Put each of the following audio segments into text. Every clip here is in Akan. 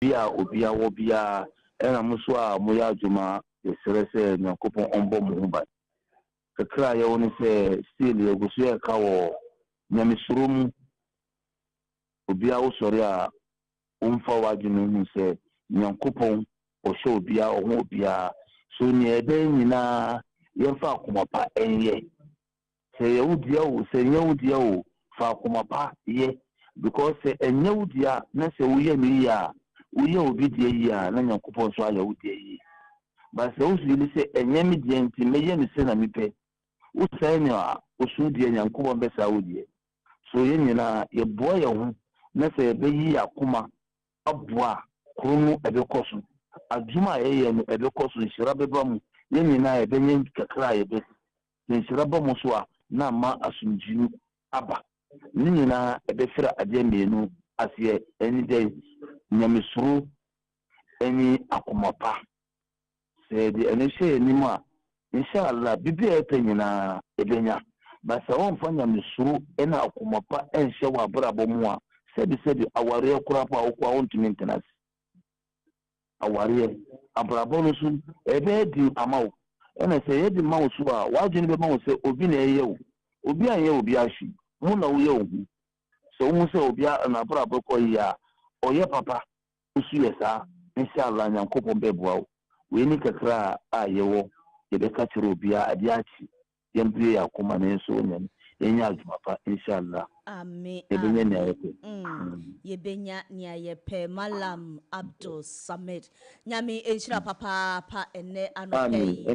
bia obia wo bia ena muso a moya adwuma yesere se nyankopon ombo mu ba kakra ye woni se still ye gusu ye ka wo nyamesuro mu obia wo sori a umfa wadwuma mu se nyankopon o sho obia o ho obia so ni ebe nyina ye fa akoma pa enye se ye udia wo se nye udia wo fa akoma pa ye because enye udia na se uye ni ya uye obi die ya na nyankopon so aya udie yi ba se usili se enye mi die nti meye mi se na mipe usai ni a usu die nyankopon be sa udie so ye nyina ye boa ye ho na se be yi akoma aboa kronu ebe koso adwuma ye no ebe koso nhira beba mu ye nyina ebe nye kakra ye be nhira ba mu so a na ma asumjinu aba ni nyina ebe fira ade mienu asiye eni day nyamesuru eni akomapa se de eni she ni ma inshallah bibia ete nyina ebenya basa won fa nyamesuru eni akomapa enhye wa brabo mu a sebi aware kura pa okwa wontumi ntenas aware abrabo no su ebe di amawo ena se ye di mawo su a wadwene be mawo se obi na eye wo obi anye obi ahwi mu na wo ye ohu so mu se obi na brabo ko ya oye papa usu yesa inshallah nyankopon beboa we ni kakra a yewo ye be ka tiro bia ade achi yembre ya kuma na enso nyam enya adwapa inshallah amen yebenya nia yepe Malam Abdul Samad nyame enhira papa pa ene anopei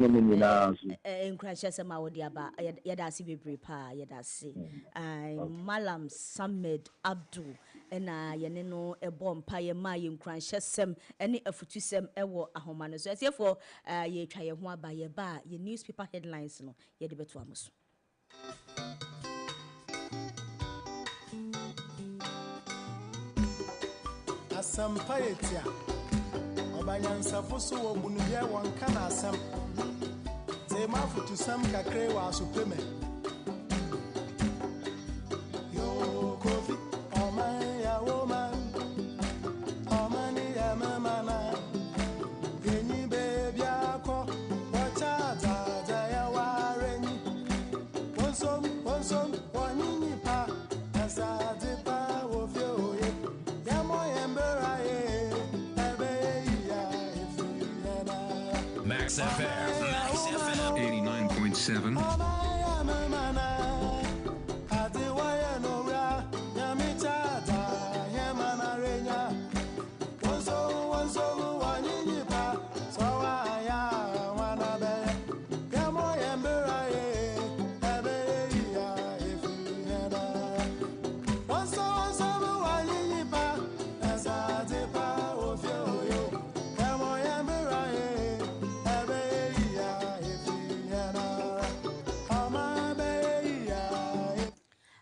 enkrashe sema wodi aba yeda ase bebre pa yeda ase Malam Samad Abdul ena yene no ebompa ye ma ye nkrashe sem ene afutusem ewo ahoma no so asiefo ye twa ye ho aba ye ba ye newspaper headlines no ye de beto amuso Asampayetia Obanyansafo so wo bunubia wonka na asam ze mafutu sam kakre wa supreme yo kofi omaya woman omani ya mama na enyi baby akọ wacha za ya wareni wonsom wonyinyi pa asade pa wo fe oye Max FM 89.7.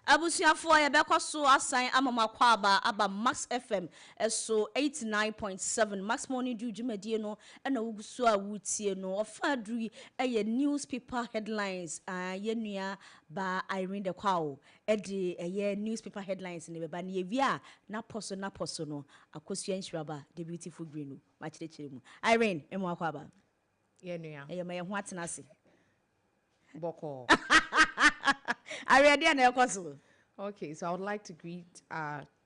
Abusiafo ya beko so asan amama kwaba aba Max FM so 89.7 Max Morning Dew jumadie no na wuguso a wutie no ofadru newspaper headlines yenua ba Irene de Kwao de newspaper headlines ne beba ne yewia na poso no akosua nhiraba the beautiful green no ma chirechire mu Irene emu akwaba yenua me ho atenase boko Okay, so I would like to greet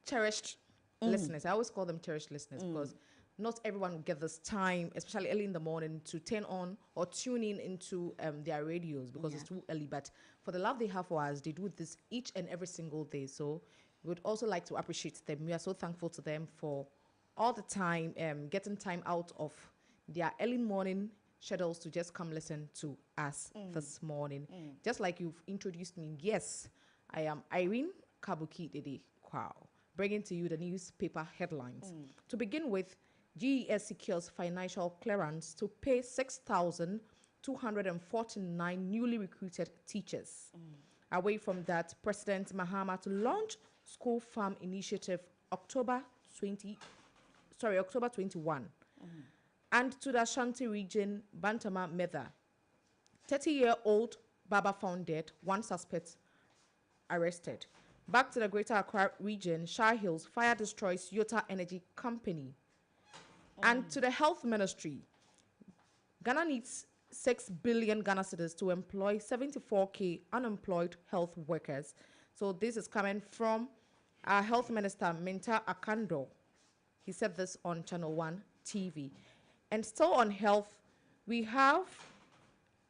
cherished listeners. I always call them cherished listeners because not everyone will get this time, especially early in the morning, to turn on or tune in into their radios because it's too early. But for the love they have for us, they do this each and every single day. So we would also like to appreciate them. We are so thankful to them for all the time, getting time out of their early morning schedules to just come listen to us this morning. Just like you've introduced me, yes, I am Irene Kabuki Dede Kwao, bringing to you the newspaper headlines. To begin with, GES secures financial clearance to pay 6,249 newly recruited teachers. Away from that, President Mahama to launch School Farm Initiative October 21. And to the Ashanti region, Bantama Medha. 30-year-old Baba found dead, one suspect arrested. Back to the Greater Accra region, Shah Hills, fire destroys Yota Energy Company. And to the health ministry, Ghana needs 6 billion Ghana cedis to employ 74K unemployed health workers. So this is coming from our health minister, Minta Akando. He said this on Channel 1 TV. And still on health, we have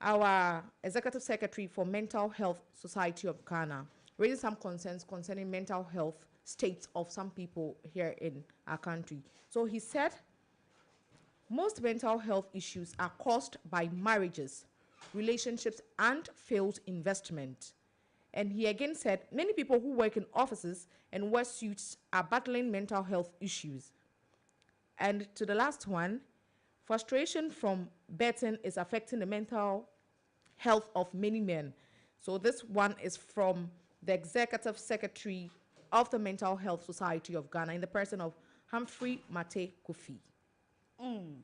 our executive secretary for Mental Health Society of Ghana raising some concerns concerning mental health states of some people here in our country. So he said, most mental health issues are caused by marriages, relationships, and failed investment. And he again said, many people who work in offices and wear suits are battling mental health issues. And to the last one, frustration from betting is affecting the mental health of many men. So this one is from the executive secretary of the Mental Health Society of Ghana in the person of Humphrey Mate Kofi.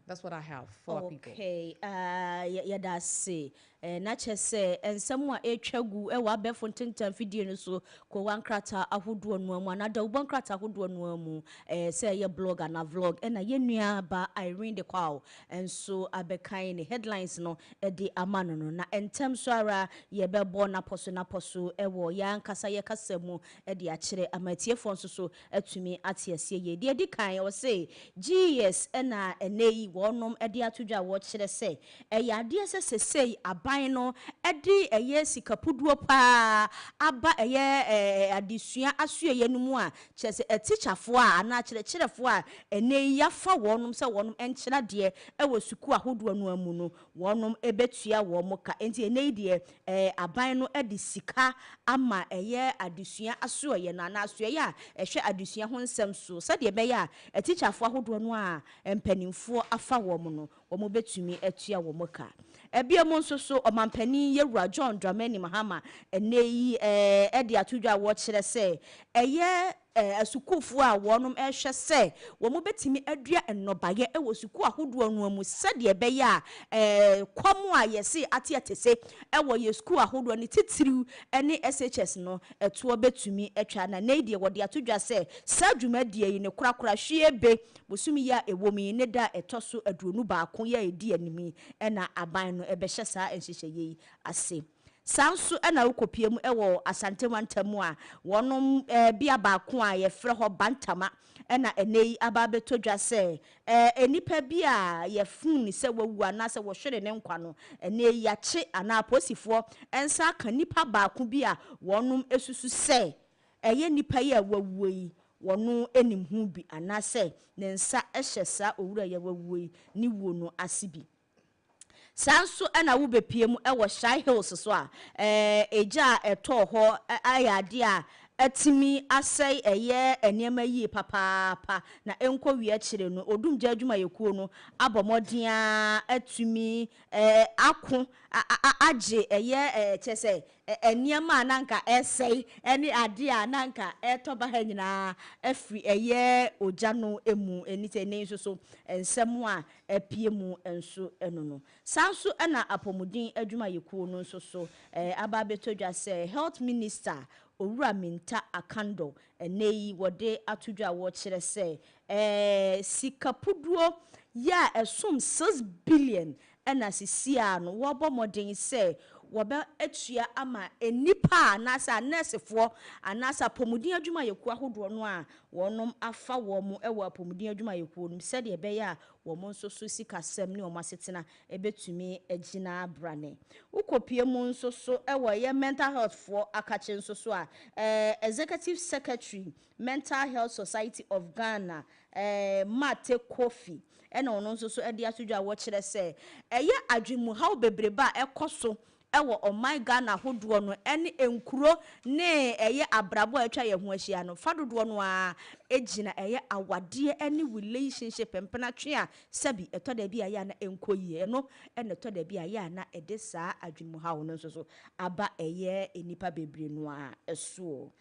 That's what I have for our people. Okay, that's say. Na chese ensemu a etwagu e wa befo ntentan video no so ko wan krata ahodo no amu na da ubon krata ahodo no amu say ye blogger na vlog na ye nua ba Irene de Kwao enso abekan ne headlines no e de amano no na entem so ara ye bebo na poso e wo ya nkasa ye kasemu e de a kire amatiefo nso so atumi atiasie ye de kan o say GS na eneyi wonom e de atodwa wo kire say e ya de sesei aban no edi eye sikapuduo pa aba eye adesua asoye no mu a chese teacherfo a na kirefo a ene yafa wonum se wonum enkyira de e wo suku ahodo no amu no wonum ebetua wo mo ka enti ene de aban no edi sika ama eye adesua asoye na na asoye a ehwe adesua ho nsem so se de be ya teacherfo ahodo no a empanimfo afa wo mo no wo mo betumi atua wo mo ka ebiemu nso so omampani Yewura John Dramani Mahama eneyi edi atudwa wo kire se eye asukufo a wonum ehwe se wo mo betimi adua enobaye e wo suku ahodo anu amu sade be ya kwamu a yesi ate atese e wo ye suku ahodo ni titiriu ene SHS no eto betumi etwa na neidi wo de atudwa se sadwumadie yi ne kurakura hwie be bosumi ya ewomi ne da etoso aduonu baako ya edi animi ena aban no ebe hye saa enhyehye yi ase sansu na ukopiem ewo asantemantamu a wonom bia baako a ye frɛ ho bantama na enei aba betodwa se enipa bia ye fun ni se wawu ana se wo hwere ne nkwa no enei ya kye ana aposifo ensa ka nipa baako bia wonom esusu se eye nipa ye wawu yi wono enim hu bi ana se ne nsa ehye sa owura ye wawu yi ni wo no asibi sanso na wo bepiem e wo Shy Hills so a eja eto ho ayade a atimi asai eye enema yi papa na enko wi akire no odumja adwuma yekuo no abomoden atumi ako age eye chese enema nanka esei eni ade a nanka etoba ha nyina afri eye oja no emu enite ne so ensemu a apiemu enso enono sanso na apomudin adwuma yekuo no so aba betodwa se health minister Owura Minta Akando eneyi wode atudwa wo kire se sikapuduo ya esum 6 billion ena sisia no wo bomoden se woba atua ama enipa anasa nursefo anasa pomudin adwuma yeku ahodo no a wonom afa wo mo ewo pomudin adwuma yeku no se de be ya wo mo nso so sikasem ne o masetena ebetumi agina brane ukopie mu nso so ewo ye mental health for akache nso so a executive secretary Mental Health Society of Ghana Mate Kofi ena ono nso so edi atudwa wo kire se eye adwemu haw bebreba ekoso ewo my Ghana hodo no ene enkuro ne eye abrabo atwa ye ho ahia no fadodo no a ejina eye awade ene relationship empena twe a sabi etoda bi aya na enkoyie no ene etoda bi aya na ede saa adwemu haw no so aba eye enipa bebre no a eso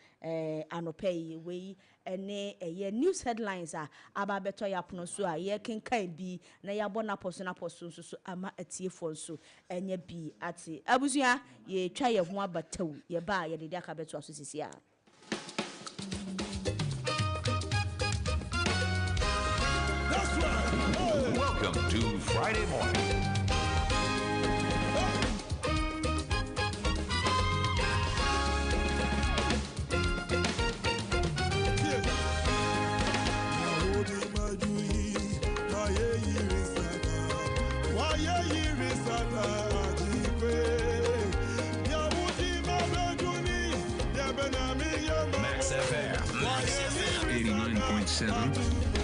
anopai we ene eye news headlines a aba beto ya pono so a ye kenkan bi na ya bona poso so ama atiefo nso enye bi ati abusua ye twa ye ho abataw ye ba ye de aka beto aso sisi a That's right. Welcome to Friday Morning. Max FM 89.7.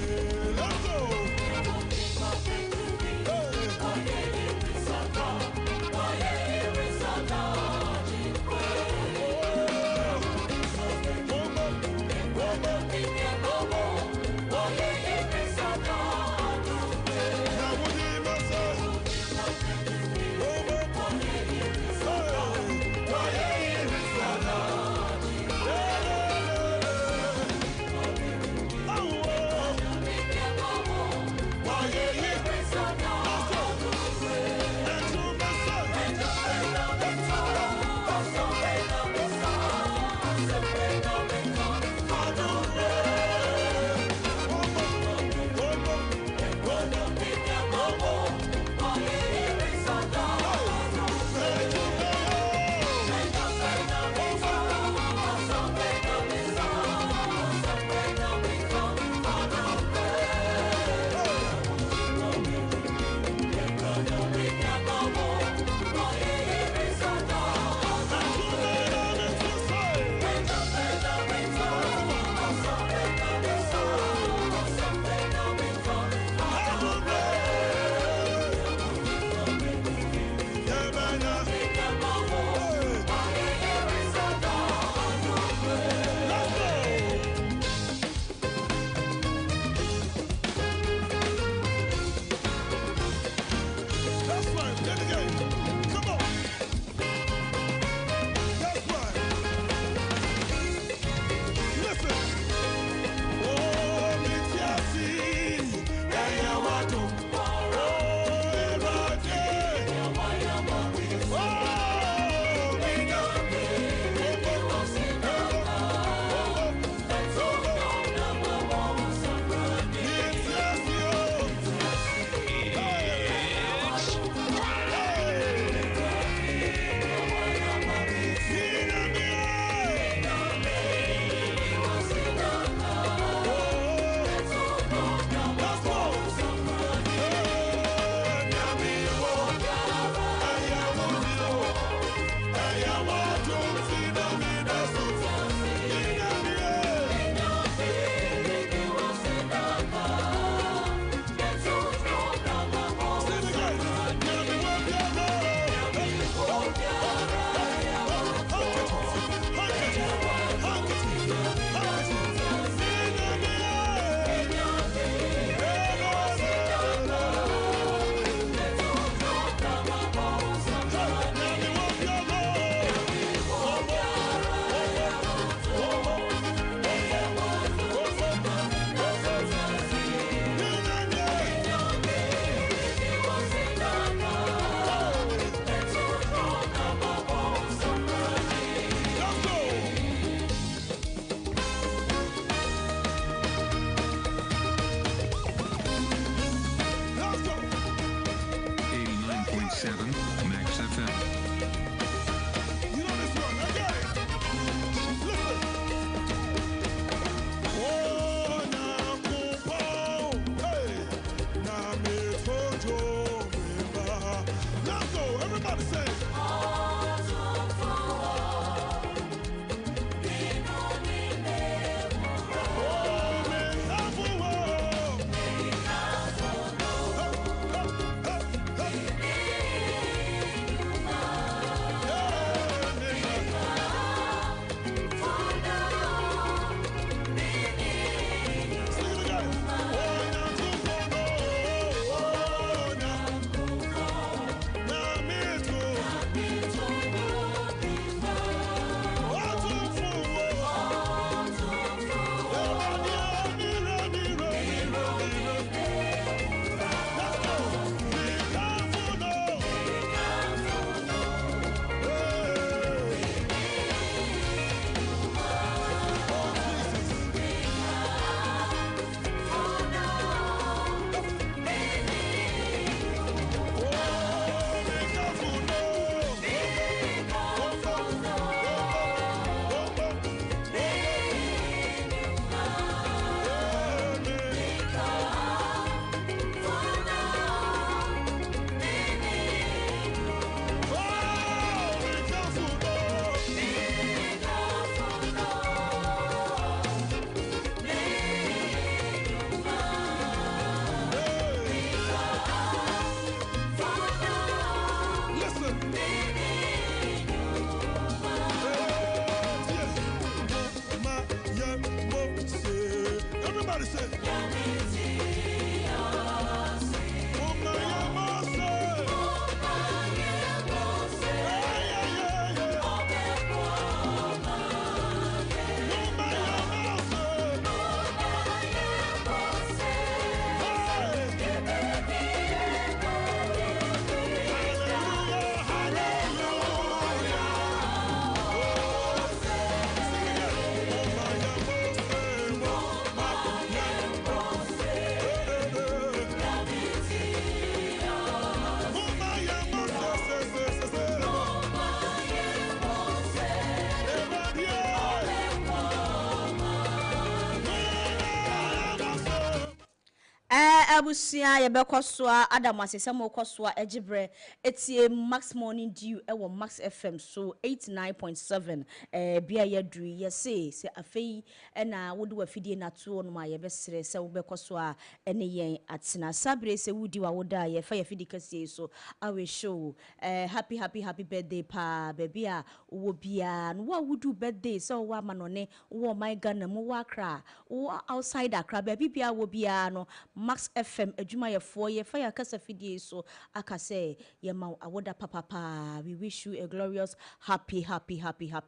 abusia ye bekoswa Adam asesemo koswa ejibre etie Max Morning Dew ewo Max FM so 89.7 bia ye dru ye se afei na wode wafidie na to no ma ye besere se wo bekoswa ene yen atena sabre se wudi wa woda ye fa ye fidi kase so awe show happy birthday pa baby a wo bia no wa wudu birthday so wa manone wo my Ghana mo wa Accra wo outside Accra baby bia wo bia no Max FM adwuma ye fo ye fa ya kasa fidie so akase ye ma awoda papa we wish you a glorious happy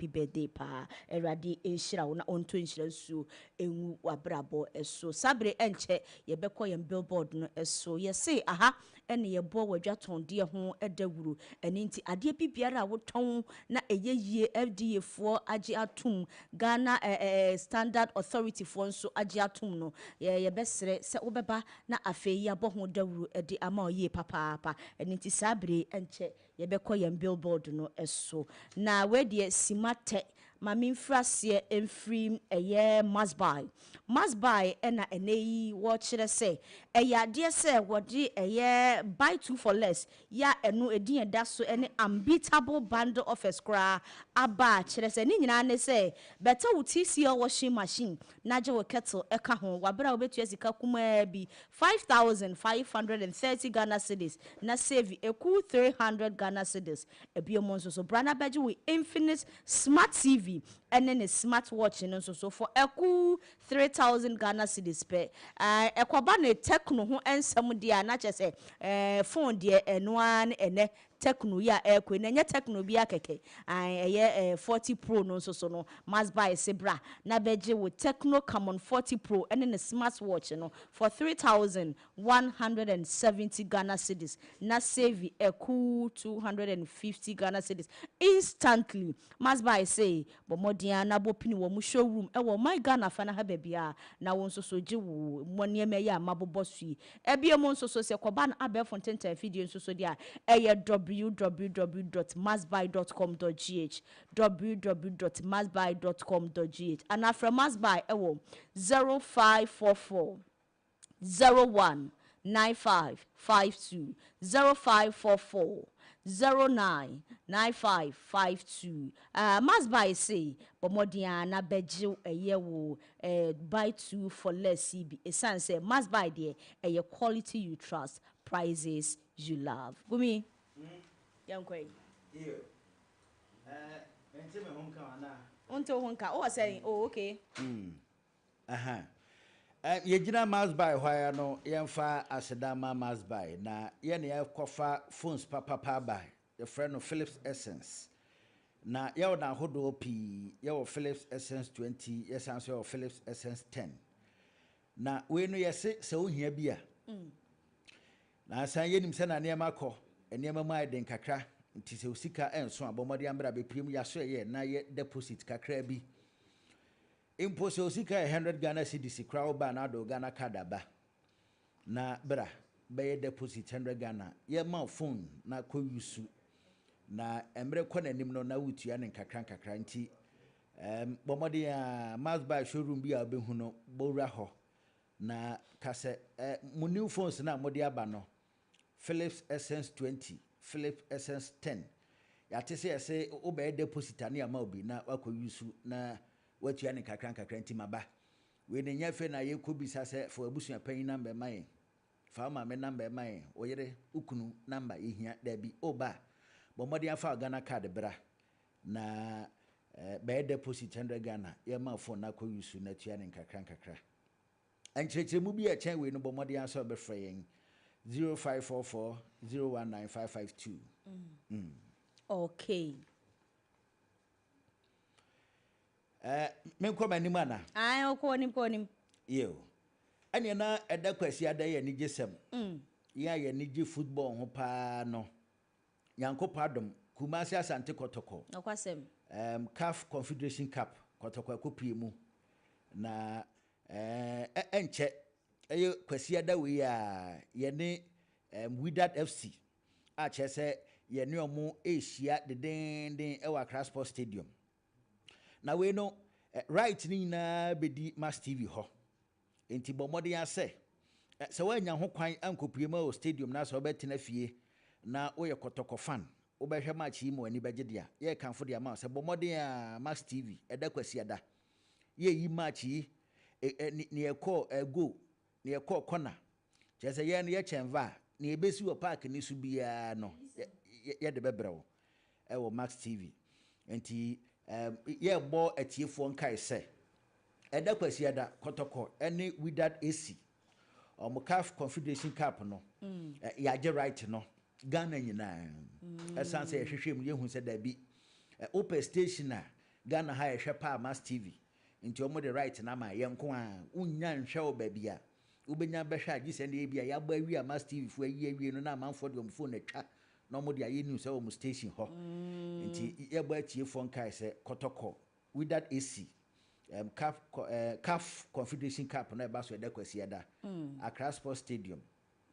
birthday pa erade enhira wo na onto enhira su enwu wabrabo eso sabre enche ye bekọ ye billboard no eso ye say aha ene ye bo wadwa ton de ho edawuru ene nti ade bibiara wo ton na eyeyie FDA fo age atum Ghana standard authority fo nso age atum no ye besere se wobeba na afei ya bo ho dawuru ede ama oye papa ene nti sabre enche ye bekọ ye billboard no eso na we de simate mami mfrase emfrim eye must buy ena eneyi wo kire se eyade se wodi eye buy two for less ya enu edin eda so ene unbeatable bundle of escra aba kire se ni nyina ne se better wo TCL washing machine na je wo kettle eka ho wabra obetu asika kuma bi 5530 Ghana cedis na save eku 300 Ghana cedis ebiomo nso so brana beje we Infinite Smart TV and then a smartwatch and so for eku 3,000 Ghana cedis pe ekwa ne Tecno ho ensem dia na che se phone dia enwan ene Tecno ya ekwe na nye Tecno bia keke eye 40 Pro no so no must buy sebra na beje with Tecno Camon 40 Pro and then a smartwatch no for 3,170 Ghana cedis na save eku 250 Ghana cedis instantly must buy say but modia na bopini wo mu showroom e wo my Ghana fa na ha bebia na won so je wo monne me ya mabobo sui ebie mo so se koba na abe fonten video so dia eye www.masbuy.com.gh www.masbuy.com.gh and after Masbuy e wo 0544 019552 0544 099552 must buy say but modia na beje eye wo buy two for less cb esan say must buy there a quality you trust prices you love gumi yankwe ente me hom ka na unto honka o say oh okay yegyina must buy why no yemfa asedama must buy na ye ne yakofa phones papa buy the friend of Philips Essence na ye na hodo pi ye Philips Essence 20 yes answer of Philips Essence 10 na we no yese se ohia bia na san yenim se na ne makọ enema mu aiden kakra nti se osika enso abomodi ambra be piem ya so ye na ye deposit kakra bi imposo osika 100 Ghana cedis crowd ba na do Ghana card aba na bra be deposit 100 Ghana ye ma phone na ko yusu na emre ko nanim no na wutua ne kakra nti bomodi a must buy showroom bi a be hu no bowra ho na kase mu new phones na modi aba no Philips Essence 20 Philips Essence 10 ya te se obe deposit ani ama obi na wako yusu na watua ne kakra nti maba we ne nya fe na ye ko bisa se for abusu apanyin number mai fa ma me number mai oyere ukunu number ehia da bi oba bomodi afa Ghana card bra na be deposit 100 Ghana ye ma phone na ko yusu na tua ne kakra anchechemu bi a chen we no bomodi aso be freying 0544 019552 okay men ko mani mana ai okonim yo anya na eda kwasi ada ye ni gesem ya ye ni ge football ho pa no yanko padom Kumasi Asante Kotoko okwasem CAF Confederation Cup Kotoko akopie mu na enche eye kwasi ada we ya ye ni Wydad FC a chese ye ni omo ehia den e wa Accra Sports Stadium na we no right ni na bedi Mass TV ho enti bomode ya se so when you kwan ankopue ma o stadium na so betina fie na wo ye kotoko fan wo be hwe match yi mo ani beje dia ye kanfo dia ma so bomodin a Max TV eda kwasi ada ye yi match yi ni ekọ go ni ekọ corner chese ye ne ye chenva ni ebesi wo park ni su bia no ye de bebrewo e wo Max TV enti ye bo atiefo nkai se eda kwasi ada kotoko ene Wydad AC CAF Confederation Cup no ya je right no Ghana nyina esan say hwehwem ye hu se da bi open station a Ghana ha hwe pa Mass TV nti omo the right na ma ye nko a unya nhwe o ba bia ubenya behwa agi se na bia ya gba wi a Mass TV fu awie no na manfo de omfo na twa na omo de aye news e o station ho nti ye gba tie fo nkai se kotoko Wydad AC CAF Confederation Cup na eba so eda kwasi ada Accra Sports Stadium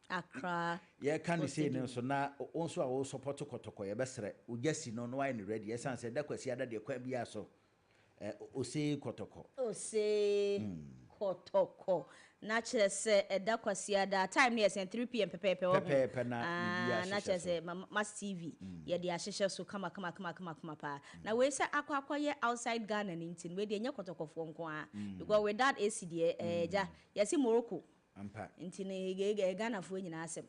Accra ye can say no so na onso a wo support kotoko ye besere ujasi no no wine ready esan say eda kwasi ada de kwa bia so ose kotoko kotoko na chere se eda kwasi ada time near 3 pm pepe na na chere se Mass TV ye de ahihye so kama pa na we say akwa ye outside Ghana nintin we de nya kotoko fo nko a because with that AC de ja yesi Morocco ampa nti ne Ghana fo nyina asem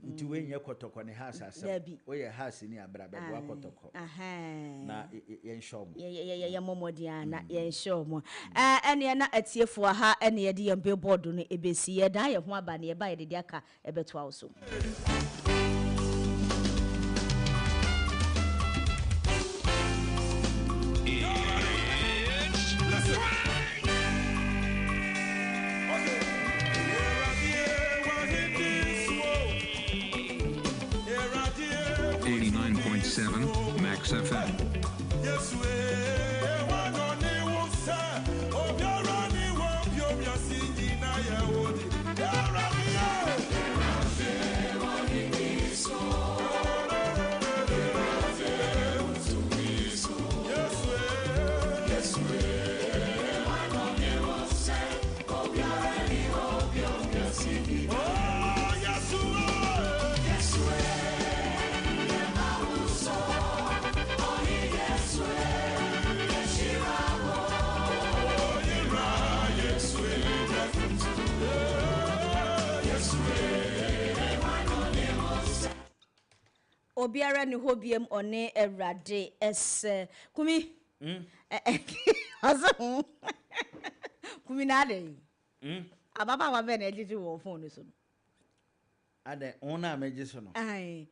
nti we nya kotoko ne house asem we ye house ni abra be wa kotoko na ye nshom ye momodia na ye nshom ene na atiefo ha ene ye de ye billboard no ebesi ye dan ye ho aba ne ye ba ye de aka ebeto awso 89.7 Max FM. Yes, we want on the water. Oh, you're running, you're singing. I would. Obiara ni hobiem one Ewrade ese kumi aso kumi na de ababa wa be na ejiji wo phone so ade ona meje so no ai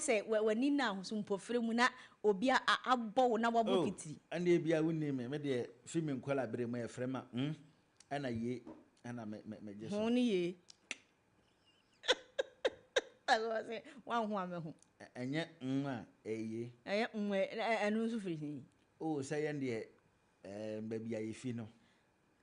say wani na ho so mpofre mu na obi abbo na wabo kitiri ande bia woni me de film nkola bere mu e frema ana ye ana meje so honi ye ago se wan ho amehu enye nwa eye enu nso firi o say yende baby ayefi no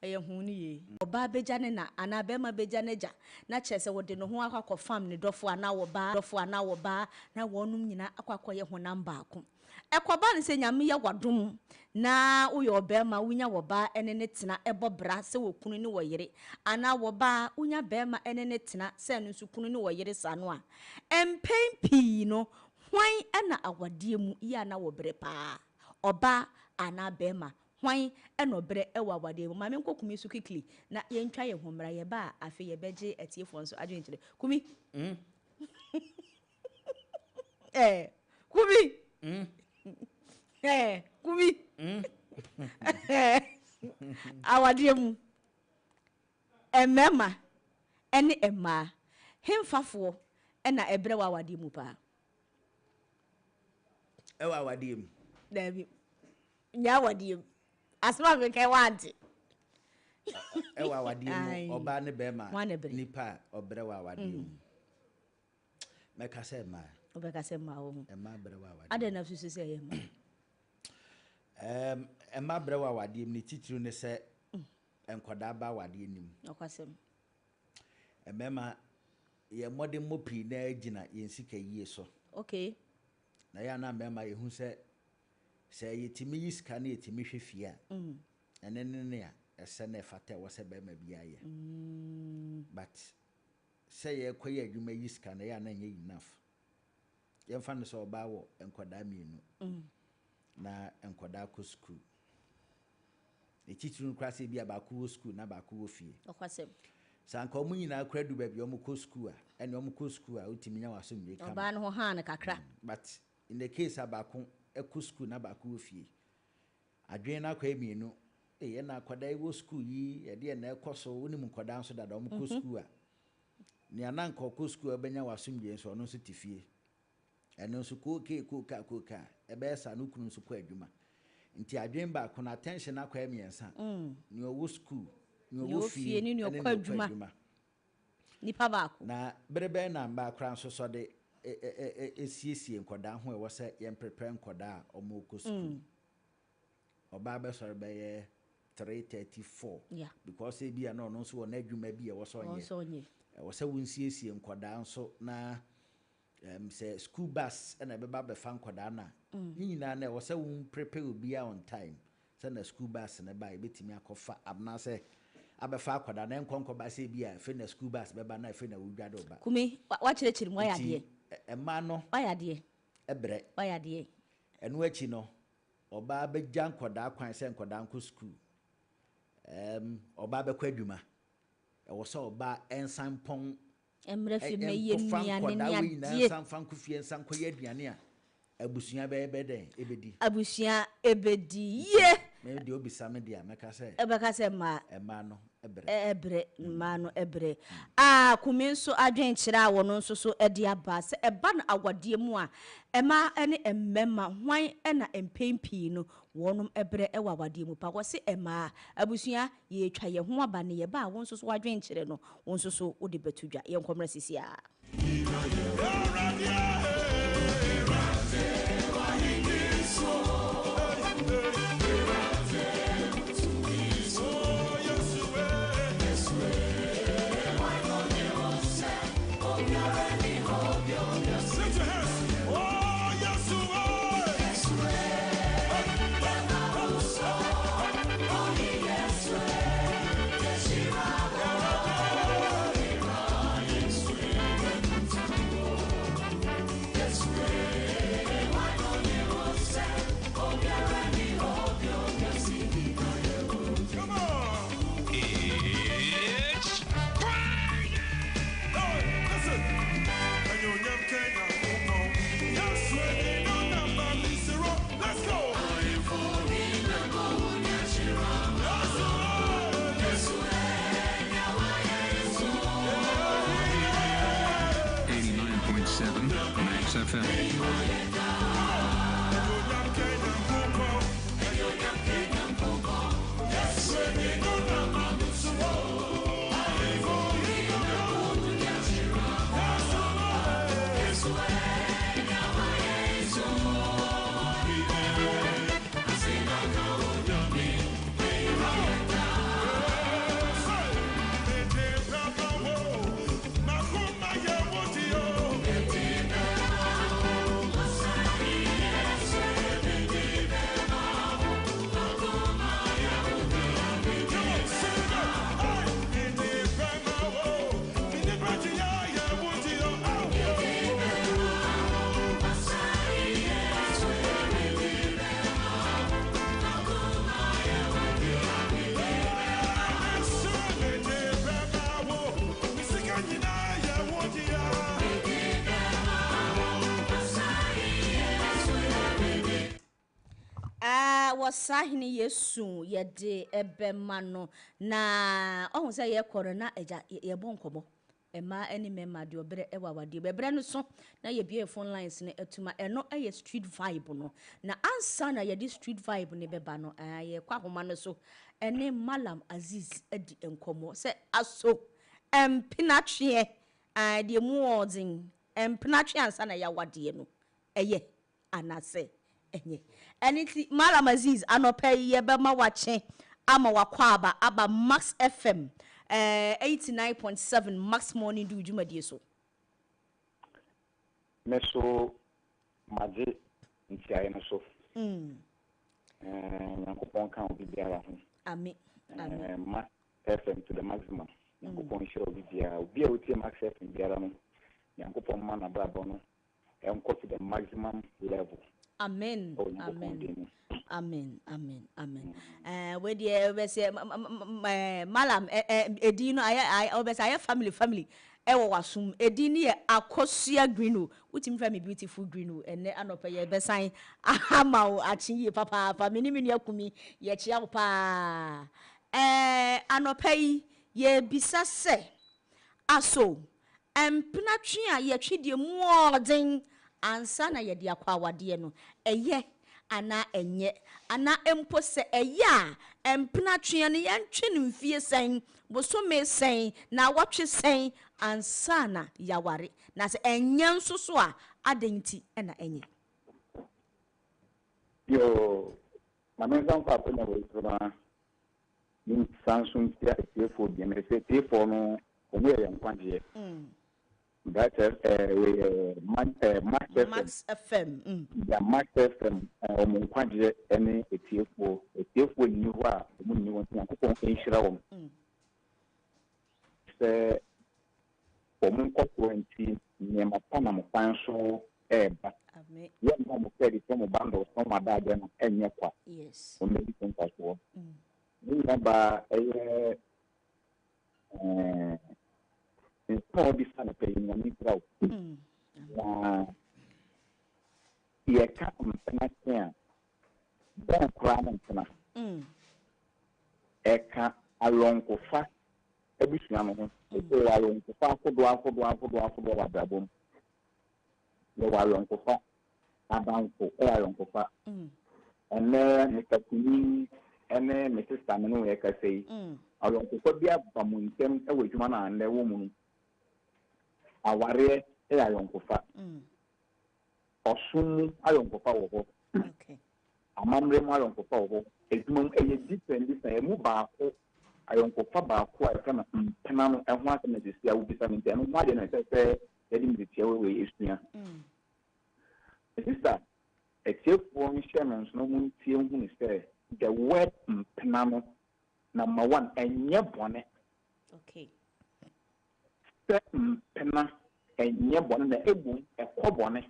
eye huni ye oba beja ne na ana bema beja ne ja na chese wode no ho akwa fam ne dofo ana wo ba na wonum nyina akwa ye ho namba ako ekoba ne se nyame ye wadom na uye obema unya wo ba ene ne tena ebobra se wokunu ne wo yire ana wo ba unya bema ene ne tena se no sukunu ne wo yire sano a empempi no hwan ana awade mu iya na wo bre pa oba ana bema hwan eno bre ewa awade mu ma me nkokumi su kikli na ye ntwa ye homra ye ba afi ye beje atiefo nso adwenkyere kumi kumi kumi awade mu emema ene emma hemfafo ena ebre wa awade mu pa ewa awade mu dabi nya awade mu asma me kai wanti ewa awade mu oba ne bema nipa obre wa awade mu meka se ma obeka se ma wo emma bre wa awade ade na susu se ye ma emma bre wa awade mu ni titiru ne se enkoda ba awade nim okwasem emema ye modern mopi na agina ye nsika yie so okay na ya na mema ye hu se yetimi yiska na yetimi hwefia ene ne ya ese na fata wo se be ma bia ye but say ye koye adwuma yi sika na ya na nye enough ye mfa no so oba wo enkoda mienu na enkoda ko school e titru nkra se bia ba ko school na ba ko fie okwasem sanka omu nyina kra du ba bia omu ko school a ene omu ko school a utimi nya waso mwe kam oba no ho ha na kakra but in the case abako eko school na ba ko fie adwen na kwa mienu ye na akwada wo school yi ye de na ekoso woni mu nkoda nso dada omu ko school a ni ananka ko school abenya waso mwe so no so tifie eno nso ko ka ebe sa no kunu nso ko adwuma nti adwen ba ko na attention akwa emiensa ni owo school ni owo fie ni okwa adwuma nipa baako na berebe na mba kra nso so de esiesie nkoda ho e wo se yem prepare nkoda omo ko school oba be so be ye 334 yeah because e bia no nso wo na adwuma bi e wo so nye e wo se wonsiesie nkoda nso na say school bus and beba be fan koda na nyina na wo se wo prepare obi on time say na school bus na ba betimi akofa abna say abefa koda na enkonko ba say bia fe na school bus beba na fe na wudwade oba kumi wa kyerechiri mo yade ema no wa yade ebre wa yade enu achi no oba beja nkoda kwan say nkoda nko school oba be kwadwuma e wo se oba ensan pon emre fi meye nuane niade sanfan ku fie san koye aduane a abusua be den ebedi abusua ebedi ye me de obisa me dia meka se ebeka se ma no ebre ma no ebre kumi nso adwen kire a wono nso so ede aba se eba na agwade mu a ema ene emmema hwan na empempi no wonom ebre ewa agwade mu pa wo se ema abusua ye twa ye ho aba ne ye ba won nso so adwen kire no won nso so wo de betudwa ye nkomra sisi a wasahini yesu yede ebema no na ohun se ye koro na eja ye bonkobo ema eni mema de obere ewa wade bebre no so na ye bie phone lines ne atuma eno eye street vibe no na ansa na ye di street vibe ne beba no ye kwa homa no so ene malam aziz edi enkomo se aso empinatwe de mu odin empinatwe ansa na ya wade no eye anase enye aniti malam aziz anopa ye bema wache ama wakwaba aba Max FM 89.7 Max Morning do jumadi so meso maje ntiaye no so yakopon kan obi biara ho amen Max FM to the maximum Yankopon show bibia obi a wotie access biara no Yankopon man abrabo no enko to the maximum level. Amen. Amen. Amen. Amen. Amen. Where the say malam edino I obesa family ewo wasum edini ye akosia green o wutimi fa me beautiful green o ene anopa ye besan ahama o achi papa fa mini akumi ye chia pa anopa yi ye bisa se aso empna twe a ye twedie muodin ansa na ye de akwa awade no eye ana enye ana empo se eye a empna twe no ye ntwe no mfie sen bosome sen na watwe sen ansa na yaware na se enye nso so a adenti na enye Yo mamenza mfa pena wetuna ni Samsung T4 bi me se T4 no omo ye nkwanje that Max FM ya Max FM omo nkwanje ene T4 ni ho a omo ni won tin akopon enhira won se omo nkɔkɔnti ne mapana mo panso eba amen ya mo mo pedi so mo bando so ma da no enye kwa yes o me di kontaso ni ba nso bi sana pe ni mi kraw na ye ka mpana tia ba kra na mpana e ka alonko fa ebusua no ho e alonko fa akodo wa dabom le wa alonko fa abanko e alonko fa ene nikakuni ene me sister me no ye ka sei alonko fa bia ba mu ntem e wadwuma na ande wo mu aware e alonko fa osun alonko fa wo ho okay amamre mu alonko fa wo ho edwuma e different e mu ba ko ayonko fa ba ko a kana mpena no ehwo asem na sisi a wo bisa mente no mo ade na sese yedi mi tie we esua sister exefo insurance no mu tie hu ni say the word mpena no number 1 enye bone okay mpena enye bone na ebu ekobone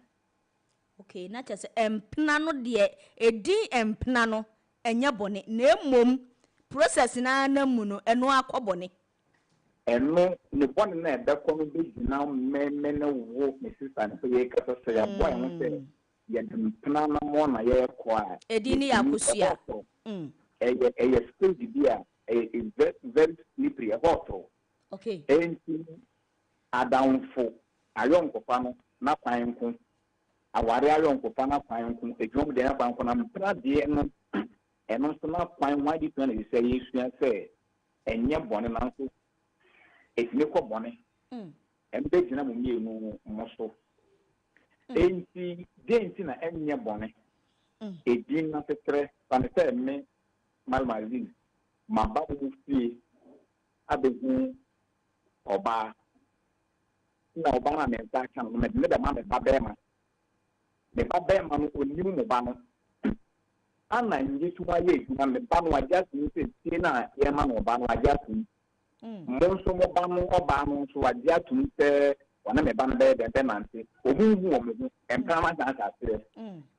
okay na chese empena no de edi empena no enye bone na emom process na mu no eno akobone eno ne bone na edekọ no begina meme na wo me sister na ye kasa say ya boy no say ya mpena na mo na ye ko a edi ni yakosua eye stage dia very slippery about okay enti adamfo ayonkofa no na kwanko aware ayonkofa na kwanko edwom de na kwanko na mpra de no eno so na kwan why di plan is say yesua say enye bone na so etime ko bone embe gina mo mienu mo so enti denti na enye bone edin na tetre panete me malmazin maba wo fie abehu oba na oba na me ta kan no me da ma me ba bema no onimu mo ba no ana nje tuwa ye tuma me ba no aja sin se tie na ye ma no ba no aja sin mo so mo ba no oba no so aja tun se wana me ba no be nante obuhu o me empra ma san sa se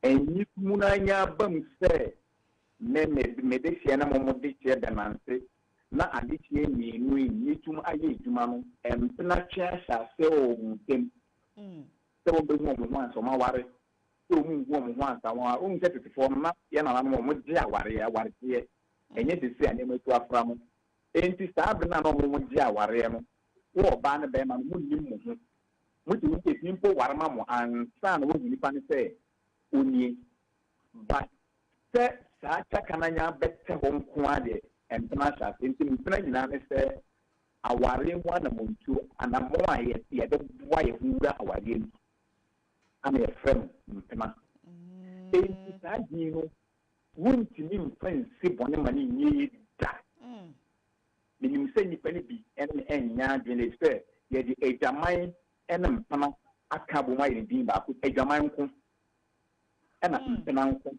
enyi tumu na nya bam se me de sie na mo de tie be nante na ade tie mienu yi tum aye edwuma no empna twa sha se o mutem se wo be mo mo so ma ware so mu wo mo ansa wa o nse tete na ye na no mo je aware tie enye de se ane mo tu afra mo enti sa be na no mo je aware no wo ba na be ma mo nim mo ho mo ti wo ke timpo ware ma mo ansa na wo ni pa ne se oni ba se sa chakana nya bete ho nko ade empna sha enti mpna nyina ne se aware mu ana mo ntu ana mo aye ye de bua ye hura aware ni ana ye frem mpna enti sa di no wonti ni mfansi bone mani nyi da ni mse ni pani bi enya dwene se ye di ejaman ena mpna aka bo ma ye din ba ko ejaman nko ena mpna nko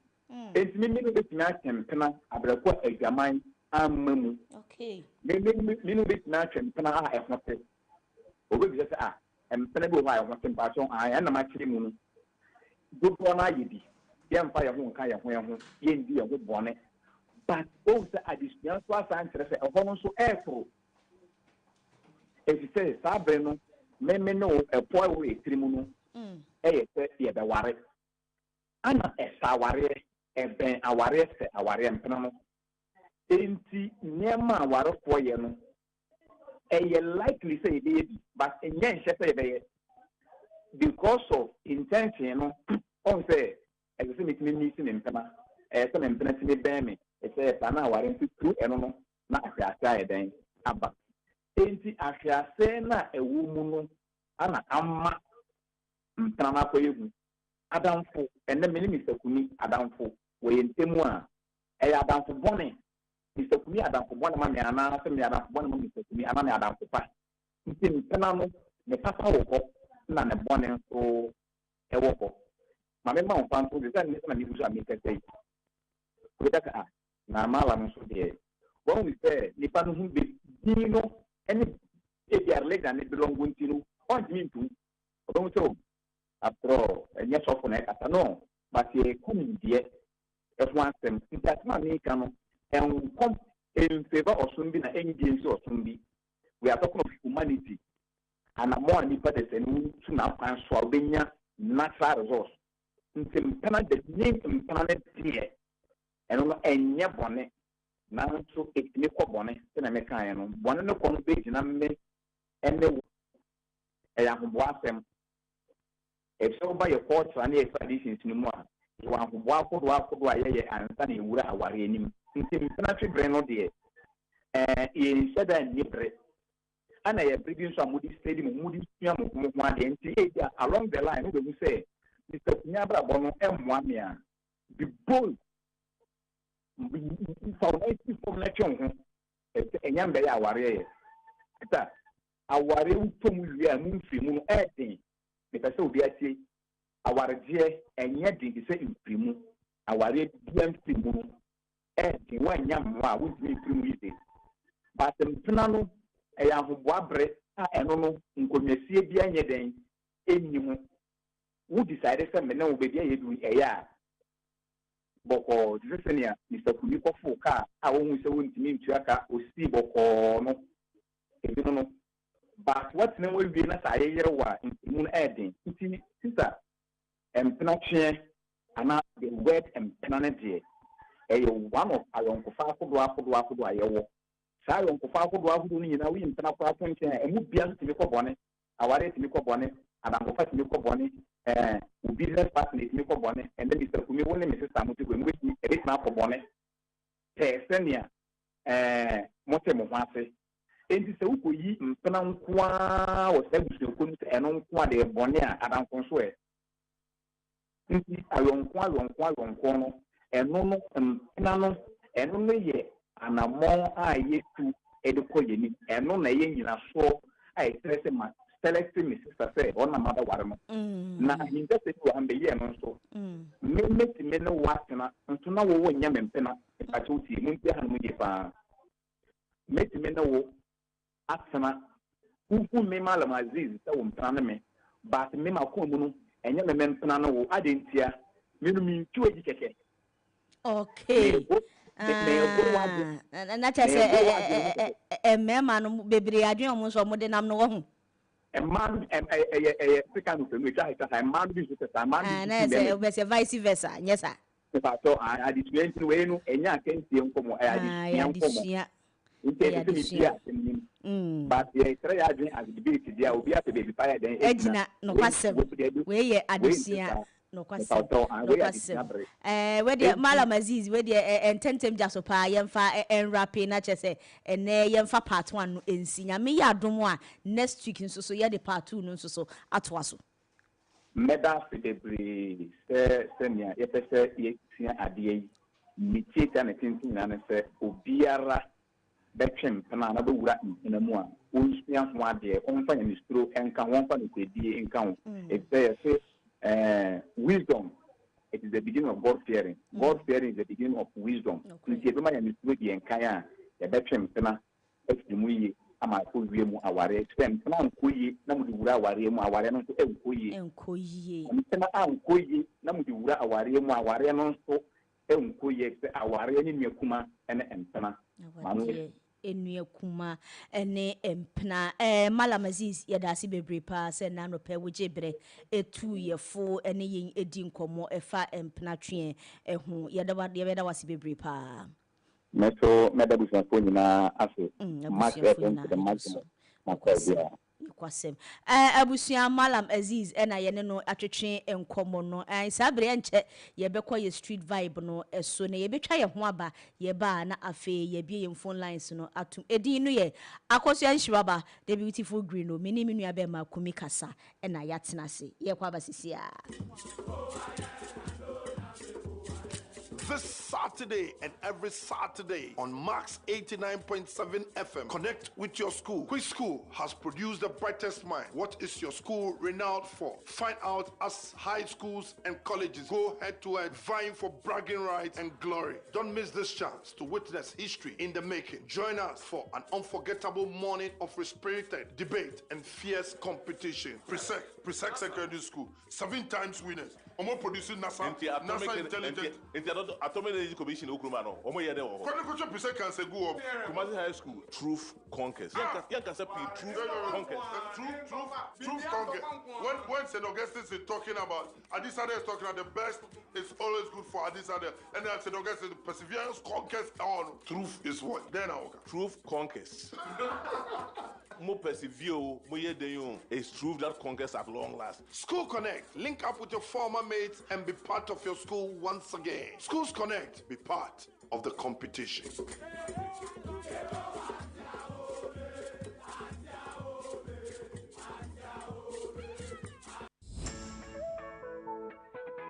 enti mi no betimi akem mpna abrako ejaman amamu okay me bit na twem pena a e ho te obi bi say empena bi ho a e ho te pa so an na ma kire mu no dodo na yedi yemfa ye ho nka ye ho yendi ye ho bone but o say additional so asan kire say e ho no so e fro e say sabre no me no e po wo etiri mu no e ye say ye be ware ana e sa ware e ben aware se aware empena no enti nyema aware fo ye no e ye likely say be bi but enye nhye say be because of intention no on say e say me ni si empena e say empena si me ben me e say pa na aware nti tu eno no na ahwasa e den aba enti ahwasa na ewu mu no ana amma mpana na koyegu adamfo enne me ni misakuni adamfo wo yentemu a e adamfo bone misakuni adamfo bone ma me ana se me adamfo bone ma misakuni ana me adamfo pa nti mpana no me papa wo ko na ne bone so e wo ko ma me ma on fan so de sa ni na mi busa mi tete ko da ka na ma la no so de wo mi se ni pa no hu be dino ene e bi arle ga ne belongo ntinu on mi ntu o do so afro enya so fo na kata no but e kum die e fo asem ntatma ni ka no en kom in favor of sombi na engage of sombi we are talking of humanity and more ni pa de senu tu na pan so obenya natural resource ntem kana de name planet tie eno enye bone na so etimi ko bone na me kan no bone no ko no be jina me ene e ya ho asem e so ba ye court and ye traditions ni mo a wa ho akodo ayeye ansa na ewura aware anim ntem kana twe bre no de ye sada ni bre ana ye bringing so amudi stadium mudi tua mo ade nti e along the line we go say Mr. Kunyabra bono emwa me a be bold from lecture enyambe ya aware ye ta aware utom wi mu mfi mu no eden me pese obi atie aware je enye din se mfi mu aware bia mfi mu no eden wa nyam wa wo mfi mu ide but mpena no e ya hoboa bre a eno no nkomyasie bia nye den enyi mu who decided to mena obedi ayedu eya boko disesenia Mr. Kuniko foka a won se won timi ntuaka osi boko no ebi no but what na we na sa yeyere wa ntimu na eden nti sister empena twe ana the word empena na de one of ayonkofa akodo ayewo sa ayonkofa akodo ni nyina wi empena kwa ponche emu bia timi ko bone aware timi ko bone adamkofa timi ko bone business partner is make bone and then Mr. Kumi won me sister mutu go ngwe e bit na ko bone senia mote mo hwase enti se ukoyi mpena nkoa wo se busu ko nti eno nkoa de bone a adanko so e nti ayonko no eno no mpena no eno no ye anamo a yetu ediko yeni eno na ye nyina so a estrese ma select me sister say on na mother ware no na hinda se tu ambe ye no so me no watena nto na wo nya mempena pa chuti mu ntia han mu ye pa me no wo atena uku me malam aziz se wo mpena na me but me ma ko mu no enya me mempena na wo adentia me no mi ntu agi keke okay na chese mema no bebre adwen omo so mo de nam no wo hu a man African of a man is a man and vice versa. Yes, sir. So I did 20 way no enya can see come but the try again as debate there will be at the baby fire then ejina no kwasem we ye adesia no kwasem we dey Malam Aziz we dey ententem jasopa yemfa enrape na chese ene yemfa part 1 no ensinya me ya dom a next week nso so ye dey part 2 no nso so atoa so meda fidebri se ye pese ye tia ade yi mitita na tintin na se obiara betwem na na bewura ina mu a onsia ho ade onfa nya mistro enka wonfa no kwedie enka ho e say wisdom it is the beginning of God fearing. God fearing is the beginning of wisdom. If you remember, you speak in Kaya, you bet him, Extremely, I'm a full view, our extent, Namkuyi, Namudura, Warium, our Renon to Enkuyi, and Kuyi, Namudura, our Rium, our Renon to Enkuyi, our Renin Yakuma, and Empana. Enua kuma ene empna Malam Aziz yadasi bebre pa se na no pe wojebre etu yefo ene yin edi nkomo efa empna twen ehu yada wasi bebre pa meso medabu sanfo nyina aso match FM to the maximum kwasem abusua Malam Aziz ena ye ne no atwetwe enkomo no sabre enche ye bekọ ye street vibe no eso na ye betwa ye ho aba ye ba na afe ye bie ye phone lines no atum edi no ye akosua nhibaba the beautiful green no mini minu abe ma kumi kasa ena yatena se ye kwa basisia This Saturday and every Saturday on Max 89.7 FM. Connect with your school. Quiz School has produced the brightest mind. What is your school renowned for? Find out as high schools and colleges go head to head, vying for bragging rights and glory. Don't miss this chance to witness history in the making. Join us for an unforgettable morning of respirited debate and fierce competition. Presec Secondary School, 7 times winners. Omo producing NASA Intelligent. Atomic Energy Commission Okrumano. Omo yede wo. Kwani ko presec can say go up. Kumasi High School, Truth Conquest. Yan can say Truth Conquest. Truth Conquest. When St. Augustine is talking about Adisade is talking about the best, it's always good for Adisade. And then St. Augustine, perseverance, conquest on. Truth is what? Then I Truth Conquest. Mo persevere, mo ye de yon. It's truth that conquers at long last. School Connect. Link up with your former mates and be part of your school once again. Schools Connect. Be part of the competition.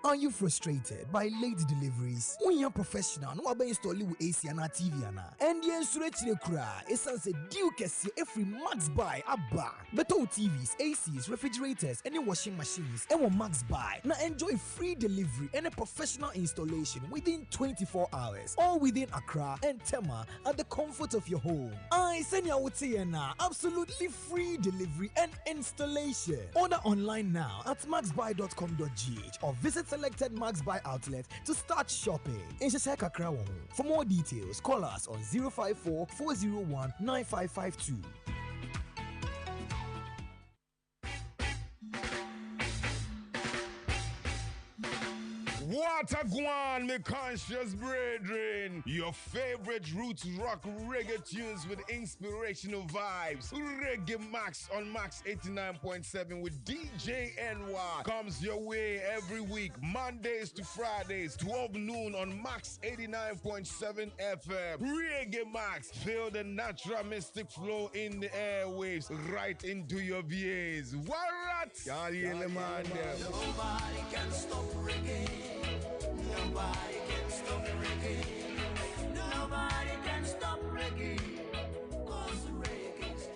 Are you frustrated by late deliveries? When you're professional, no one install with AC and TV and the insurance cry. Essence due kesi every Max Buy abba. Better TVs, ACs, refrigerators, any washing machines, and Max Buy. Now enjoy free delivery and a professional installation within 24 hours, all within Accra and Tema at the comfort of your home. I send you out here now, absolutely free delivery and installation. Order online now at maxbuy.com.gh or visit selected Max Buy outlets to start shopping. In Shashaka Crown. For more details, call us on 054 401 9552. What a guan, me conscious brethren. Your favorite roots rock reggae tunes with inspirational vibes. Reggae Max on Max 89.7 with DJ NY comes your way every week, Mondays to Fridays, 12 noon on Max 89.7 FM. Reggae Max, feel the natural mystic flow in the airwaves right into your VAs. What? Nobody can stop reggae. Nobody can stop reggae. Nobody can stop reggae. Cause reggae is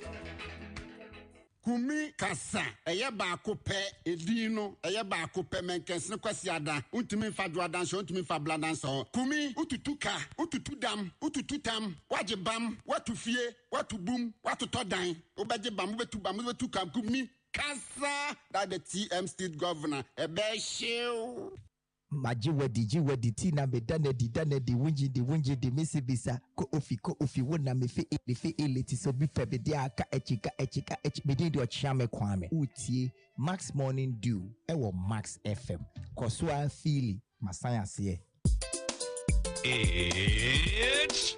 Kumi kasa eye baako pɛ edino eye baako pɛ menkɛsene kwasi ada untumi fa dwadan so untumi fa bladan so Kumi ututu ka ututu dam ututu tam waje bam watu fie watu bum watu todan obaje bam betu kam Kumi kasa that the TM state governor ebe shew Maji wedi tina me dane di wunji di misibisa ko ofi wona me fe eleti so bi fe be aka echika me di ochame kwame utie Max Morning Dew ewo Max FM kosua fili masaya se It's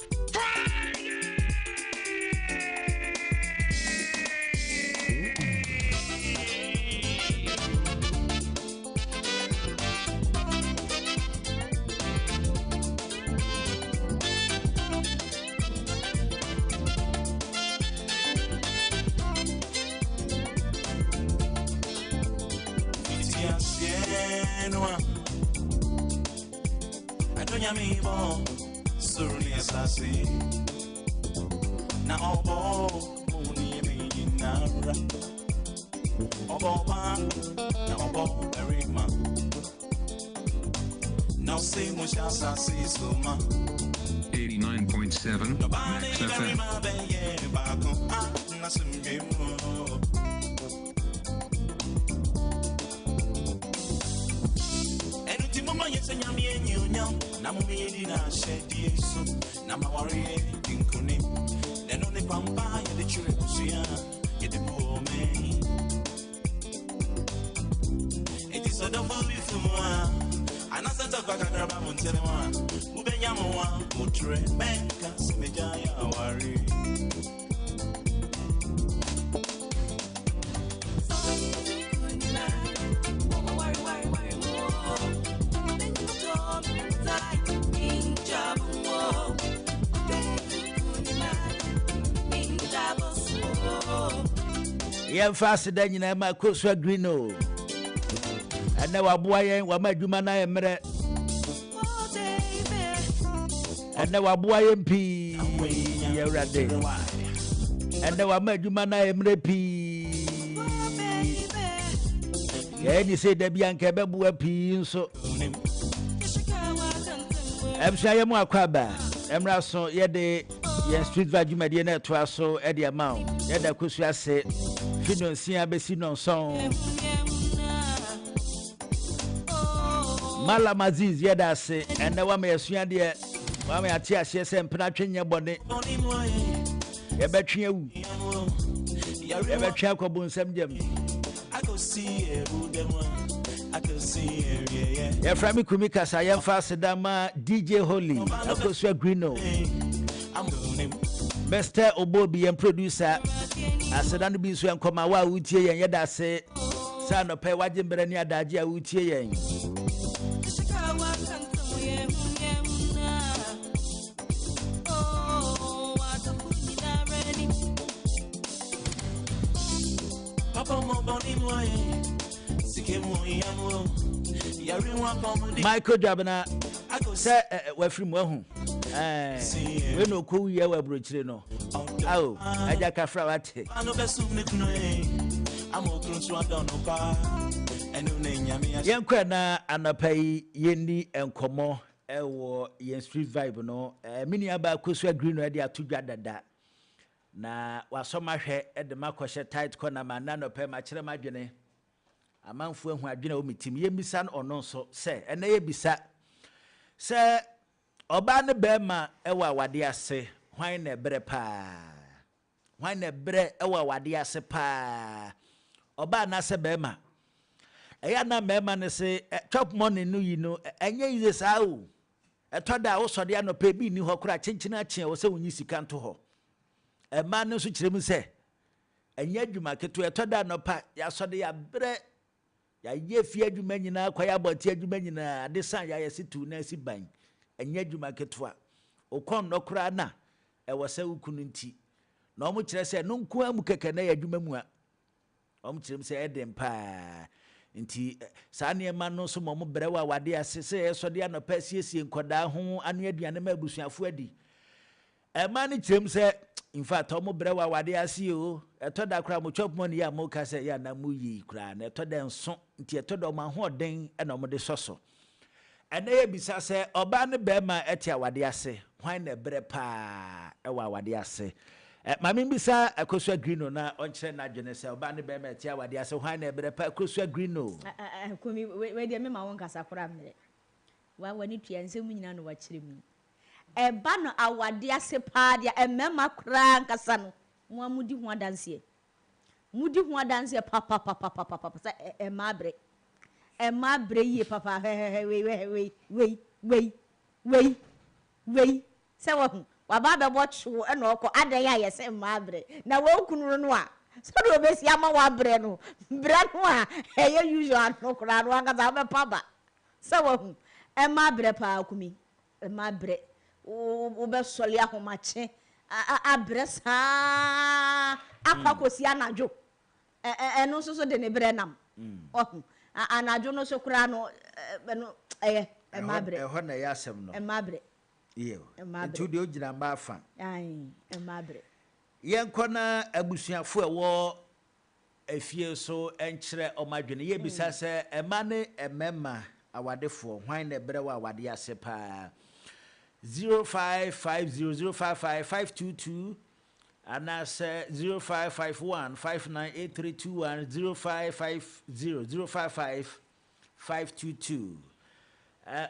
mi bon surli asasi na obo muni mi nara obo ma na obo erima say musha sasi soma 89.7 Max FM. Mama yese nyami enyo na mumi edi na shedi eso na mawari dinkuni neno ne pampa ya de chure kusia ye de po me it is so the movie for moi anasa to kwa kagraba montele wa ubenya mo wa mutre benka semeja ya wari Yen fast da nyina ma kosua grino ene waboa yen wa madwuma na emre ene waboa yen pi yewrade ene wa madwuma na emre pi ye ni se da bia nka beboa pi nso emsha yemu akwaba emra so ye de yen street value de na to aso e de amount ye da kosua se Fino sia besi non son Mala Maziz yeda se ene wa me yesua de wa me ate ahye se mpena twenye bone ye betwe awu ye betwe akobu nsam dem ye frami kumika sa ye fa sedama DJ Holy akosua Greeno Mr. Obobi and producer Asedan bi so enkoma wa wutie yen yeda se sa no pe waje mbere ni adaje a wutie yen Michael Jabana say we free mo hu we no ko wiye wa brochire no awo aja kafra wate yenkwa na anapai yendi enkomo ewo yen street vibe no mini aba kosua green no e de atodwa dada na wasoma hwe e de makoshe tight corner ma na no pe ma kire madwene amanfu ehu adwene o mitim yemisa ono so se ene yebisa se oba ne bema ewa wade ase hwan na ebre pa hwan na ebre ewa wade ase pa oba na se bema eya na bema ne se top money no yi no enye yize sa o etoda wo sode anopa bi ni ho kura chenchina chen wo se wonyi sika nto ho ema ne so kirem se enye adwuma keto etoda anopa ya sode ya bre ya ye fi adwuma nyina kwa ya boti adwuma nyina ade san ya yesitu na si ban enye adwuma ketwa okon no kura na e wose ukunu nti na omo kire se no nko amu keke na ya adwuma mu a omo kire se edem pa nti sa ne ma no so mo bre wa wade asese eso de anopa siesie nkoda ho anu aduane ma abusuafo adi e ma ne kire se in fact omo bre wa wade ase o etoda kura mo chop money ya mo ka se ya na mu yi kura na etoda nso nti etoda o ma ho den e na omo de soso ene ye bisa se oba ne be ma etia wade ase hwan na bre pa e wa wade ase mami bisa akosua Greeno na onche na dwene se oba ne be ma etia wade ase hwan na bre pa akosua Greeno komi we de me ma won kasa kora mre wa wani tua nsem nyina no wa kire mu eba no awade ase pa dia emema kora nkasa no mo amudi ho adanse mudi ho adanse pa sa emabre ye papa we se wo wa ba be bochu e no ko adan ya yese emabre na wo kunu no a so do be si ama wa bre no a eye usual no kura no anga za be papa se wo emabre pa akumi emabre o be soli ahomache abre sa akwakosi anajo eno so de ne bre nam anajo no so kura no emabre ho na ya asem no emabre iyo ntu de ogina ma afa ai emabre yenko na abusuafo ewo afie so enkire omadwene ye bisa se ema ne emema awadefo hwan na brɛ wa awade ase pa 0550055522 anase 0551598321 0550055522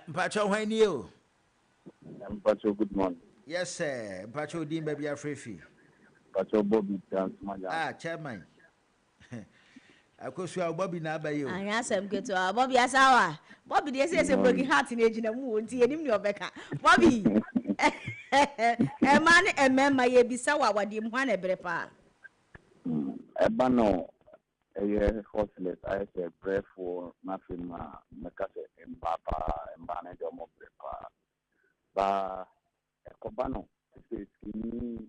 mpacho hwan ni o Mpacho, good morning. yes sir mpacho din ba bia frefi Mpacho Bobby dance maja. chairman akosu Bobby na abaye o anya asem keto Bobby asawa Bobby dey say broken heart na ejina mu wonti enim ni obeka Bobby man emema ye bisa wa wade mu ha na brepa Eba no hostless I say pray for nothing mekase mba na do mo brepa ba ekobano se skini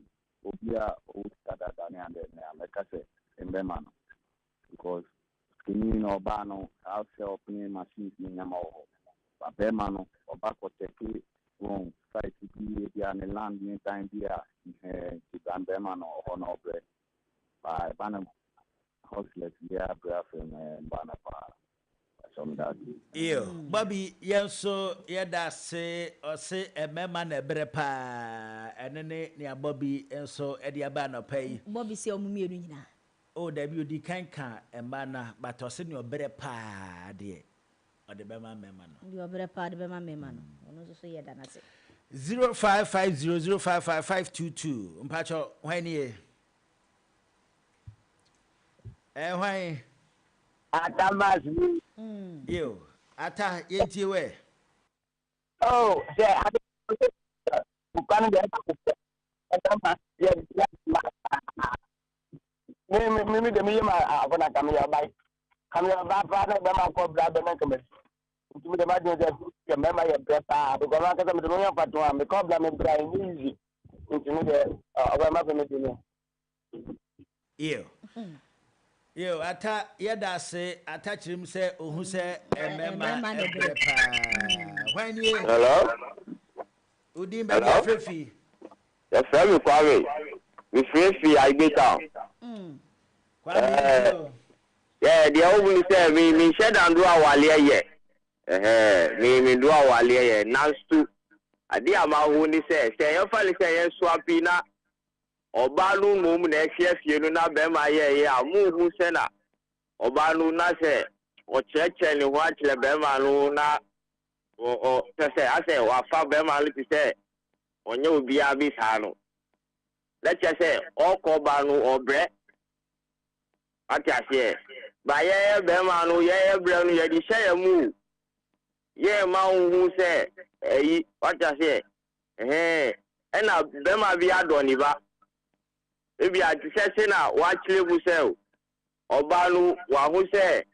obia o tada dani ande na mekase mbema no because skini no ba no how say open machines ni nyama o ba bema no oba ko teki won site bi and land in time dia ti bema no ono bre ba bana hostless dia bra from bana pa some that Bobby yenso yeda se ose emema na ebre pa enene ne Bobby enso edi aba no pay Bobby se omumienu nyina o WD kanka ema na but ose ne obre pa de ode bema mema no de obre pa de bema mema no ono so yeda na se 0550055522 mpacho hwan ni hwan Atamas. Yo, ata yenti we. Oh, yeah, I can't get Atamas. Yeah, maybe the medium are going to come here by. Come here, Baba, Bama, Cobra, Benjamin. To the Madrid, remember your paper, because I can do your patois, the Cobra, and Brian easy. Into the Obama. Yo, ata yeda se ata chirim se ohu se emema ebrepa. When you hello? Udin be Frefi. Yes, sir, Kwame. We Frefi I get down. Kwame. Yeah, the old say me shed and do our ye. Me do our ye. Nance to adi ama hu ni say you fall say yen swapina Obanu mum na efie no na be ma ye amu hu se na obanu na se o cheche ni ho akile be ma no na o se ase wa fa be ma li se onye obi abi sa no let you say o ko ba no obre ati ase ba ye be ma no ye bre no ye di she mu ye ma hu se eyi ati ase na be ma bi adoni ba ebi atisese na wa chile sell obanu wa hu say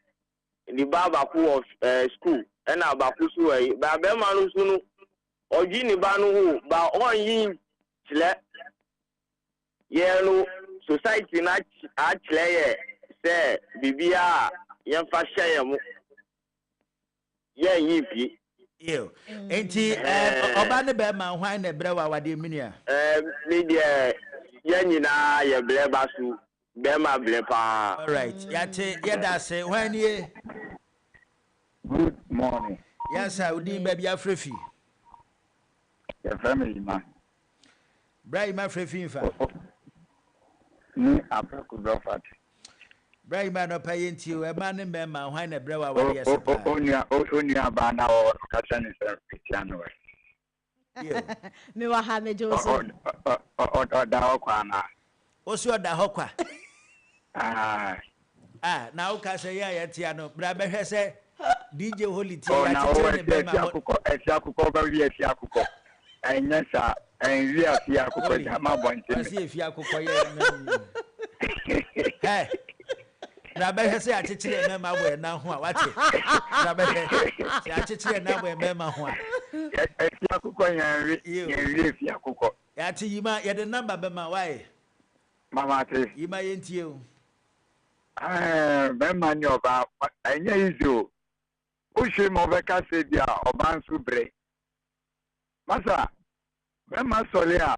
the baba of school and abaku su e ba be manu sunu oji ni banu hu ba on yin chile ye no society na a chile ye say bibia ye fa share mu ye yin bi yo enti oba ne be ma hwan na bre wa wade minia media Yanina, ye blebasu, Bema blepa. All right, yate, yada say, when ye good morning. Yes, I would be baby Frefi. Your family, man. Bray, my Frefi, Me, I could go fat. Bray, man, of paying to you, a man in Bema, when a brewer, only a banner or Cathan is January. Me wa ha me Joseph. Da hokwana. Osu da hokwa. Now ka say ya tia no. Bra be hwe say DJ Holy Tia ya tete be ma. Akuko ba wi afi akuko. Enya sa en wi afi akuko ja ma bonte. Asi afi akuko ye. Hey. Bra be hwe say achechire me ma bo na ho a wate. Bra be say achechire na bo me ma ho a. Afi akuko yan wi afi akuko. Ya ti yima ye de number be ma why? Mama te. Yima yentie o. Be ma ni oba enya izo. O she mo be ka se dia oba nsu bre. Masa be ma sole a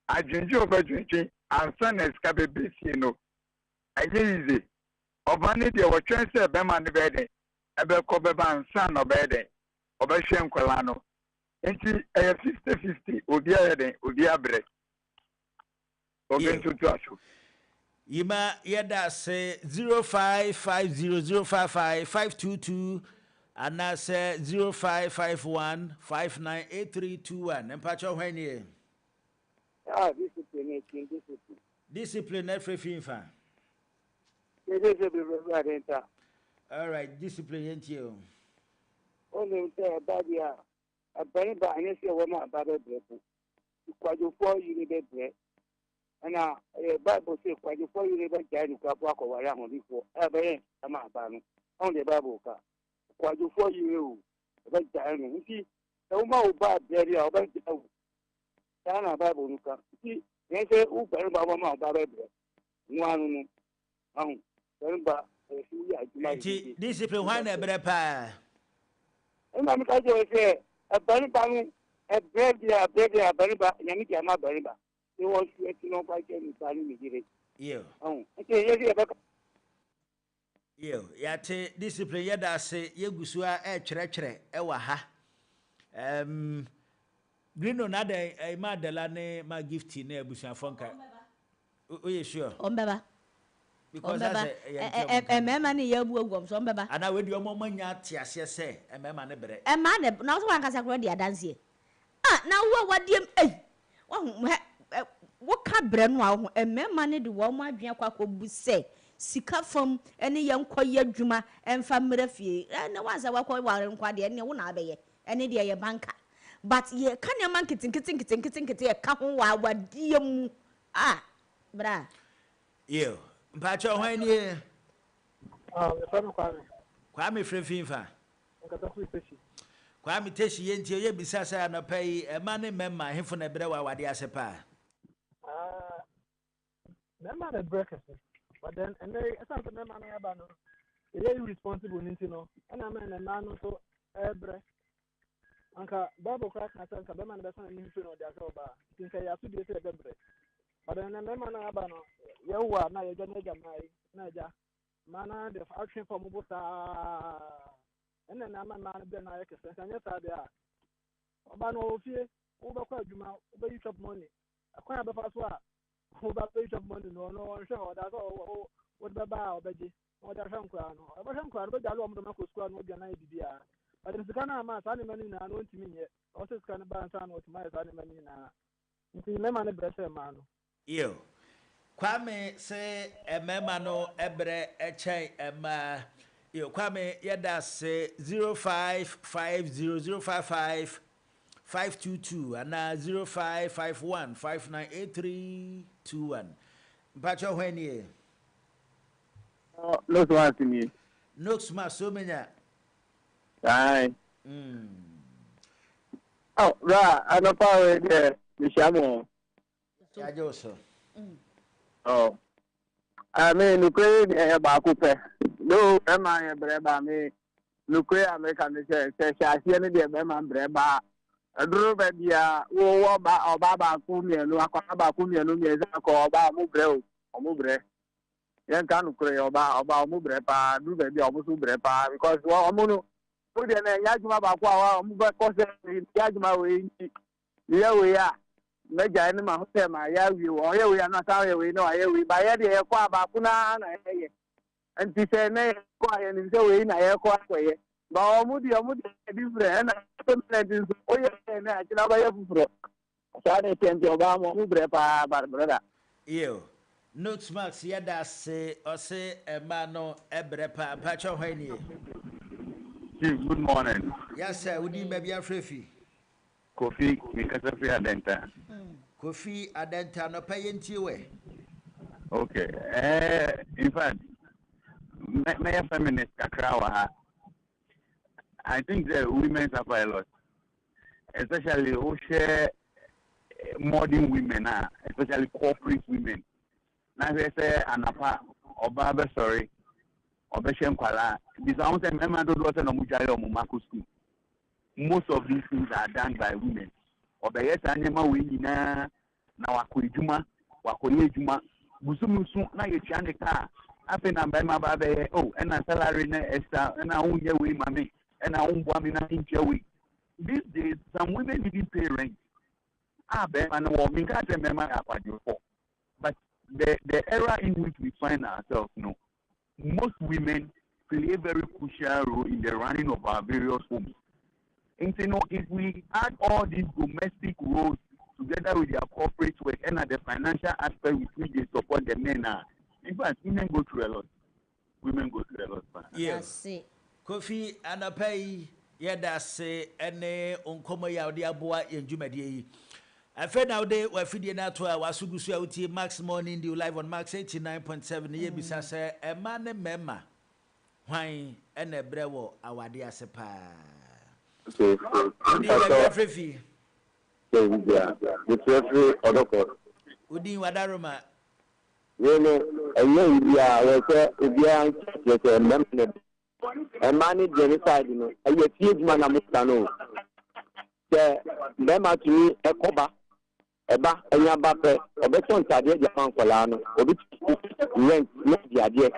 ajinji oba jinji ansa na ska be besi no. Enya ize. Oba ni de wo twen se be ma ni be de. Ebe ko be ba ansa no be de. obehwe nkwala no enti 50-50 obi ayeden obi abre obi ntutu aso Yima yada say 0550055522 and na say 0551598321 empacho hwan ye discipline every finfa all right discipline yentio only say badia a baniba and say woman baba brepo kwajo for you be bread and Bible say kwajo for you be jani kwa kwa wala ho before ebe ama banu on the Bible ka kwajo for you be jani nti e uma oba bread ya oba jani na Bible nuka nti say u baniba ma baba bread nwanu nu ahun baniba discipline why na bre pa ina mi ka je say a baniba nu a bread ya baniba nyami jama baniba they want to let you know by getting me. Yeah. Okay, yes, yeah. Yate discipline yada say yegusua chere ewa ha. Grino na de ma dela ne ma gift na ebusuan fonka. Oye sure. Ombeba. Because that's mema ne yabu agwom so ombeba. Ana we di omo manya tiase se mema ne bere. Ma ne na so wankasa kro de adanse. Na wo wadiem what can brand wow a man de woman adwea kwa kobu se sika fam ene ye nkoye adwuma emfa mrafie na wansa wakwa ware nkwa de ene wo na abeye ene de ye banka but ye kan ye man kitin ye ka ho wa wadiem bra yo mpacho hwan ni me fam kwa me frefimfa nkata ku teshi kwa me teshi ye ntie ye bisasa na pai e mane memma hefo na bere wa wade asepa member the breakfast but then and they something member na ba no they responsible ninti no and I mean na no so ebre anka Bible class na sanka be man be san ni fi no dia so ba tinka ya su bi se bebre but then member na ba no ye wa na ye jana jamai na ja mana the action for mo bosa and na man be na ye kese sanya sa dia ba no ofie wo ba kwa adwuma wo ba chop money akwa be fa so a who ba pay of money no show that what baba obeji o da shankwa no aba shankwa be jalo omdo mako school no bia na bibia but the kana ma sa ne mani na no ntimi nye o se kana ba sa no ntimi sa ne mani na ntimi mema ne brese ma no yo kwame se emema no ebre echen ema yo kwame yeda se 05500555 522 and 0551598321. Mpacho when ye? No smart to me. No smart so many. Aye. Oh, right. I don't power there. Mishamo. Yajoso. Oh. I mean, you create a bakupe. No, am I a breba me? You create American say, I see any day, man, breba. Aduro bia wo ba baba ku mienu akwa ba ku mienu mieza ko ba mu bre o mu bre yen kan kure oba mu bre pa du be bia o mu su bre pa because wo mu no o de na nya juma ba ku awa o mu ba ko se ya juma we nti ye we ya meja ni ma ho se ma ya wi wo ye we ya na sa ye we no ye we ba ye de ye kwa ba ku na ye anti se ne ko ye ni se we na ye ko ye ba o mu di different na different o ye na achina ba ye fufuro sa ne tente oba mo mu bre pa brother yo notes max yada se o se ema no ebre pa pacho hwani Chief, good morning. Yes sir, we need maybe afrefi Kofi Mikasafi Adenta. Kofi Adenta no pay ntie we. Okay. In fact, my feminist kakra I think the women suffer a lot, especially who share modern women, especially corporate women. Now they say anapa oba sorry, obeshem kwala. This I want to remember those no mujayo mumako school. Most of these things are done by women. Obeyesa anyama we nyina na wakoijuma, wakoyejuma. Busumusu na yechiane ka. Ape na mbema babe oh, and salary na extra, and I won't get we mame. and I won't want in Joey. These days, some women didn't pay rent. And but the era in which we find ourselves, most women play a very crucial role in the running of our various homes. And if we add all these domestic roles together with their corporate work and at the financial aspect with which they support the men, in fact, women go through a lot. Yes. Kofi Anapai, Yadase, Ene, Unkomo Yaudiabua, and Jumadi. I fed out there where feeding out to our Sugusuauti Max Morning, you live on Max 89.7 year beside a man and memma. Why, and a brewo, our dear Sepa. Referee. With referee Odoko. Udi Wadaruma. And manage the side, a huge man, I must know. The member to me, a coba, a back, a yabape, a beton tadia, Japan Colano, a bit rent, not the idea.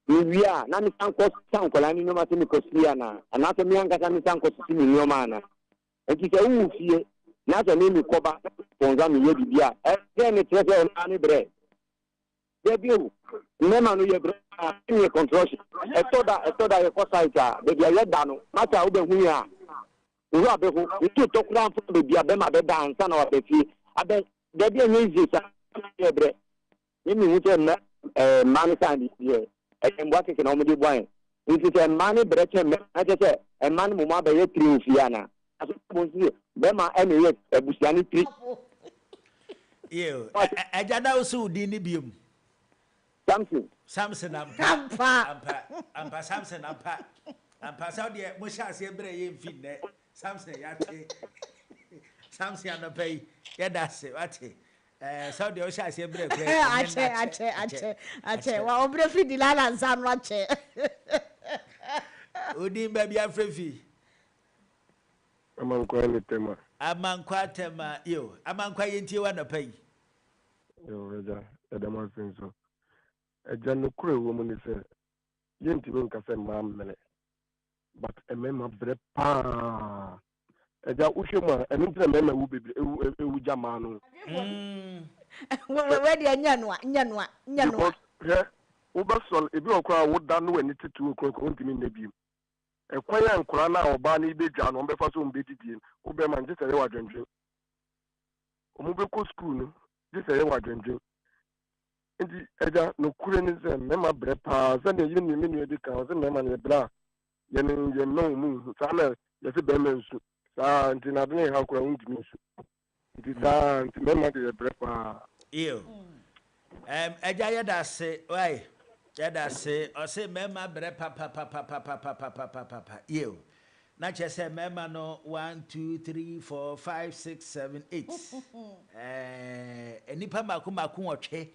We are Nami Sanko Sankolani, no matter Cosiana, and not a young Katami Sanko in your manner. And he said, here, not a name of coba, Ponzami Yedia, and then it's a money bread. Debut, Nema no ye construction. I thought that a cosaita, the Yadano, Mata Ubehuya. Rabehu, we took down for the Diabema dance and our baby. I bet there be an easy bread. Maybe we can manage this year. And what is an only wine? It is a money bread, I just said, a man Muma by Fiana. As Bema and a Busiani tree. You, I don't know, so Dinibium. Samson, Ampa, Samson, Ampa, Saudi, Musha, Sebre, Fidne, Samson, Yate, Samson, and the pay, Yadase, Ate, Saudi Osha, Sebre, Ache, well, Brefi Dilana and Sam Rache. Udim, baby, I'm free. Among Quatema, among Quatema, you, among Quaint you and a pay. Yo, Edamon so. A general crew woman is a gentleman can say, Mam, but a member brepa. A Ushima, an intermember will be Ujamano. Where the Yanwa. Ubasol, if you cry, would done when it's 2 o'clock on the Nebium. A quiet and Kurana or Barney Bejan on the first one beat it in, Uberman just a reward drinking. Umubeko school, just a reward drinking. Eja no kureni se mema brepa se ne yini minu edi kan se mema ne bra ye ne ye no mu sa na ye se be mensu sa nti na de ha kura undimi su nti sa nti mema de brepa iyo eja ye da se why ye da se o se mema brepa pa iyo na che se mema no 1 2 3 4 5 6 7 8 enipa maku otwe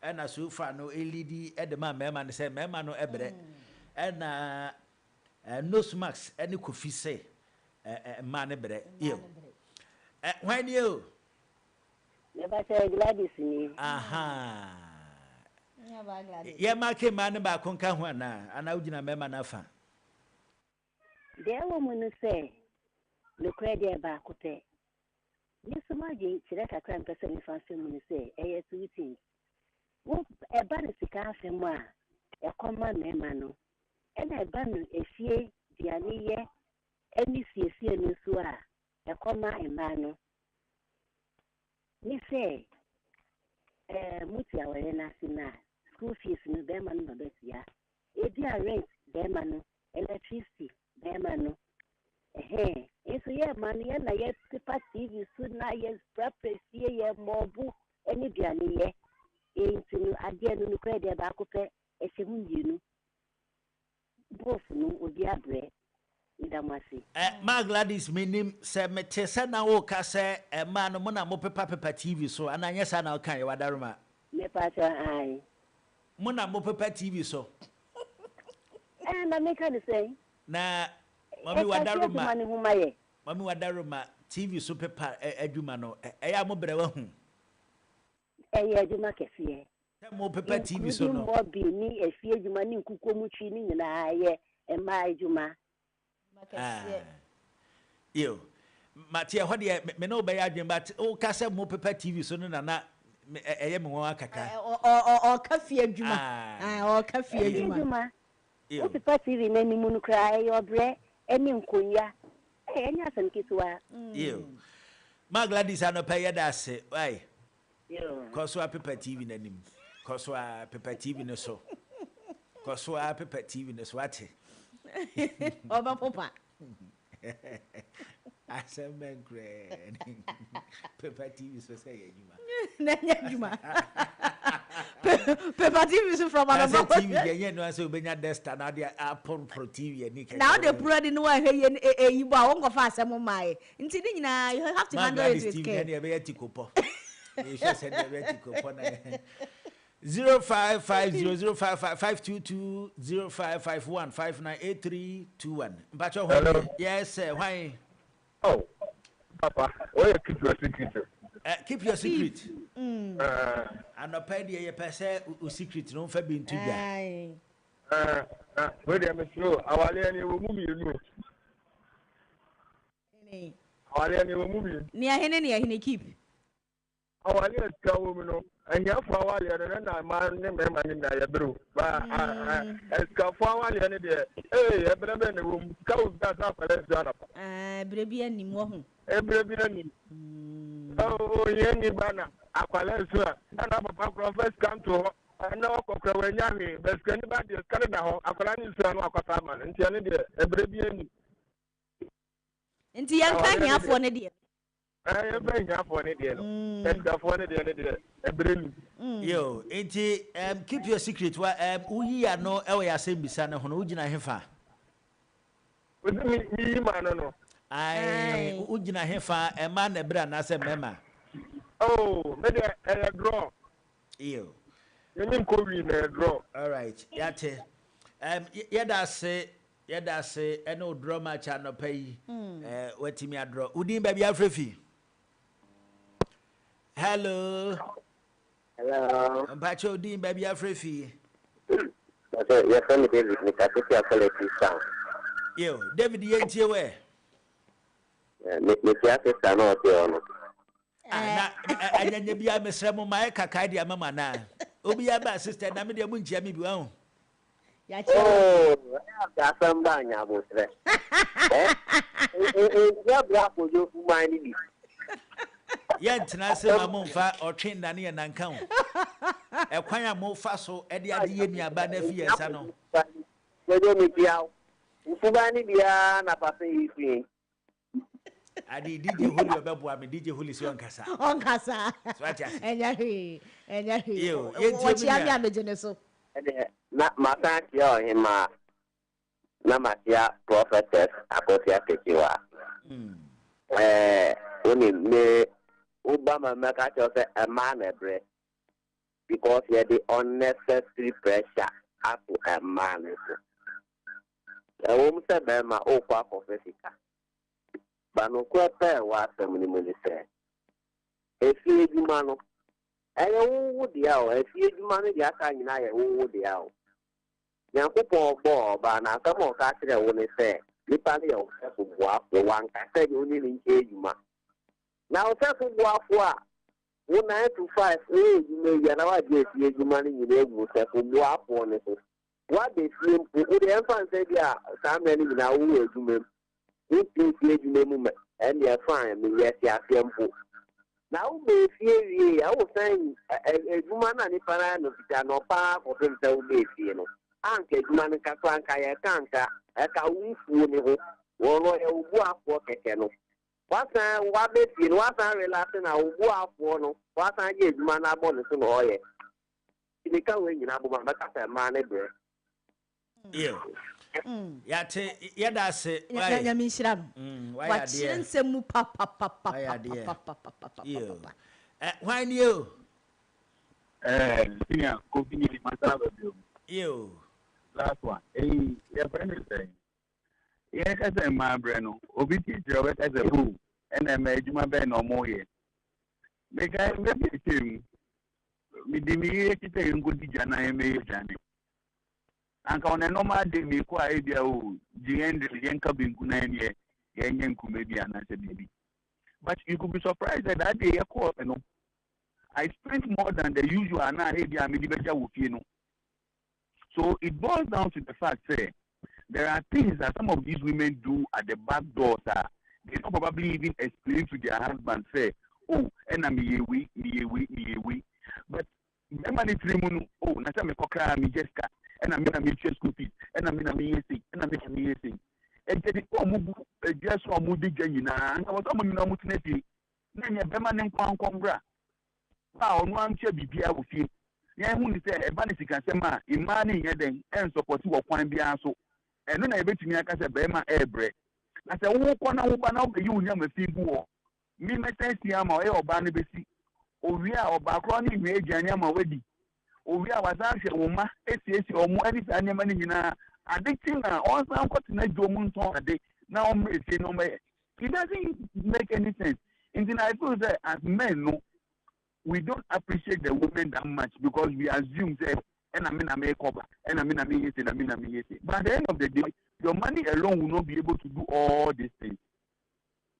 and as so far no LED at the man say man no ebre and no smacks any coffee say man ebre you when you never say Gladys me aha yeah ma ke man ba konka ho na ana ugina mema na fa there woman say the credit ba ko pe ni so ma je kire kakra mpese ni fa se mu say eh two things. What a bad Sikafima, a common memano, and a banu a fee, the ania, any CC and Sua, a comma in mano. Me say, Mutia or Nasina, school fees in the Berman Babesia, a dear rent, Bermano, electricity, Bermano. Hey, it's a year money, and I yet the party you soon I yes, proper see a more book, any diania. Into again no credit back up a seven both no would be a bread. Ma Gladys minim se metesa na wo ka se e ma no mo na mo pepa TV so ananya sa na kan ye wadaruma me pa cha ai mo na mo pepa TV so na me kan say na mami wadaruma TV so pepa adwuma no e ya mo bre wa hu e ya adwuma kefie mo pepa TV so no mo bi ni efie adwuma ni nkuko mu twi ni nyina ye e ma adwuma Yo. Matia, what do you know by Adrian, but oh, Casa more paper TV so no, I am one kaka. Or coffee, Juma. Or coffee, Juma. Oh, paper TV, many moon cry or bread, and in Kuya. And yes, and Kiswa. You. My Gladys are no pay that say, why? Coswa paper TV in him. Coswa paper TV no so. Coswa paper TV no swati. Oba Papa. I said, man, grand. Paper TV so say, Juma. Paper TV is from another TV. You know, so when you're destined, now they are upon pro TV. Now they put in one here, you won't go fast. I'm on my. Until you have to handle it with care. 055055220551598321. Yes, sir. Why? Oh, Papa, where keep your secret? Keep your secret. And a penny a person secret, no fair being too bad. Wait a minute, our lady will move you. Our lady will move you. Near Henny, keep. Our lady is woman, and you for a while, and I man named the brew. But as Kafawa, hey, a brother in the room, go that up and let's done up. Baby, any more. Every oh, Yenny Banner, Aqualesua, and our first come to her. No, Cockaway, but anybody is coming out. Aqualani son of a family, and Tiani, a baby. And the young can have one idea. I am very happy for it, and the phone again. Yo, keep your secret. We are no area same besana Honujina Hefa. With me, man, I Ujina Hefa, a man, a brand, as a mema. Oh, maybe a draw. You mean, Korean a draw. All right, Yate. Yada say, no drama channel pay. What me a draw. Udin baby Afrifi. Hello. Hello. Pacho Udin baby Afrifi. Your friend David, Mr. Quality sound. Yo, David, you ain't where? Mr. Sister, no, I didn't be a Miss Ramo, my Kakadia Mamma now. Obiaba sister, Namida Munjami Buon. Oh, that's some banya was there. Your black will you mind me? Yet, Nasa Mamonfa or Train Dani and Nankam. A quaya more faso, Eddie Adia Banefia Sano. Whether me be out, Ufubani be an apafe. I did you hold your babu, I did you hold his own casa. On casa. And you, what you have the geneso. Not Masakia him, Namatia prophetess, Apotia Kekiwa. Only me, Obama make a man a bread because he had the unnecessary pressure up to a man. A woman said, Bema, oh, Papa, Physica. But no quarter was a minimum said. A few man. I would the hour, if you manage your kind, I would the hour. Yanko Bob, and I come on, catch it when they say, Lipani of the one I said you need in Kajuma. Now, Safu Wafwa, 1 9 to 5, you may never get your money in the able to walk on it. What they seem to do, the infant said, yeah, some many now will do them. You think you name and you're fine, yes, you are simple. Now, I was saying, a woman and if I know park or themselves, you know. Anke, man, Kakanka, Kanka, a cow, or a walk for Kekeno. What time, what they feel, what I'm relaxing, I will walk for no, what I get, man, I want to know. In the car, when you have a man, yeah. Yada say, I mean, what chance a papa. Why you? You. Last one. Hey, your friend is saying, yes, as a man, Breno, obiti Robert as a boo, and I made my bed no more yet. Make I maybe him. Me diminuted in good Jana and May Johnny. anka on a normal day me kwa idea o GN yenka binku na ye yenku maybe anase bibi. But you could be surprised that day I spent more than the usual na idea me dibeja wo fie no. So it boils down to the fact that there are things that some of these women do at the back doors that they don't probably even explain to their husband, say, oh, and I'm me. But remember the three moon, oh, Nasa me kokra me jeska, and I'm in a school fees, and I'm in a music, and I'm in a music. And get just one moody janina, and I was almost no mutinity. Nanya Beman and Concombra. Wow, one chair be here with you. Yeah, who say a vanity can say, ma, in money, and support you or point beyond so. And then I bet me I can say, Bema air bread. I said, who can open up the union with people? Me, my sense, Yama or Banabesi. Oh, we are background in age and Yama wedding. Oh, we are was actually Oma, SCS or more anything, in a addicting all some continent Domunton a day. Now, it doesn't make any sense. And then I feel that as men, no, we don't appreciate the women that much because we assume that, and I'm in a makeover, and I'm in a meeting, and I'm in a meeting. But at the end of the day, your money alone will not be able to do all these things.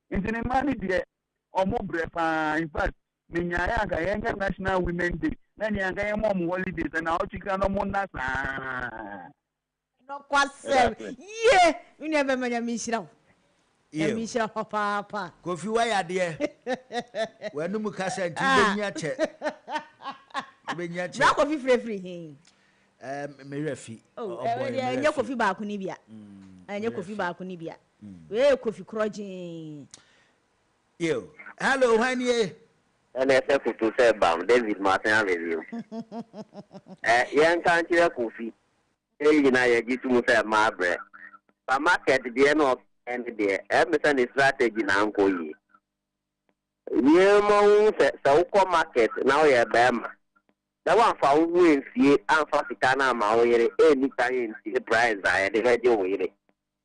And then the money there, or more breath, in fact, Minyaka, National Women's Day, Nanyanga, mom holidays, and our chicken no more nasa. No question. Yeah, we never made a mission. Yeah, mission, papa. Kofi, why are there? When no Mukasa and Tinya. Now, coffee free. Merefi. Oh, and your coffee back on Nibia. And your coffee back on Nibia. Well, coffee crudging. You. Hello, honey. And I said to say, Bam, David Martin review. Young country coffee. You know, you get to say, my bread. But market the end of and the Emerson strategy now. You so market now, you're Bama. The one for wins ye and for Sicana Maoye, any time the price I had the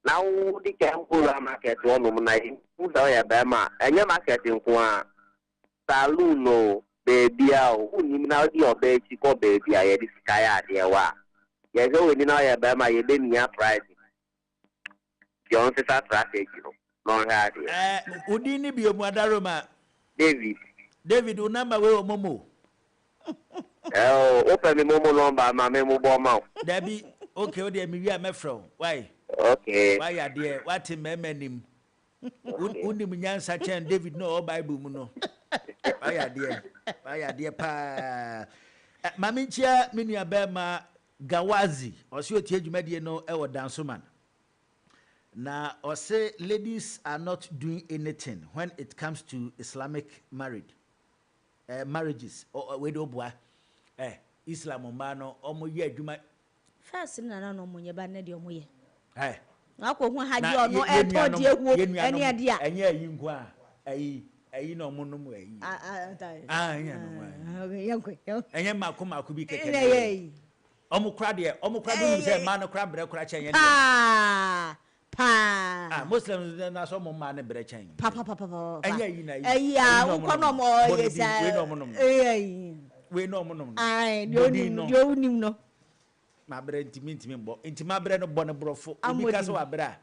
now the Campula market one night, who's our Bama, and your market in Qua Saluno, baby, who now your baby, baby, I had this sky idea. Yes, oh, in our Bama, you didn't have price. John's strategy, no idea. Udini be a Madaroma. David, who number will Momo. Oh, open the Momo number, my memo bomb. Debbie, okay, dear, me, I'm from. Why? Okay. Why, dear, what him, him? Undim such and David, no Bible, no. Why, dear, pa. Mamicha, Minia Bema, Gawazi, or so you mediano, our danceman. Now, or say ladies are not doing anything when it comes to Islamic marriages or widow boy. Islam Omano, Omo ye do my first in an omonia banedi omoye. I go had you no airport dear any idea. And yeah, you go, no monum way. And yeah, Makuma could be Omo crab, say, man of crab, cracking. Pa Muslims are not some man and breaching. Papa, yeah, we know monum. I don't know. My bread to meet me, into my bread of Bonabro. I'm because of bra.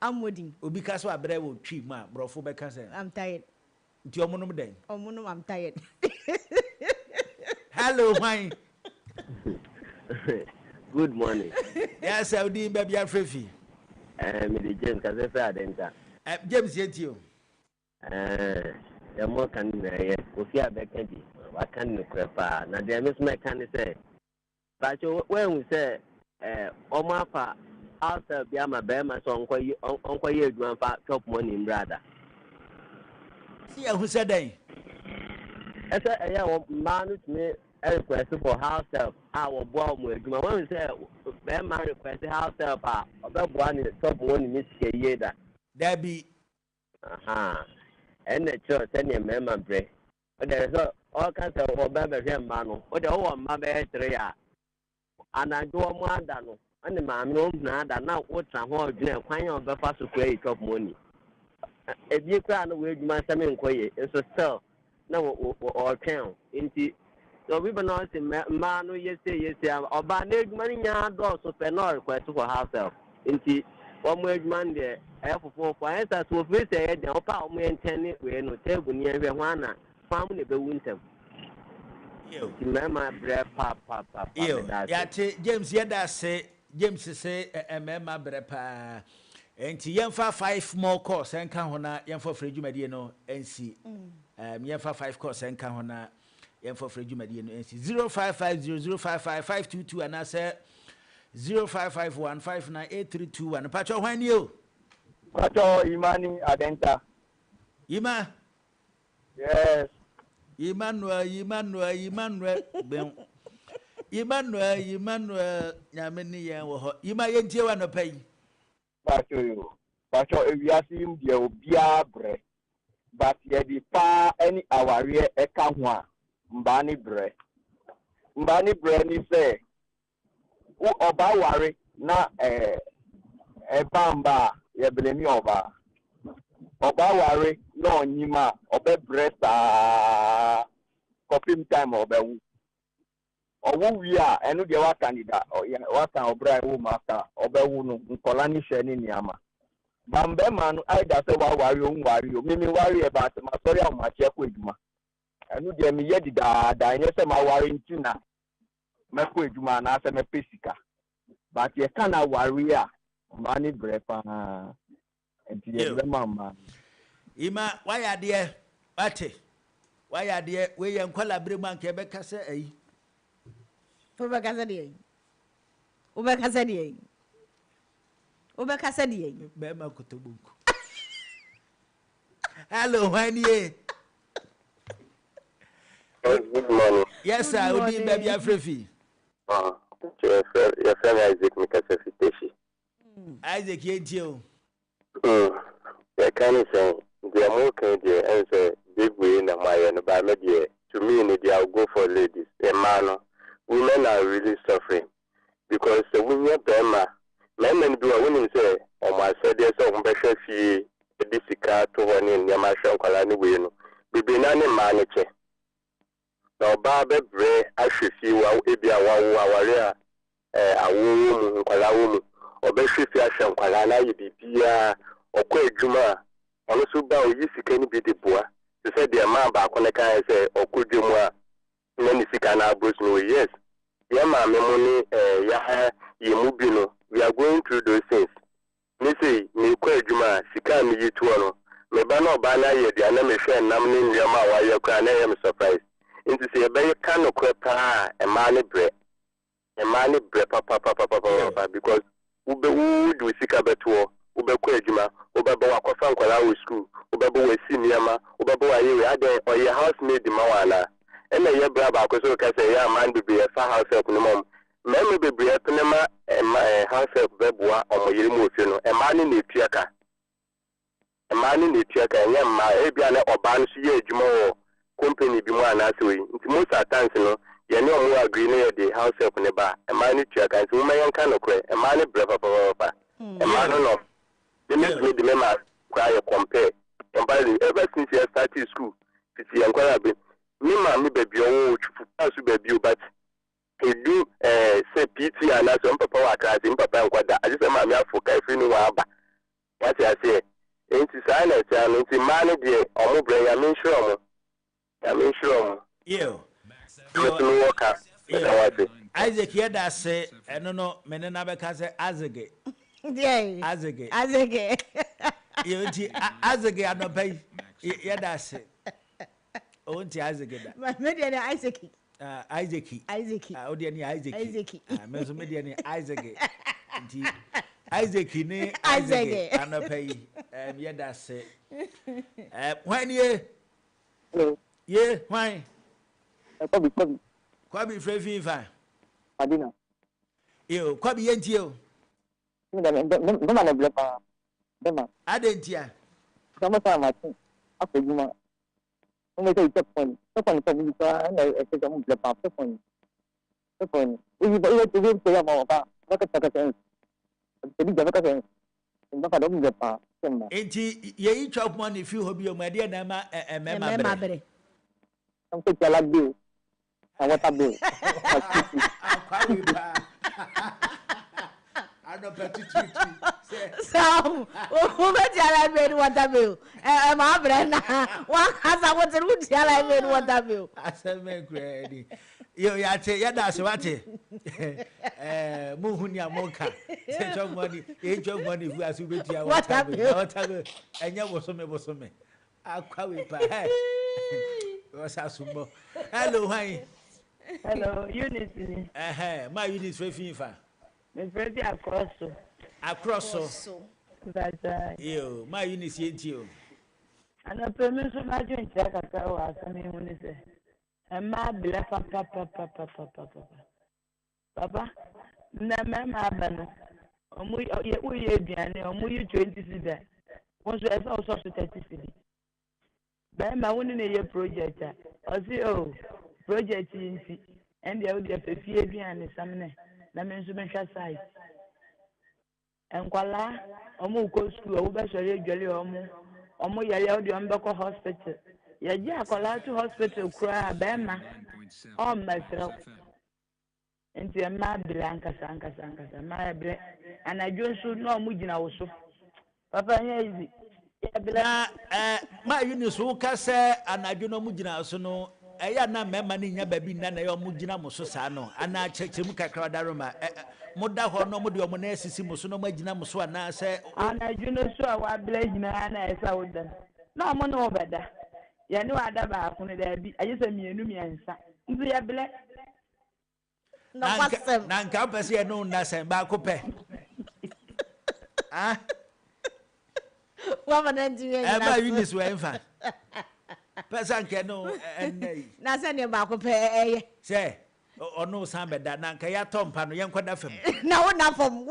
I'm wedding. Because of bread will cheap my bro for because I'm tired. To your monum day. Oh, monum, I'm tired. Hello, wine. Good morning. Yes, I'll be baby. I'm free. Me James Kazefa Adenta. James yet you. The more can Ofia Beckedy. What can you crepa? Now, there Miss McCann say. But when we say, Omapa, after Biama Bema, so Uncle you grandpa top money, brother. See who said they? I said, man, me. Request for house help. Our boy, when we say, Bema request house help, about one in the top one in this year. There be, and the church, and your member break. But there is all kinds of Bema man, or the whole mother area. And I do one dano, and the man knows now what's a whole dinner, quite on the first to create top money. If you can't wait, my son, it's a sell. No, or count into. So we not say man no yes oba na edwuma ni nya do so pe no request for herself. Nti o mo edwuma de for answer so fi say e de opa o mo enten we no table ni ehwe ho na fam na be wuntem. Yo. Ti mama bre pa. Yo. Ya te James yeda say James say mama bre pa. Enti yemfa 5 more course enka ho na yemfa fra dwumadie no nsi. Yemfa 5 course enka ho na yemfa fra dwumadie no nsi 0550055522 ana say 0551598321 pacho hwan yo. Pacho Imani Adenta. Ima. Yes. Emmanuel ben Emmanuel nyameni yen wo ho Ima yentie wa no pai Pacho ewiase im de obia bre but ye di pa any aware e ka ho a mbani bre ni se o oba ware na bamba ye blemi oba ware no onyima obe bresta copim time obewu owu wi a enu de wa candidate wa obra ewu maka obewu no nkola ni hye ni niama bambe manu aida se wa ware o mimi ware e ba se ma sorry am ma che ko eduma enu de mi ye dida nye se ma ware ntina me ko eduma na se me pesika but ye kana ware a mani brepa enti ye be mama Ima waya de ate waya de we ye nkwala bre man ke be kase ayi Ube kasa de be ma kutobuku Hello Wanye. Good morning. Yes sir, odi baby afrefi. Your friend Isaac Mikasefiteshi. Isaac yentio. The kind of saying the American dear answer big way in the Mayan by media. To me, I'll go for ladies. A man, women are really suffering because the women Bema, men do a woman say, oh my said there's some pressure fee, a disika to one in Yamashan Kalani Wino. Bibi nani manage. Now, Baba Bray, I should see what Ibia Wawaria, a woman, Kalawu, or Beshifia Shankalana, Ibia, or Kwe Juma. Also, bow you can be the boy. They said the man back on the car say, or could you more? Many Sikana Bruce no, yes. Yama, Memoni, Yaha, Yemubino. We are going through those things. Missy, me Kwe Juma, Sikami Yituano. Mebano Bana, the animation, Naming Yama, while you can, I am surprised. Into say a very kind of crap, a money bread, papa, because Ube wood we seek a better. Ube Kwejima, Ubabawa Kofankola school, Ubabu Simiama, Ubabu Ade, or your housemaid Mawana. And a year braba, because I say, yeah, man, be a far house help no mom. Member be a penema and my house help Bebua or my Yimuno, a man in the Tiaka. A man in the Tiaka, and Yama, Abiana or Bansi, Jumo, company be more answering. Most of the times, you know, you know more agree near the house help in the bar, a man in Tiaka, and so my kind of quay, a man in Brava, a man of. The next way the members cry compare. And by the ever since you started school, it's the Anquarabi. Me baby, oh, to baby, but he do say PT and as some papa class in Papa and Quada. I just am for Kafin Waba. What I say, ain't silence and it's manage or brain. I'm sure. You. Isaac, yada say, I don't know, Menena Bekaze Azage. Yeah. Azage. You Azage and obey. Yada say. Onti Azage. My median Isaac. Isaac. Odiani Isaac. Mesomediani Isaac. Isaac ni Isaac and obey. Yada say. When ye? Yeah, why? Kwabi Frevi Fine. Adina. You, Kwabi Yentio. Adentia. Sama sama tu. Apa cuma? Mereka telepon kita, saya kamu berapa telepon. Ini tu saya mau apa? Mereka cakap jadi jangan kata. Mereka dah berapa? Enti, ye chop money few hobby o my dear nama member. Sampai jalan dia. and water bill. I don't petty. So, who bet I made water bill? My brother, one has a water root, I made water bill. I said, make ready. You yate, that's what it. Muhunia Moka. Send your money, money who has to be here. Whatever, and you was some. I'll call it by. Was a sumo. Hello, hi. Hello, Unity. My unit is very FIFA. Miss Freddie across. That's you, my unit is you. And a permission to imagine check at our something when they say, and my bless papa. Papa, Namma Banner. We are 20 cities. Once we have also 30 cities. Then my one in a year project. I see, project in and the other fear behind the summoner. That means to make a size. And Kuala, Omo go school, over Jolly Omo Yaya, the Umbeco Hospital. Yaja Kuala to hospital, cry, Bama. Oh, myself. And the Ma Blanca Sanka, my black, and I just should know Mujina also. Papa, easy. My unit who can say, and I do know Mujina so no. I na member ni nya baby na yo mugina muso sa no ana cheche mu kakra daroma moda ho no mode omo na asisi muso no magina muso ana se ana juno so a wa bla gina ana esa wodan na omo no obeda ye ne wada ba ko ne da bi ayesa mienu miensa nzu ya bla no wasem na nka pese ye no na sen ba ko pe ah wa mananji ye na unis we enfa person can no na se ne ba ko pe eye say ono san beda na nka ya tompa no yen kwada fam na wo na fam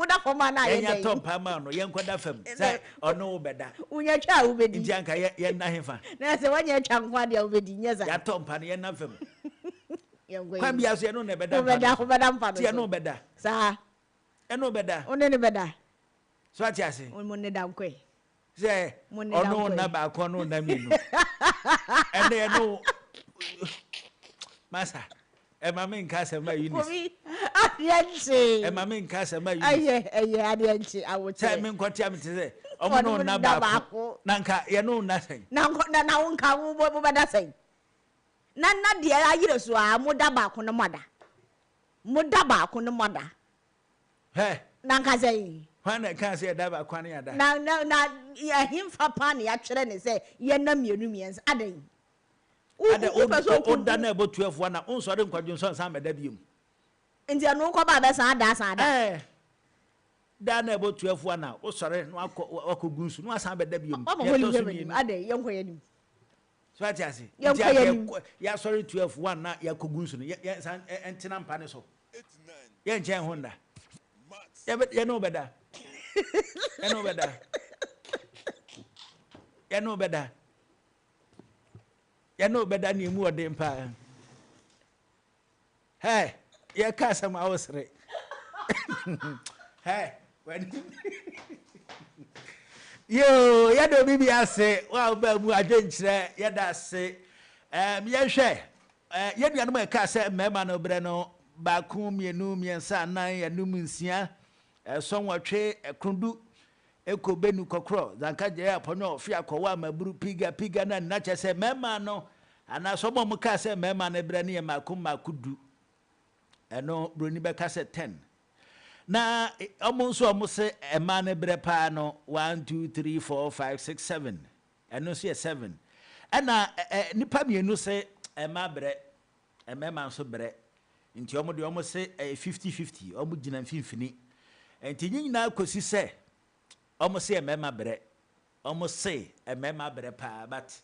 na ye ya tompa ma no yen kwada fam say ono beda unya twa wo bedi nti anka ye na hefa na se wanya twa nkwa de wo bedi nyeza ya tompa no yen na fam yengo kwa bia so ye no na beda mpa no ti no beda sa eno beda one ne beda so ati ase mo ne da nkwe say ono na ba ko no na minu ene no masa mama nka se ma unis adianchi mama nka se ma unis aye adianchi awoche say me nkoti am te say omo no na ba ko na nka ye no na sen na nka wo beda sen na de ayire so a moda ba ko no moda he na nka say Hwana kan say da ba kwan ya da na ya himfa pa ne ya twere ne say ye na mienu miensa adan o da na ebo 12 na on so de nkwadun so san meda biom nti anu ko ba be san da da na ebo 12 na o sore no akogun su no asan beda biom adan ye nkoye nim so ati ase ya sore 12 na ya kogun su no ya san entina mpa ne so 89 ye nchen honda ya no beda ya no beda ni mu ode mpa hey ya ka sama awsre hey when yo ya do bibi ase wa ba mu adwenkyere ya da ase ya hwe ya nuanom e ka se mema no bre no ba ku mienu miensa nan ya num nsia sonwatwe ekrundu ekobenu kokro zanka je aponyo ofia kowa maburu piga na na chese mema no ana so bom ka se mema na bre ne makudu eno broni be ka se 10 na omo so omo se ema na bre pa no 1 2 3 4 5 6 7 eno se 7 ana nipa mienu se ema bre emema so bre nti omo de omo se 50-50 omo gina mfimfini enti nyina kosi se omo se emema bre omo se emema bre pa but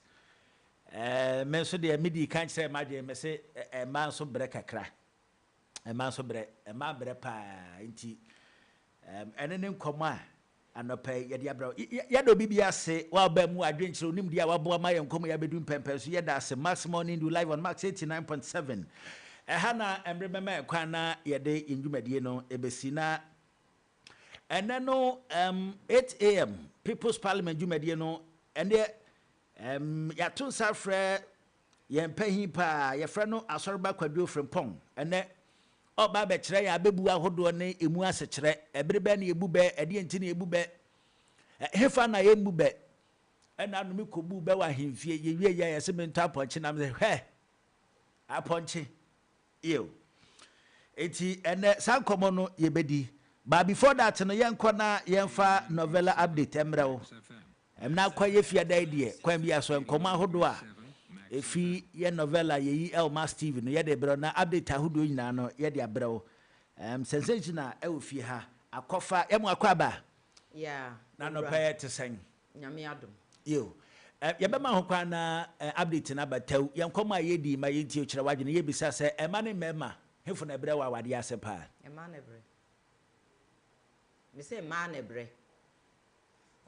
men so de midi kan kire madwe me se ema so bre kakra ema so bre ema bre pa nti enene nkomo a anopa ye de abra ya do bibia se wa ba mu adwenkire onim dia wa bo ma ye nkomo ya bedu pempe so ye da se Max Morning do live on Max 89.7 ehana emrebema kwana ye de ndwumadie no ebesi na eneno 8 a.m. People's Parliament ndwumadie no ende ya tun safre yɛn panyin pa yɛfrɛ no asɔreba kwadwo frimpɔn ɛnɛ ɔba bɛkyerɛ yɛ abɛbu ahodoɔ ne emu asekyerɛ ɛbere bɛ ne ebu bɛ ɛdeɛ nti ne ebu bɛ hefa na yɛ mbu bɛ ɛna anum kɔbu bɛ wɔ ahemfie yɛwie yɛ yɛsɛ me ntɔ apɔnkye nam sɛ hwɛ apɔnkye ew eti ɛnɛ saa nkɔmɔ no yɛbɛdi but before that no yɛnkɔ na yɛmfa novella update ɛmrɛ wo ɛmna kɔ yɛ fia dai deɛ kwan bi aso nkɔmɔ ahodoɔ a efi yɛ novella yɛyi Elmas TV no yɛde brɛ na update ahodoɔ nyinaa no yɛde abrɛ wo sensation a ɛwɔ fie ha akɔfa yɛmo akɔ aba yeah na no pɛ te sɛn nyame adom yo yɛbɛma ho kwan na update na bataw yɛnkɔmɔ a yɛdi ma yɛntie kyerɛ wadwene yɛbisa sɛ ɛma ne mɛma hefo na brɛ wa wade ase pa ɛma ne brɛ me say ma ne brɛ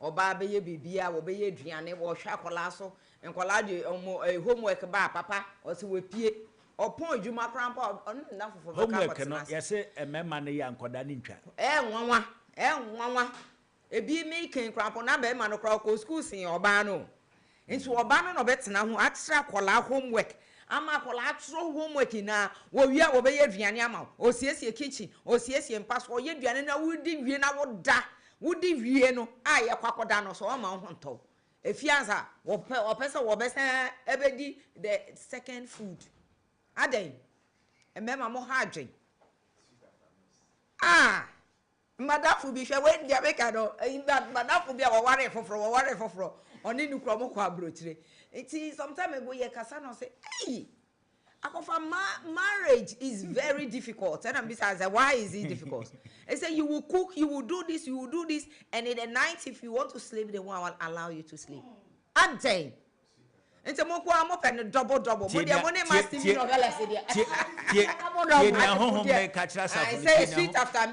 oba be ye bibia wo be ye aduane wo hwa kola so nkola de homework ba papa o se we pie opon adwuma krampa on na fofo be ka homework no yɛse ɛmɛma ne yɛ ankoda ne ntwa nwanwa ebi me ken krampa na be ma no kra ko school sin oba no nti oba no no betena ho atra kola homework ama kola atro homework na wo wia wo be ye aduane ama o siesie kitchen o siesie mpa so ye aduane na wudi wie na woda wudi wie no a ye kwakoda no so o ma ho nto efianza wo pesa wo besa ebedi the second food aden emema mo ha adwen madafu bi hwe we dia be ka no madafu bi a wo ware foforo oni nukro mo kwa brochire it sometime ago ye kasa no say hey akofa marriage is very difficult and I'm besides why is it difficult I say you will cook, you will do this, and in the night if you want to sleep they won't allow you to sleep and then into mo kwa mo pen double mo dia mo ne master me no gala se dia I say sweet after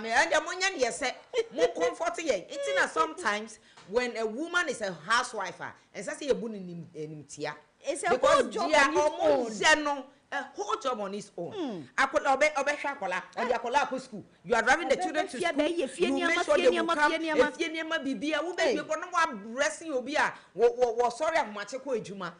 meal and the money ye say mo comfort ye it sometimes when a woman is a housewife and say you bu nim tia it's a whole job a whole job on his own. Akola obe shakola or yakola ko school. You are driving the children to school. You make sure they will come. If you nema bibia, we be go no blessing obi a wo sorry amache ko ejuma.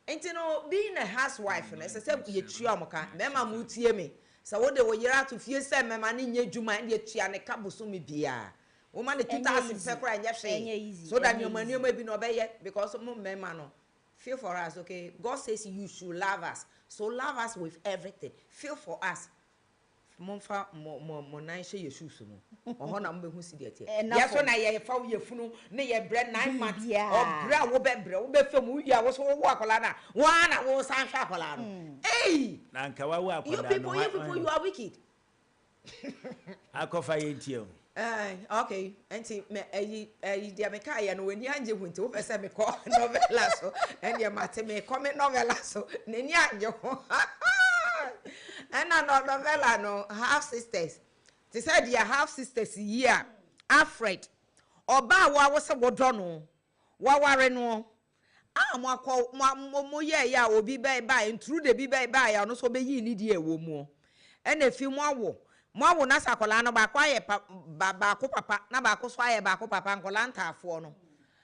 Enti no being a housewife na say ye tua moka. Mema mu tie me. So wo de wo yira to fie say mema ne nya ejuma ne tua ne kaboso me bia. Woman the 2000 pekra nya hwe. So that your money may be no be because mo mema no. Feel for us, okay? God says you should love us. So love us with everything. Feel for us. Monfa mo nine share your shoes no. Oho na mbe hu si de tie. Yes so na ye fa ye funu na ye bread 9 months. O bra wo be fam wo ya wo so wo akola na. Wa na wo san hwa akola no. Hey! Na nka wa wo akola no. You people you are wicked. Akofa ye ntie o. Okay, auntie, dear Mekaya, no, when you anje winter, over say me call novella so, and your matter me comment novella so, Nenya, and no novella no half sisters. They said your half sisters here, Alfred, or ba wa was a wodono, wa ware no. Mo ya obi by and through the be by and also be ye need ye wo more. And a few more. Mo na sakola no ba kwa ye ba ko papa na ba ko so aye ba ko papa nkola ntafo no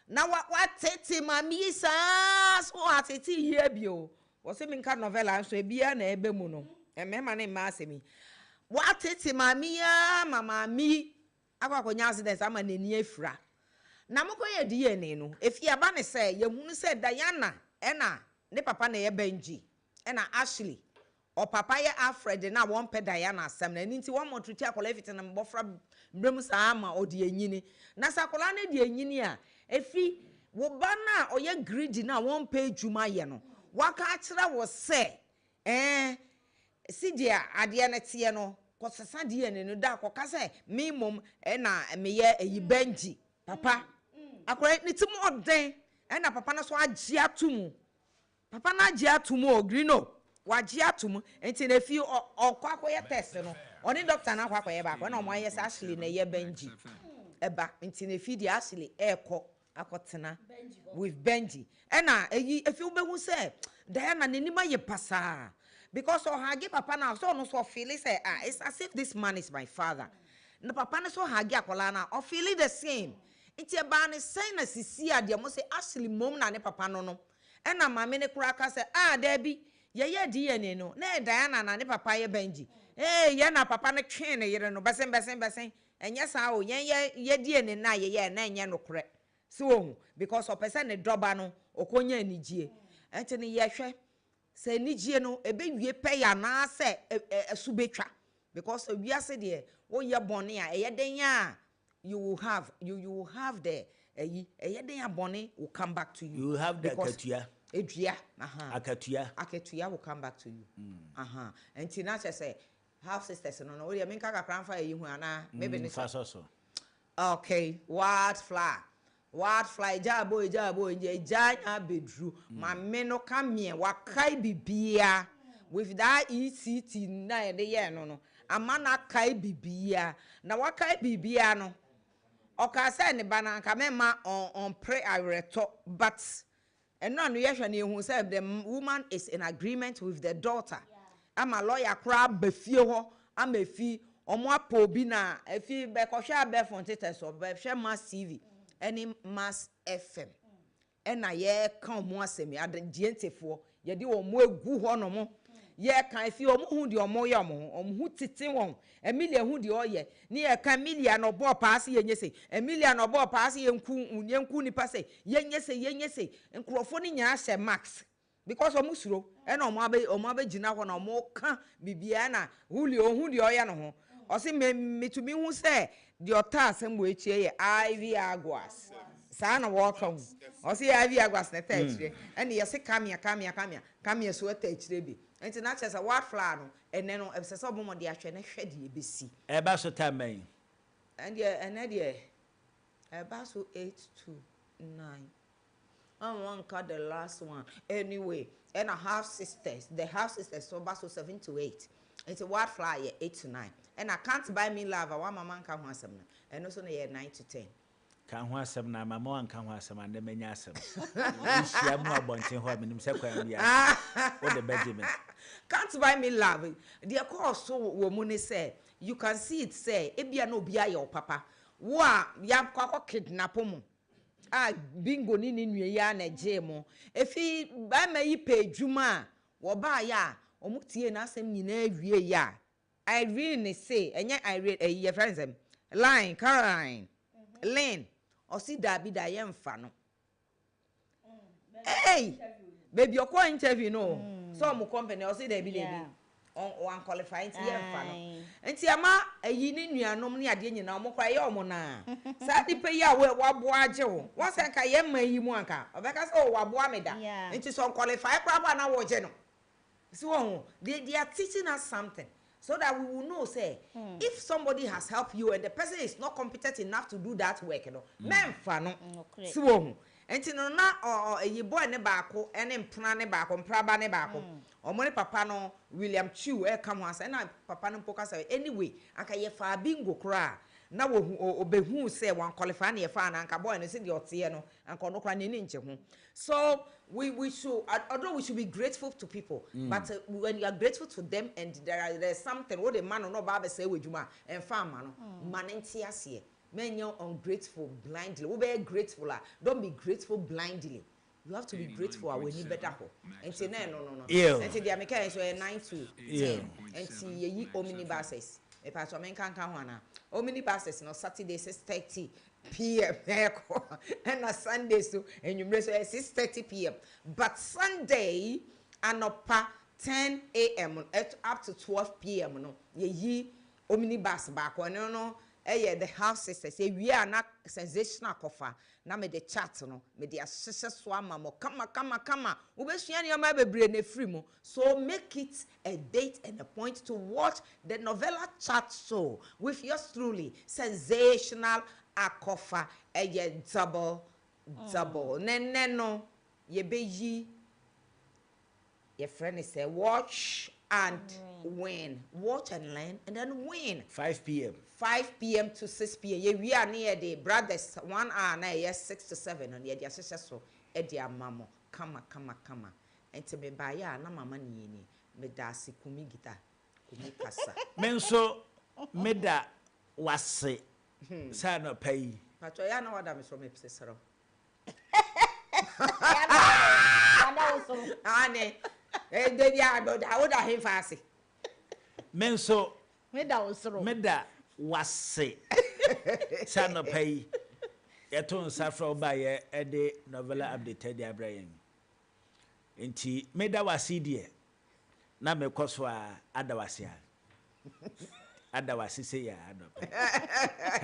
na wa tete mami sa so atete ye bio wo se mi nka novella so ebia na ebe mu no emema ne ma asemi wa tete mami ya mama mi akwa nya accident ama nani afira na moko ye DNA no efi aba ne se ye hunu se Diana ena ne papa na ye Benji ena Ashley o papa ye Alfred na won pe Diana asem na nti won motuti akola efite na mbofra mbrem sa ama odi anyini na sakola na di anyini a efi wo ba na oye greedy na won pe adwuma ye no waka akira wo se sidia ade na tie no kosesa de ene no da akoka se me mom na me ye eyi Benji papa akola ni tim oden na papa na so agye atumu papa na agye atumu ogrino waji atum enti na fi okwakoye test no oni doctor na kwakoye ba ko na omo aye Ashley na ye Benji eba enti na fi di Ashley akotena with Benji na eyi efi ubehu se Diana nenima ye pasa because hagi papa na so no so feel say it's as if this man is my father na papa na so hagi akola na o feel the same enti eba ne say na sisi ade mo say Ashley mom na ne papa no ɛna maame ne kura ka sɛ ah dabi yɛyɛ DNA no na Diana na ne papa yɛ Benji yɛ na papa ne twen ne yere no bɛsen ɛnyɛ saa o yɛ DNA na yɛyɛ na ɛnyɛ no korɛ so because opese ne doba no okonya anigye enti ne yɛhwɛ sɛ anigye no ebewie pɛ ya na sɛ asubetwa because wiase de wo yɛ bɔne a ɛyɛ den a you will have the ɛyɛ den a bɔne will come back to you. You will have the akatua. Edua akatua will come back to you. Enti na say half sisters no we menka kakran fa yi hu ana maybe ne so. Okay, wildfly jabo nje janya bedru mamme no kamie wakai bibia with that ECT na de ye no amana kai bibia na wakai bibia no oka say ne bana nka mema on pray areto but eno no ye hwe na ehu say the woman is in agreement with the daughter ama lawyer kra bafie ho ama efi omo apo obi na efi be kohwe abefon tete so be hwe Mass TV any Mass FM ena ye kan omo asemi adantiefo ye de omo egu ho no mo ye kan efi omo hu de omo ye omo hu titi won Emilia hu de oye ni ye kan Emilia no bo pass ye nyese Emilia no bo pass ye nku nipa se ye nyese nkrofo ni nya hye max because omo suro ena omo abegina ho na omo ka bibia na huli ohun de oye no ho o se metumi hu se de ota asem wo echie ye Ivy Aguas sa na wo ka hu o se Ivy Aguas na ta echire ena ye se kamia so ta echire bi enti na chese what flower no ene no ebse so bomo de ahwe na hwe de ebesi eba so tamen and ene de eba so 8 to 9 one cut the last one anyway and a half sisters the half sisters so baso 7 to 8 it's a white flyer 8 to 9 and I can't buy me lava one mama can ho asem and also na 9 to 10 kan ho asem na mama wan kan ho asem and menya asem nhia mu abonten ho menim se kwan bia o the benjamin can't buy me lava the course so wo mu ne say you can see it say ebia na obi aye papa wo a ya kwakọ kidnap mu bingo ni nwe ya na jemo efi ba ma yi pe dwuma wo ba ya omutie na asem nyina awie ya Irene say enye Irene your friends them line Caroline Lynn osi da bi da ye mfa no hey baby okwa interview no some company osi da bi on qualifying ti ye mfa no enti ama ayi ni nuanom ne ade nyina omo kwa ye omo na sa di pe ya wabo age wo won se nka ye ma yi mu anka obeka se wabo ameda enti so qualify kwa na wo je no so they are teaching us something so that we will know say if somebody has helped you and the person is not competent enough to do that work no memfa no so enti no na eyi boy ne baako ene mpuna ne baako mpraba ne baako omo ne papa no William Chew come ho asa na papa no poka say anyway aka ye fa bingo kra na wo obehu say wan qualify na ye fa na anka boy no se de ote no anka no kra ne nche ho so we should although we should be grateful to people but when you are grateful to them and there's something what the man no ba be say wejuma en fa ma no man nti ase men you ungrateful blindly we be grateful don't be grateful blindly you have to be grateful when you better ho enti no enti dia me kai so 9 to 10 enti ye omnibuses e pa so men kan ho ana omnibuses no Saturday 6:30 p.m. and a Sunday so and you so 6:30 p.m. but Sunday anopa 10 a.m. up to 12 p.m. no ye omnibus back no the house sisters say we are not sensational cover na me the chat no me the asese so ama mo kama ubesua ne ma bebre na free mo so make it a date and a point to watch the novella chat show with yours truly sensational akofa double no ye beyi your friend is say watch and win watch and learn and then win 5 p.m. to 6 p.m. ye we are near the brothers 1 hour na yes 6 to 7 and ye dia so e dia mamo kama enti me ba ya na mama ni me da sikumi gita kumi kasa menso meda wase sa no pay pato ya na wada me so me pese sero ane de dia da wo da he faase menso meda osoro meda wase sano pay yeton safra obaye ede novella updated ya Brian enti meda wase die na mekoso a adawase se ya ado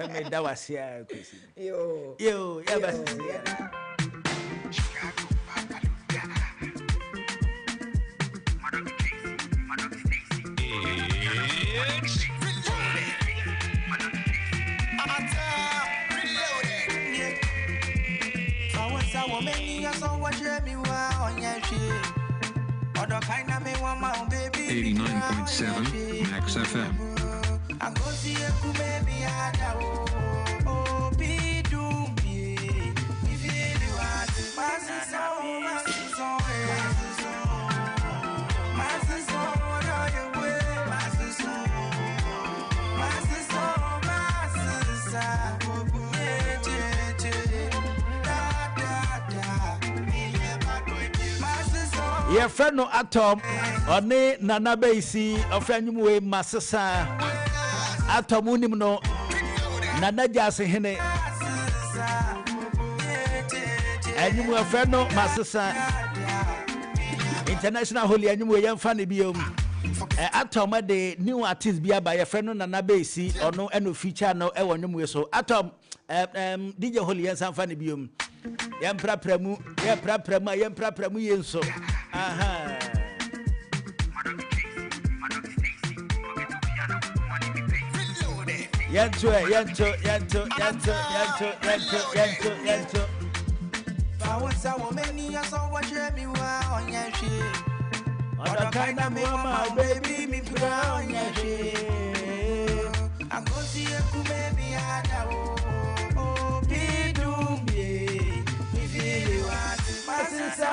meda wase a kwesi yo ya basi ya $89.7 Max FM. Your friend no Atom, One Nana Basie, a friend you way Masasa Atom Unimno Nana Jasi Hene, and you were friend no Masasa International Holy and you were young funny biom. Atom the new artist be by a friend no Nana Basie or no any feature no Ewan so Atom DJ Holy and some funny biom. Yempra premu yenso. Aha. Yanto. Power woman, you saw what me on your shit. Other kind of mama, baby, me brown, your shit. I'm going to see a baby, oh, be doom, be. My sister,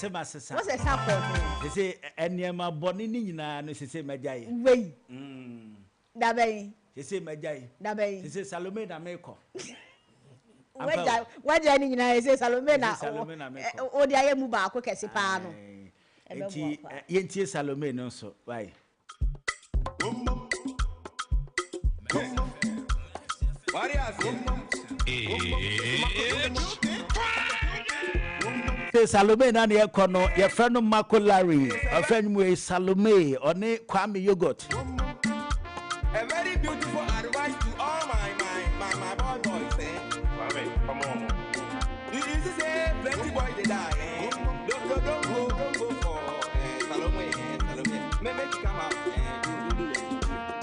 Masasa. What's a support? They say, and Yama Bonini, no, she say, Majai. Wait. Dabe. She say, Majai. Dabe. She say, Salome Meko. What Jenny, I say, Salomena. Oh, the I move back, okay, Sipano. Yentie Salome, no, so, why? Salome na ne kono your friend Marco Larry a friend with Salome or ne Kwame yogurt. A very beautiful advice to all my boys, eh? Come on. You say plenty boys they die, eh? Don't go for Salome. Make it come out.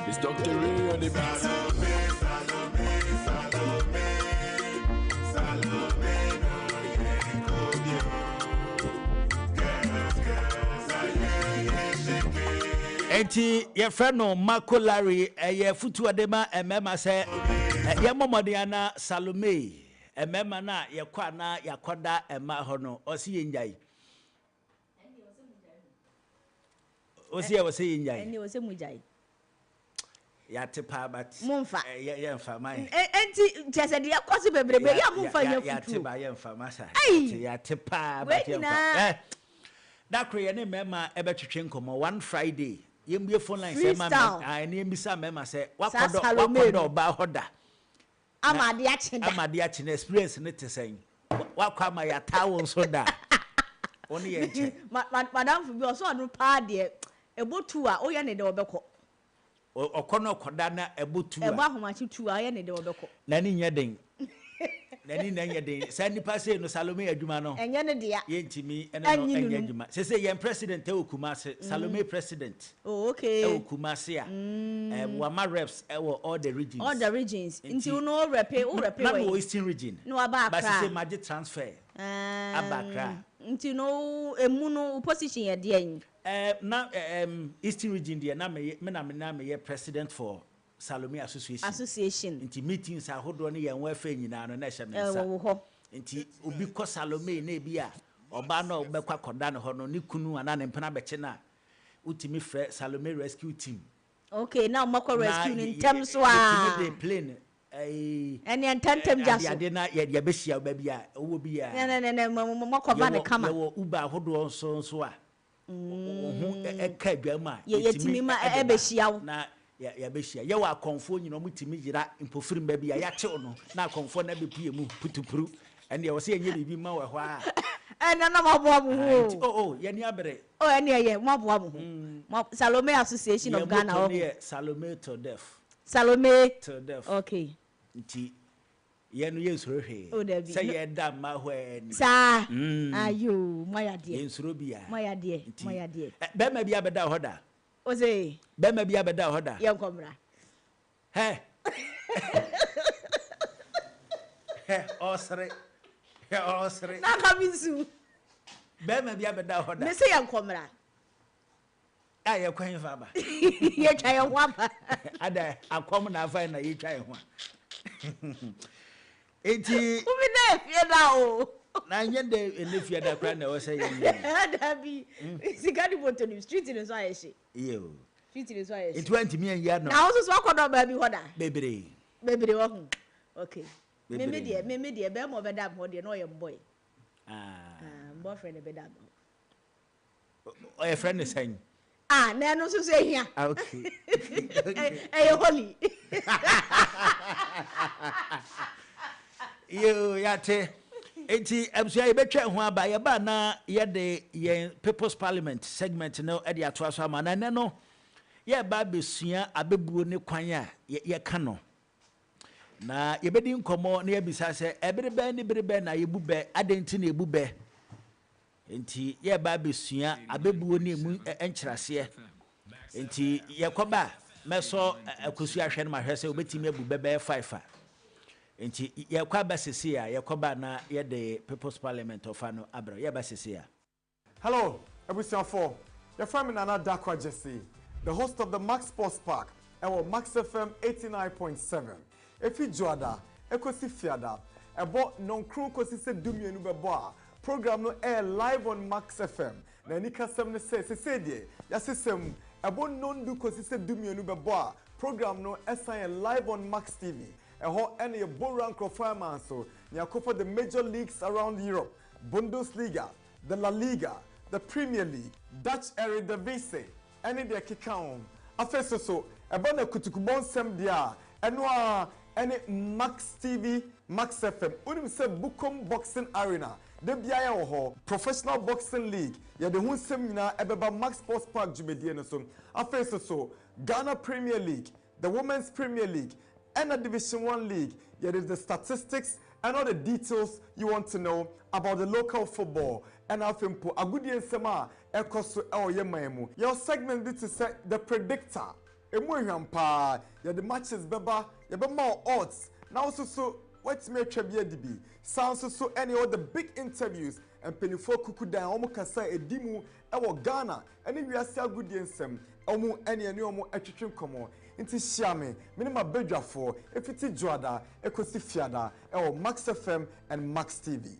It's Dr. Ray on the bass. Enti your friend no Marco Larry ye futu adema emema se ye momodiana Salome emema na ye kwa na yakoda ema ho no osi ye njai osi ye wose ye njai eni wose mujai ya tepa but mumfa ye mfa mai enti chese de yakosi bebrebe ya mumfa ya futu ya tepa ye mfa masa ya tepa but ye mfa that create ne mema ebetwetwe nkomo one Friday yembie phone line say mama ani mbisa mema say wakodo ba hoda amade achi na experience ne tesɛn wakwa ma ya tawo so da oni ye nche madam fu bi o so anu pa de ebotu a o ye ne de obekɔ okono koda na ebotu a ebo ahomachi tu a ye ne de obekɔ na ni nye den na nye den sa nipa say no Salome adwuma no enye ne dia ye ntimi ene no enye adwuma say ye president e okuma se Salome president oh okay e okuma se a wama reps e all the regions nti no rep na no eastern region no aba but say magic transfer abakra nti no emu no position ye de na eastern region there na me ye president for Salome Association Inti meetings ahodo ne yan wa fa nyina no na hye mensa nti obi kɔ Salome na ebi a ɔba na ɔbɛkɔ akɔda ne hɔ no ne kunu ana ne mpena bɛkye na utimi frɛ Salome rescue team. Okay, now mako rescue in terms wa the plane and entantem just ade na ya behia ba bia owo bia ne mako ba ne kama wo uba hodo so a ohu eka adwama yetimi ma behia wo na ya behia ye wa akonfo nyina omutimi yira mpofirim ba bia ya tew no na akonfo na bepie mu putupuru ene ye wo se enye bibi ma wa hɔ a na maboa mu oh ye ni abere ene ye maboa mu Salome Association of Ghana Salome to death Salome to death okay nti ye no yensuro hwe say ye da ma hɔ ani sa ayo moya de yensuro bia moya de be ma bia beda hɔ da o say be ma bia beda hɔ da ye nkomra he osre na kabisu be ma bia beda hɔ da me say ye nkomra aye kwan fa ba ye twa ye ho aba ada akom na afa na ye twa ye ho enti ubi na fie da o na nyende enefie da kra na wo say ye da bi sikadi botoni street ni so ayeshi yo street ni so ayeshi it went me ya no na wo so akodo ba bi hoda bebre wo hu okay me de be mo be da mo de no ye boy boyfriend be da o ye friend sen na no so say here okay holy yo yate enti abusua ye betwa ho aba ye ba na ye de ye People's Parliament segment no e de ato aso ama na ne no ye ba besua abebuo ne kwan a ye ka no na ye bedi nkomo na ye bisa se ebere be na ye bube adenti na ye bube enti ye ba besua abebuo ne mu enkyerase enti ye koba meso akosu ahwe no mahwe se obetimi abube be 5 enti ye kwa ba sese a ye koba na ye de People's Parliament of ano abra ye ba sese a hello ebusiafo your friend Nana Dakwa Jesse the host of the Max Sports Park and Max FM 89.7 efi joada ekosi fiada ebo nonkru kosi se dumienu bebo a program no air live on Max FM na ni kasem ne se die ya sesem ebo nondu kosi se dumienu bebo a program no esan live on Max TV eho ene ye boran crofama so nya for the major leagues around Europe Bundesliga the La Liga the Premier League Dutch Eredivisie ene de kikaon afeso so ebo na kutukubon sem dia eno a ene Max TV Max FM unim se Bukom Boxing Arena de biaya wo ho Professional Boxing League ya de hu sem nyina ebeba Max Sports Park jumedie no so afeso so Ghana Premier League the Women's Premier League and the Division 1 League. Here is the statistics and all the details you want to know about the local football. And I think a good year sema ekoso yemaimu. Your segment this is the predictor. Emuhampa. Yeah, the matches beba. Yeah, be more odds. Now so what's me trivia DB. Sounds so any of the big interviews and penifo kukuda omo kasa edimu ewo Ghana. Any we are still good year sem. Omo any omo etwetwem komo. Inti Shiame, minima bedwafo, efiti joada, ekosi fiada, Max FM and Max TV.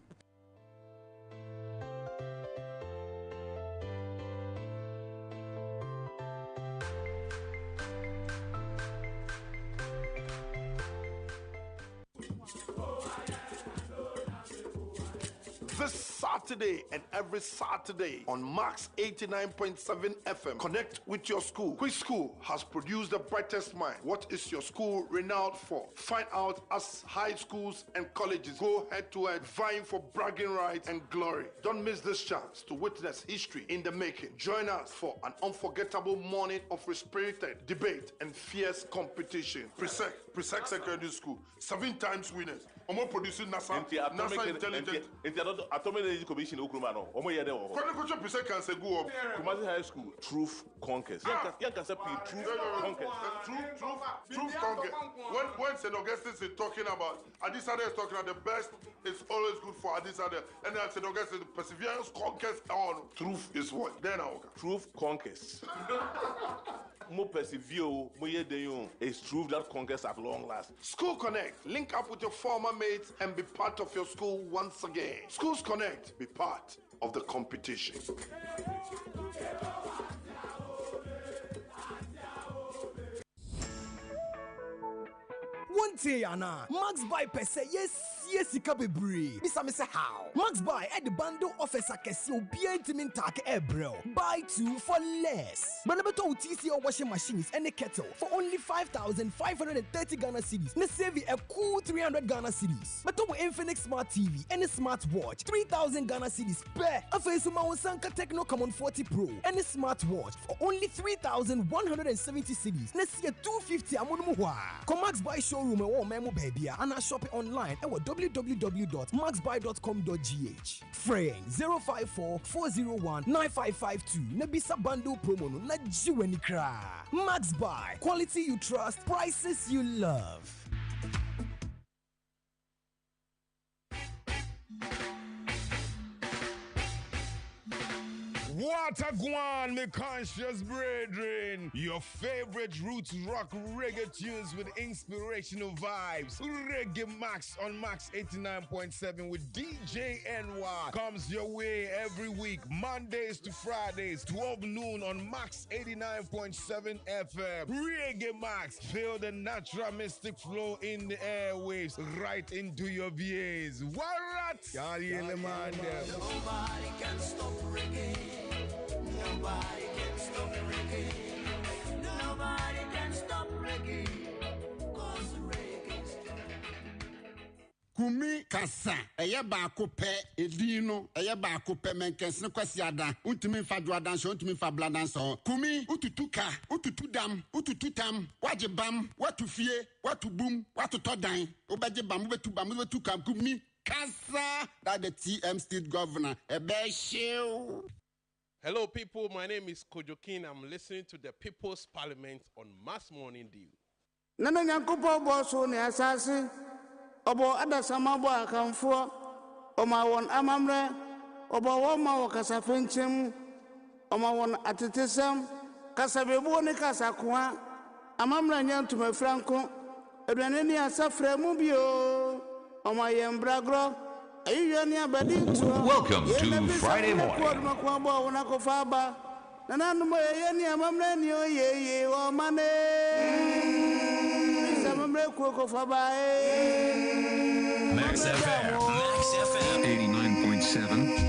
This Saturday and every Saturday on Max 89.7 FM. Connect with your school. Quiz School has produced the brightest mind. What is your school renowned for? Find out as high schools and colleges go head to head, vying for bragging rights and glory. Don't miss this chance to witness history in the making. Join us for an unforgettable morning of respirited debate and fierce competition. Presec Secondary School, 7 times winners. Omo producing NASA Intelligent. Atomic Energy Commission Okrumano. Omo yede wo. Kwani ko presec can say go up. Kumasi High School, Truth Conquers. Yan can say Truth Conquers. Truth Conquers. When St. Augustine is talking about Adisade is talking about the best is always good for Adisade. And then St. Augustine perseverance conquers on. Truth is what? Then Truth Conquers. Mo persevere, mo ye den it's true that conquers at long last. School Connect. Link up with your former mates and be part of your school once again. Schools Connect. Be part of the competition. One day, Anna, Max Buy per se, yes, sika bebree. Bisa me say how? Max Buy at the bundle offers a kesi obi intimate tak ebro. Buy 2 for less. Benebeto TCL washing machines and a kettle for only 5,530 Ghana cedis. Ne save you a cool 300 Ghana cedis. Beto Infinix Smart TV and a smartwatch 3,000 Ghana cedis per. Afesuma Sanka Techno Common 40 Pro and a smartwatch for only 3,170 cedis. Ne see a 250 amunumuwa. Come Max Buy showroom and memo baby and I shop it online at www.maxbuy.com.gh. Frame 054-401-9552. Nebisa bundle promo no na jiweni kra. Max Buy. Quality you trust, prices you love. What a guan, me conscious brethren. Your favorite roots rock reggae tunes with inspirational vibes. Reggae Max on Max 89.7 with DJ NY comes your way every week, Mondays to Fridays, 12 noon on Max 89.7 FM. Reggae Max, feel the natural mystic flow in the airwaves right into your ears. What? Nobody can stop reggae. Nobody can stop reggae. Nobody can stop reggae. 'Cause reggae is Kumi kasa eye baako pɛ edin no eye baako pɛ menkɛs ne kwasi ada untumi fa dwoadan so untumi fa bladan so kumi ututu ka ututu dam ututu tam waje bam watu fie watu bum watu todan obaje bam betu kam kumi kasa that the TM state governor ebeshiw. Hello, people. My name is Kojokin. I'm listening to the People's Parliament on Mass Morning Dew. Nana nyankopo boso ne asase obo adasama bo akamfo oma won amamre obo woma wo kasafenchim oma won atetesam kasabebu ne kasakoa amamre nyantuma franko aduane ni asafra mu bio oma yembragro. Welcome to Friday morning. Max FM 89.7.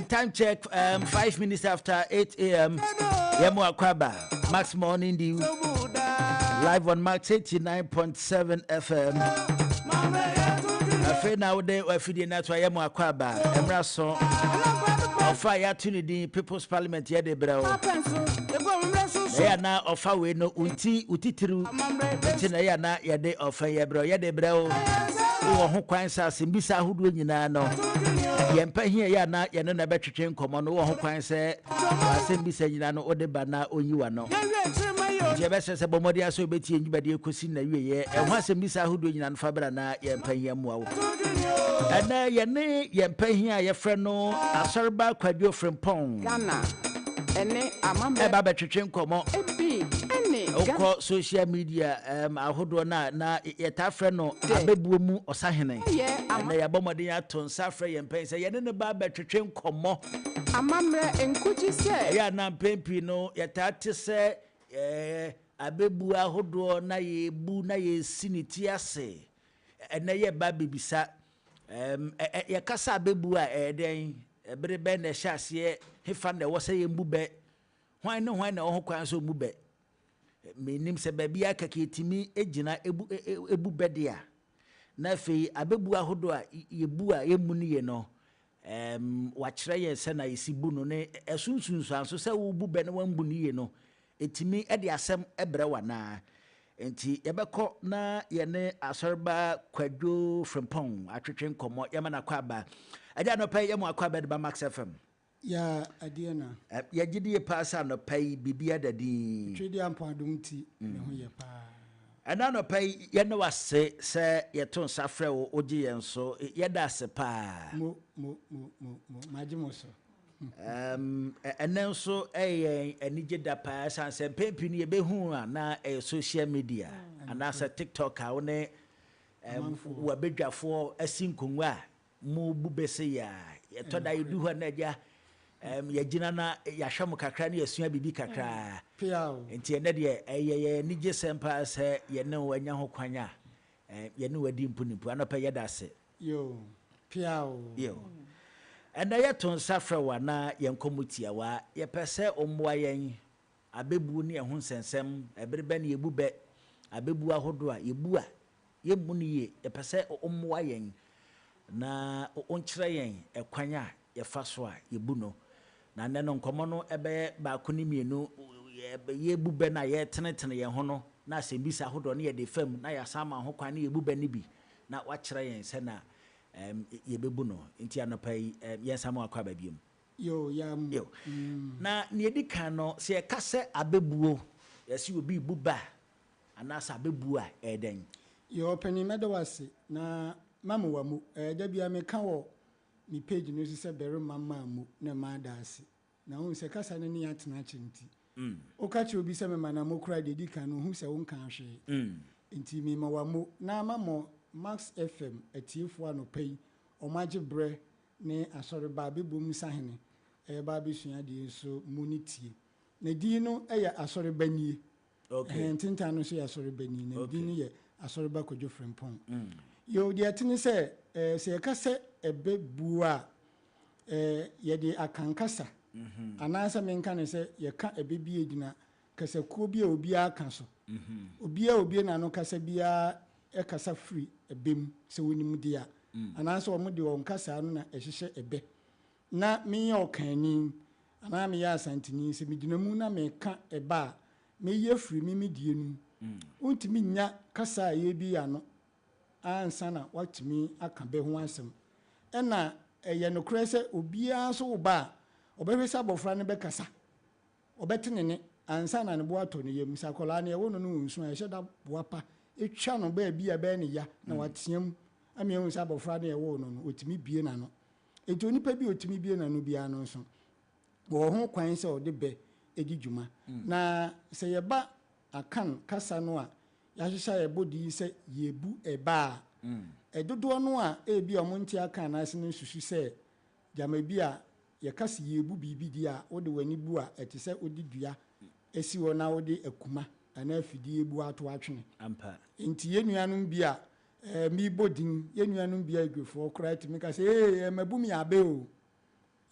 Time check, 5 minutes after 8 a.m. Yemo Akwaba, Max Morning Dew, live on Max 89.7 FM. I feel nowadays we're feeding that why Yemo Akwaba, Emrason, on fire to the People's Parliament, Yede Bravo. They are now of our way no utitru, Tina Yade of Yebro, Yede Bravo, who quines us in Bisa who do you know. Yempa here ya na ye no na betwetwe nkomo no wo ho kwan se asem bi sayina no ode bana onyiwa no je be se bomodi aso beti enjibade ekosi na wiye e ho asem bi sa hodo nyina no fabra na yempa here mu awo ana ye ne yempa here ye frɛ no asorba kwadio frempon Ghana ene amambe e ba betwetwe nkomo ebi oko social media ahodo na yeta frɛ no abebuo mu osahene na ya bomode ya to nsa frɛ ye mpen sɛ ye ne ba betwetwe nkomo amamre enkuji sɛ ya na mpempi no yeta te sɛ abebu ahodo na ye bu na ye siniti ase na ye ba bebisa ye kasa abebu a den ebere be na hyase hefa na wo sɛ ye mbube hwan na ho kwan so mbube menim se baby akaketimi egina ebu bedia na fe abebu ahodo a yebu a emu ne ye no wakyerɛ yɛn sɛ na yɛsi bu no ne ɛsunsunsuan so sɛ wobu bɛ ne wambu no yie no ɛtumi de asɛm brɛ wanaa nti yɛbɛkɔ na yɛne asɔreba Kwadwo Frimpong atwetwe nkɔmmɔ yɛma no akɔ aba agya anɔpa yi yɛmu akɔ aba de ba Max FM ya adeɛ na yɛgye de yɛ paa sɛ anɔpa yi biribi adadin twɛdi ampɔadom ti ne ho yɛ paa ɛna anɔpa yi yɛne wase sɛ yɛto nsa frɛ wo wogye yɛn so yɛda ase paa magye mo so ɛnɛ nso ɛyɛ anigye da paa ɛsiane sɛ mpɛmpi no yɛbɛhu a na ɛyɛ social media anaasɛ TikTok a wo ne wabɛdwafoɔ asi nkonnwa a mo bu bɛsɛ yɛ a yɛtɔ da yɛdu hɔ na agya yɛgyina na yɛahwɛ mo kakra ne yɛasua biribi kakraa nti ɛnɛ deɛ ɛyɛ yɛ anigye sɛm paa sɛ yɛne wo anya ho kwan a yɛne wadi mponimpo anɔpɛ yɛda ase ɛnɛ yɛto nsa frɛ wa na yɛnkɔ mu tiawa yɛpɛ sɛ ɔmmoa yɛn abɛbuo ne ɛho nsɛnsɛm ɛbere bɛ ne yɛbu bɛ abɛbuo ahodoɔ a yɛbu a yɛmmu no yie yɛpɛ sɛ ɔmmoa yɛn na ɔnkyerɛ yɛn ɛkwan a yɛfa so a yɛbu no na nnɛ no nkɔmmɔ no ɛbɛyɛ baako ne mmienu yɛbu bɛ no a yɛtenetene yɛn ho no na asɛmbisa ahodoɔ ne yɛde fam na yɛasa ma ho kwan ne yɛbu bɛ no bi na wakyerɛ yɛn sɛ na yɛbɛbu no nti anɔpa yi yɛnsa mu akɔ aba biom na ne yɛdi kan no sɛ yɛka sɛ abɛbuo yɛsɛ obi bu ba anaasɛ abɛbuo a ɛɛdɛn ɔpani mɛda wo ase na mama wa mu da bia meka wɔ me page no sɛ bɛrima maa mu na maada ase na wohu sɛ kasa no ne yɛatena akye nti woka kyerɛ obi sɛ mema na mokora de di kan no wohu sɛ wonka hwee nti mema wa mu na mamɔ Max FM atiefoɔ anɔpa yi ɔmagye berɛ ne asɔreba abɛbom sahene ɛyɛba abɛsua deɛ nso mu ne tie na din no yɛ asɔreba nie ntentan no nso yɛ asɔreba nie na din no yɛ asɔreba Kwadwo Frimpong yɛwɔ deɛ ɛte ne sɛ sɛ yɛka sɛ ɛbɛbuo a yɛde akankasa anaasɛ menka ne sɛ yɛka ɛbɛbie gyina kasakuo bi a obiara ka so obiara na no kasa biara ɛkasa firi ɛbɛm sɛ wonim deɛ a anaasɛ ɔmo de wɔn kasa no na ɛhyehyɛ ɛbɛ na meyɛ ɔkani anaa meyɛ asanteni sɛ megyina mu na meka ɛba a meyɛ firi memedie no wontumi nya kasa a yɛbi ano ansa na watumi aka bɛ ho asɛm ɛna ɛyɛ nokorɛ sɛ obiara nso wo ba a ɔbɛhwɛ sɛ abɔfra no bɛkasa ɔbɛte ne ne ansa na ne bo atɔ ne yam sɛ akɔlaa ne ɛwɔ no no wɔ nsu a ɛhyɛ da boa pa etwa no baabi a bɛɛ ne ya na wateam ame ehu sɛ abɔfra no ɛwɔ no no otumi bie na no enti onipa bi otumi bie na no bia no nso wɔ ho kwan sɛ ɔde bɛ edi dwuma na sɛ yɛba akan kasa no a yɛahyehyɛ yɛbɔ di sɛ yɛbu ɛba a ɛdodoɔ no a ebi ɔmo nte aka anaase no nsusu sɛ gyama bi a yɛkasa yɛbu biribi di a wode w'ani bu a ɛte sɛ wode dua esi hɔ na wode akuma ana afidie bu ato atwene nti yɛnuanom bi a mebɔ din yɛnuanom bi a adwafoɔ koraa tumi ka sɛ mabu mi abɛ o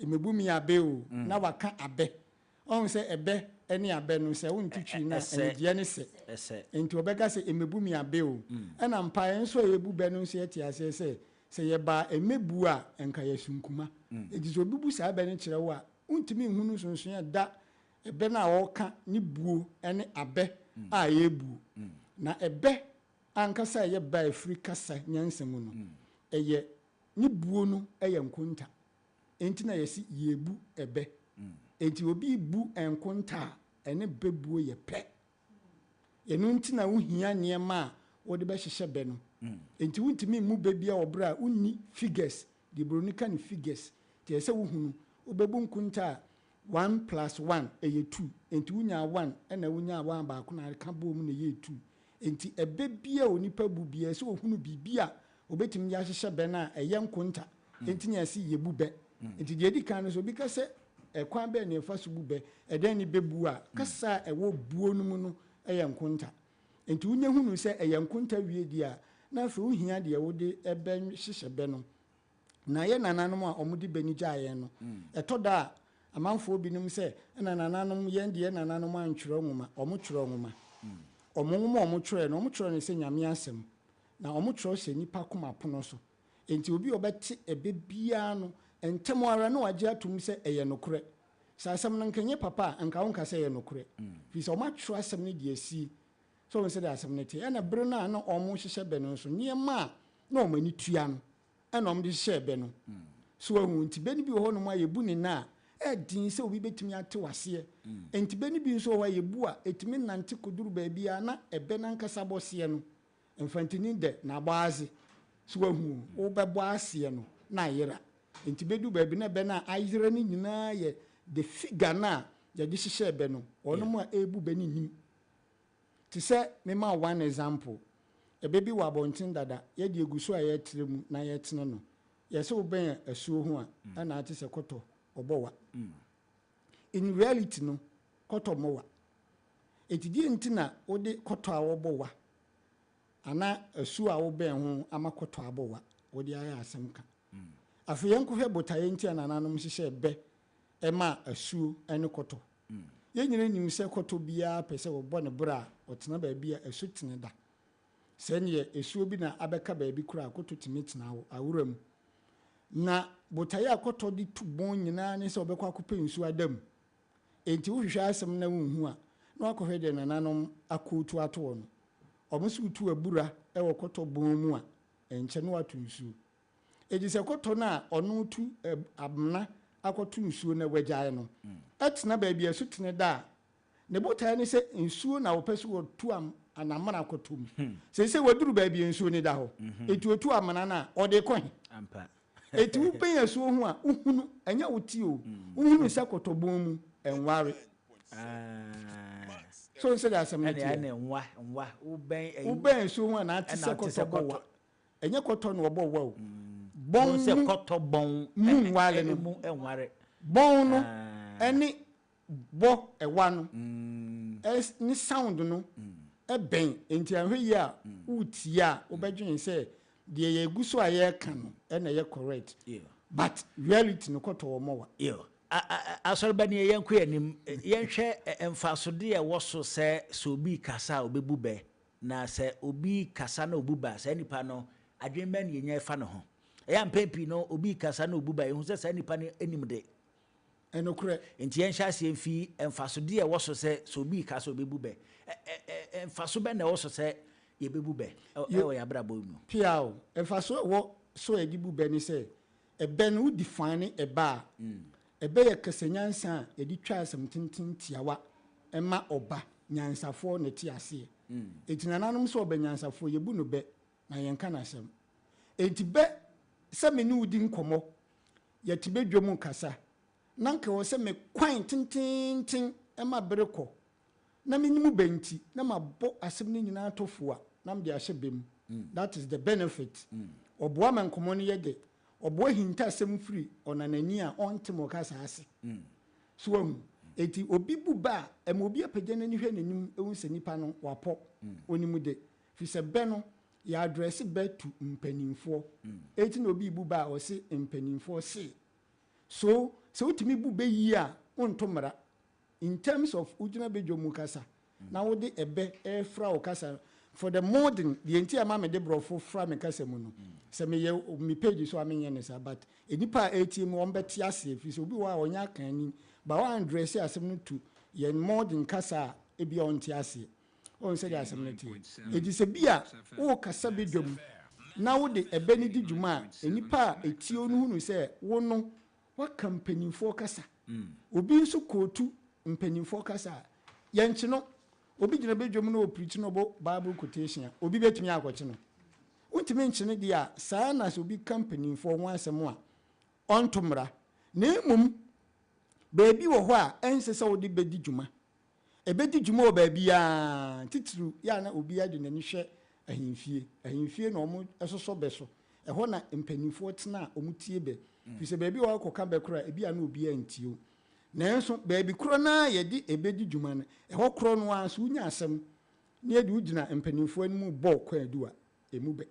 mabu mi abɛ o na waka abɛ ɔhu sɛ ɛbɛ ne abɛ no sɛ wontwitwi na anigyeɛ ne sɛ nti wɔbɛka sɛ mabu mi abɛ o ɛna mpaeɛ nso a yɛbu bɛ no nso yɛte aseɛ sɛ yɛbaa ɛmɛbu a ɛnka yɛsunkuma ɛnti sɛ obi bu saa bɛ no kyerɛ wo a wontumi nhu no nsonsoɛ da ɛbɛ no a wɔka ne buo ne abɛ a yɛbuo na ɛbɛ ankasa ɛyɛ ba afiri kasa nyansa mu no ɛyɛ ne buo no ɛyɛ nkonta enti na yɛsi yɛbu ɛbɛ enti obi bu nkonta a ɛne bɛbuo yɛ pɛ ɛno nti na wohia nneɛma a wɔde bɛhyehyɛ bɛ no enti wontumi mu bɛbi a wɔbrɛ a wonni figures de buroni ka ne figures nti ɛsɛ wohunu wobɛbu nkonta a 1 + 1 ɛyɛ 2 enti wonya 1 ɛna wonya 1 baako na ka bɔ mu na ɛyɛ 2 enti ɛbɛ bia onipa bu bia sɛ ohunu biribi a obetumi ya hyehyɛ bɛ na ɛyɛ nkonta enti nya si yɛbu bɛ enti deɛ di kan no so bi ka sɛ ɛkwan bɛ ne fa so bu bɛ ɛdɛn ne bɛbu a kasa ɛwɔ buo no mu no ɛyɛ nkonta enti wonya hunu sɛ ɛyɛ nkonta wie di a na afei wohia deɛ wode ɛbɛ hyehyɛ bɛ no na yɛ nananom a ɔmo de bɛni gyaeɛ no ɛtɔ da a amanfoɔ binom sɛ ɛna nananom yɛn deɛ nananom antwerɛ nwoma ɔmo twerɛ nwoma ɔmo nwoma ɔmo twerɛ no ɔmo twerɛ no sɛ nyame asɛm na ɔmo twerɛ hyɛ nipa koma pono so enti obi ɔbɛte ɛbɛ biara no ntɛm ara no wagye atum sɛ ɛyɛ nokore sɛ asɛm no nkɛnyɛ papa anka wo nka sɛ ɛyɛ nokore firi sɛ ɔmatwerɛ asɛm no de asi so wo sɛ de asɛm no te ɛna bere no a na ɔmo hyehyɛ bɛ no nso nneɛma a na ɔmo ani tua no ɛna ɔmo de hyehyɛ bɛ no so ahu nti bɛ no bi wɔ hɔ nom a yɛbu ne na a ɛdin sɛ obi bɛtumi ate waseɛ nti bɛ no bi nso wɔ hɔ a yɛbu a ɛtumi nante koduru baabi a na ɛbɛ no ankasa bɔseɛ no mfantini dɛ na abɔ ase so ahu wobɛbɔ aseɛ no na ayera nti bɛdu baabi na ɛbɛ no a ayera no nyinaa yɛ the figure na yɛde hyehyɛ bɛ no ɔnom a ɛbu bɛ no nim te sɛ mema one example ɛbɛ bi wɔ abɔnten dada yɛde egu so a yɛtere mu na yɛtene no yɛsɛ wobɛn asuo ho a ɛna ate sɛ kɔtɔ ɔbɔwa in reality no kɔtɔ mɔwa ɛtidi nti na wode kɔtɔ a wɔbɔwa ana asuo a wobɛn ho ama kɔtɔ abɔwa wode ayɛ asɛm ka afei yɛnkɔhwɛ botaeɛ nti a nananom hyehyɛ bɛ ɛma asuo ɛne kɔtɔ yɛn nyina nim sɛ kɔtɔ biara pɛ sɛ wɔbɔ ne bra a ɔtena baabi a ɛso tene da sɛ neɛ asuo bi na abɛka baabi koraa kɔtɔ tumi tena awura mu na botaeɛ a kɔtɔ de tu bɔn nyinaa ne sɛ ɔbɛkɔ akɔpɛ nsuo ada mu enti wohwehwɛ asɛm na wonhu a na wakɔhwɛ deɛ nananom akɔtu ato wɔ no ɔmo so tu abura ɛwɔ kɔtɔ bɔn mu a ɛnkyɛ no wato nsuo ɛdi sɛ kɔtɔ no a ɔno tu amena akɔto nsuo na wagyae no ɛtena baabi a ɛso tene da a ne botaeɛ ne sɛ nsuo na wɔpɛ so wɔtu anamana akɔto mu sɛ waduru baabi a nsuo ne da hɔ ɛti wɔtu amena no a ɔde kɔhe ɛti wobɛn asuo ho a wohunu ɛnyɛ wo ti o wohunu sɛ kɔtɔbɔn mu ɛnware so nsɛ de asɛm no tiɛ wobɛn asuo ho a na ate sɛ kɔtɔbɔwa ɛnyɛ kɔtɔ no wɔbɔ wa o bɔn sɛ kɔtɔ bɔn mu nware no bɔn no ɛne bɔ ɛwa no ne sound no ɛbɛn nti ahwɛ yi a wotie a wobɛdwene sɛ deɛ yɛgu so a yɛreka no ɛna yɛ correct but reality no kɔtɔ wɔ mɔwa asɔre ne yɛnkɔ yɛnim yɛnhwɛ mfasode a ɛwɔ so sɛ obi kasa a obɛbu bɛ na sɛ obi kasa na obu ba sɛ nipa no adwene bɛ ne yɛnya ɛfa ne ho ɛyɛ mpɛmpi no obi kasa na obu ba ɛhu sɛ saa nipa no anim de ɛnokorɛ nti yɛnhyɛ aseɛ mfi mfasode a ɛwɔ so sɛ obi kasa obɛbu bɛ mfaso bɛ na ɛwɔ so sɛ yɛbɛbu bɛ ɛwɔ yɛabrabɔ mu pia o mfaso ɛwɔ so yɛde bu bɛ ne sɛ ɛbɛ no wo define ɛba a ɛbɛ yɛ kasanyansa a yɛde twa asɛm tenten tiawa ɛma ɔba nyansafoɔ na ti aseɛ ɛti nananom sɛ ɔbɛ nyansafoɔ yɛbu no bɛ na yɛnka n'asɛm ɛnti bɛ sɛ me ne wodi nkɔmmɔ yɛte bɛdwa mu kasa na nka wɔ sɛ me kwan tententen ɛma bere kɔ na me nimu bɛnti na mabɔ asɛm no nyinaa tɔfo a na mede ahyɛ bɛ mu that is the benefit ɔboa ma nkɔmmɔ no yɛ de ɔboa hinta asɛm firi ɔnanani a ɔnte mɔ kasa ase so ahu eti obi bu ba a ɛma obi apagya n'ani hwɛ n'anim ehu sɛ nipa no wapɔ onimu de fi sɛ bɛ no yɛ adrɛse bɛ tu mpanimfoɔ eti na obi bu ba a ɔse mpanimfoɔ se so sɛ wotumi bu bɛ yi a wonto mmara in terms of ujuna bɛdwo mu kasa na wode ɛbɛ ɛfra wo kasa for the modern deɛ nti ama me de brɔfo fra me kasa mu no sɛ meyɛ me page so a menyɛ ne sa but enipa a ɛtie mu ɔmbɛte ase fi sɛ obi wɔ a ɔnyɛ aka ani ba wa andress asɛm no to yɛn modern kasa a ebi a ɔnte ase ɔn sɛ de asɛm no te ɛdi sɛ bi a wo kasa bɛdwo mu na wode ɛbɛ ne di dwuma a enipa a ɛtie no hunu sɛ wo no waka mpanimfoɔ kasa obi nso kootu mpanimfoɔ kasa yɛnkye no obi gyina bɛdwom no ɔpirikyi no ɔbɔ bible quotation a obi bɛtumi akɔkye no wontumi nkye no deɛ a saa na sɛ obi ka mpanimfoɔ ho asɛm a ɔnto mmara na mmom baabi wɔ hɔ a ɛnsɛ sɛ wode bɛdi dwuma ɛbɛdi dwuma wɔ baabiaa titiri yɛ na obi ade n'ani hwɛ ahemfie na ɔmo ɛsosɔ bɛ so ɛhɔ na mpanimfoɔ tena a ɔmo tie bɛ firi sɛ baabi wɔ akɔka bɛ kora ebi a na obi antio nanso baabi korɔ na yɛde ɛbɛdi dwuma no ɛhɔ korɔ no a so wonya asɛm na yɛde wogyina mpanimfoɔ anim bɔ kwan adu a ɛmu bɛ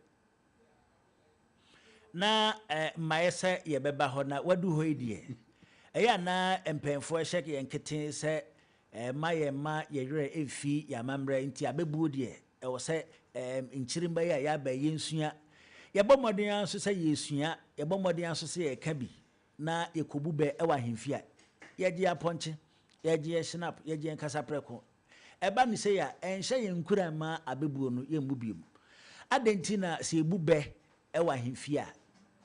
na mmayɛ sɛ yɛbɛba hɔ na wadu hɔ yi deɛ ɛyɛ anaa mpanyinfoɔ hyɛ yɛn kete sɛ ma yɛwerɛ ɛmfi yɛamammerɛ nti abɛbuo deɛ ɛwɔ sɛ nkyirima yi a yɛaba yɛnsua yɛbɔ mmɔden nso sɛ yɛsua yɛbɔ mmɔden nso sɛ yɛka bi na yɛkɔbu bɛ ɛwɔ ahemfie a yɛgye apɔnkye yɛgye snap yɛgye nkasa prɛko ɛba ne sɛ ya ɛnhyɛ yɛn nkura ma abɛbuo no yɛmmu biom adɛnti na sɛ yɛbu bɛ ɛwɔ ahemfie a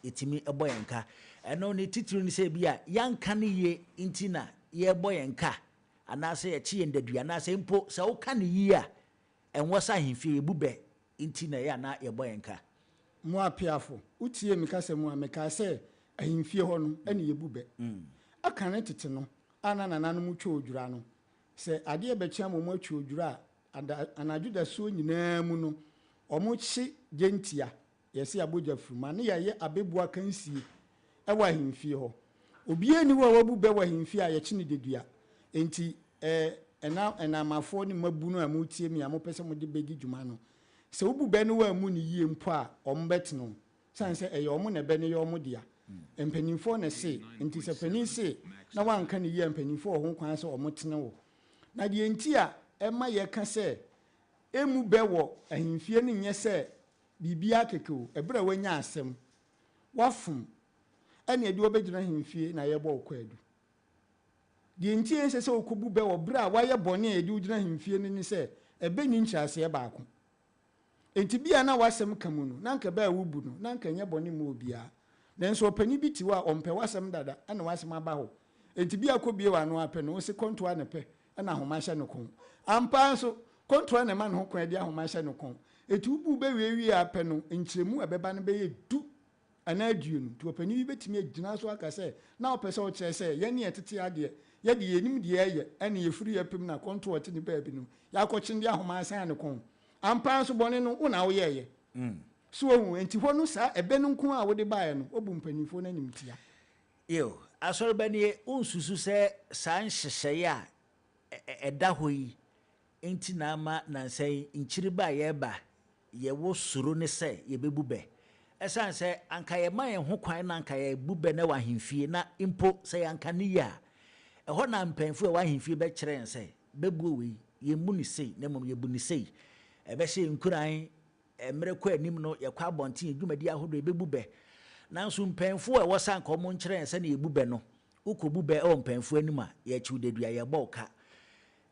yɛtumi ɛbɔ yɛn ka ɛno ne titiri ne sɛ bi a yɛnka ne yie nti na yɛbɔ yɛn ka anaasɛ yɛkye yɛn dadua anaasɛ mpo sɛ woka ne yie a ɛnwɔ sɛ ahemfie yɛbu bɛ nti na yɛ ana yɛbɔ yɛn ka mo apiafo wotie mi kasa mu a meka sɛ ahemfie hɔ no ɛne yɛbu bɛ aka ne tete no ana nananom twa odwura no sɛ adeɛ bɛkyia mo mo atwa odwura a anadwo da so nyinaa mu no ɔmo kye gentia yɛsɛ abogya furuma ne yɛyɛ abɛbua kansie ɛwɔ ahemfie hɔ obiara ni hɔ a wabu bɛ wɔ ahemfie a yɛkye ne dedua enti ɛnamafoɔ ne mabu no a motie mi a mopɛ sɛ mode bɛdi dwuma no sɛ wobu bɛ no wa mu ne yie mpo a ɔmo bɛteno san sɛ ɛyɛ ɔmo na bɛ ne yɛ ɔmo dea mpanimfoɔ na se nti sɛ panin se na wanka ne yie mpanimfoɔ ho kwan sɛ ɔmo tene wo na deɛ nti a ɛma yɛka sɛ emu bɛ wɔ ahemfie no nyɛ sɛ biribiara keke o ɛberɛ a wanya asɛm wafom ɛne ɛde wɔbɛgyina ahemfie na yɛbɔ ɔkɔ adu deɛ nti yɛn sɛ sɛ ɔkɔbu bɛ wɔ berɛ a wayɛ bɔne a yɛde wogyina ahemfie no ne sɛ ɛbɛ ni nkyerɛaseɛ baako enti bia na wasɛm ka mu no na nka bɛɛ wobu no na nka nyɛ bɔne mu obiara nanso ɔpani bi ti hɔ a ɔmpɛ wasɛm dada ɛna wasɛm aba hɔ enti bia kɔbie wɔ ano apɛ no wo se kɔntoa ne pɛ ɛna ahoma hyɛ no kɔn ampa nso kɔntoa ne ma ne ho kwan de ahoma hyɛ no kɔn eti wobu bɛwie apɛ no nkyerɛmu a bɛba no bɛyɛ du anaa aduonu nti ɔpani bi bɛtumi agyina so aka sɛ na ɔpɛ sɛ ɔkyerɛ sɛ yɛne yɛtete adeɛ yɛde yɛnim deɛ ɛyɛ ɛne yɛfiri yɛpem na kɔntoa ɔte ne baabi no yɛakɔkye de ahoma asan ne kɔn ampa nso bɔne no wona woyɛɛyɛ so ohu enti hɔ no saa ɛbɛ no nko a wode baeɛ no ɔbu mpanimfoɔ no anim tia yo asɔre bɛneɛ wonsusu sɛ saa nhyehyɛeɛ a ɛda hɔ yi enti na ama nansa yi nkyiri ba a yɛreba yɛwɔ soro ne sɛ yɛbɛbu bɛ ɛsiane sɛ anka yɛma yɛn ho kwan na anka yɛbu bɛ na wɔ ahemfie na mpo sɛ yɛanka ne yie a ɛhɔ na mpanyinfoɔ a wɔ ahemfie bɛkyerɛ yɛn sɛ bɛbuo wei yɛmmu ne sei na mmom yɛbu ne sei ɛbɛhyɛ nkuran mmerɛ kɔ anim no yɛkɔ abɔnten adwumadi ahodoɔ yɛbɛbu bɛ nanso mpanyinfoɔ a ɛwɔ sɛ anka ɔmo nkyerɛ yɛn sɛ na yɛbu bɛ no wokɔbu bɛ ɛwɔ mpanyinfoɔ anim a yɛakyiw dadua yɛbɔ ɔka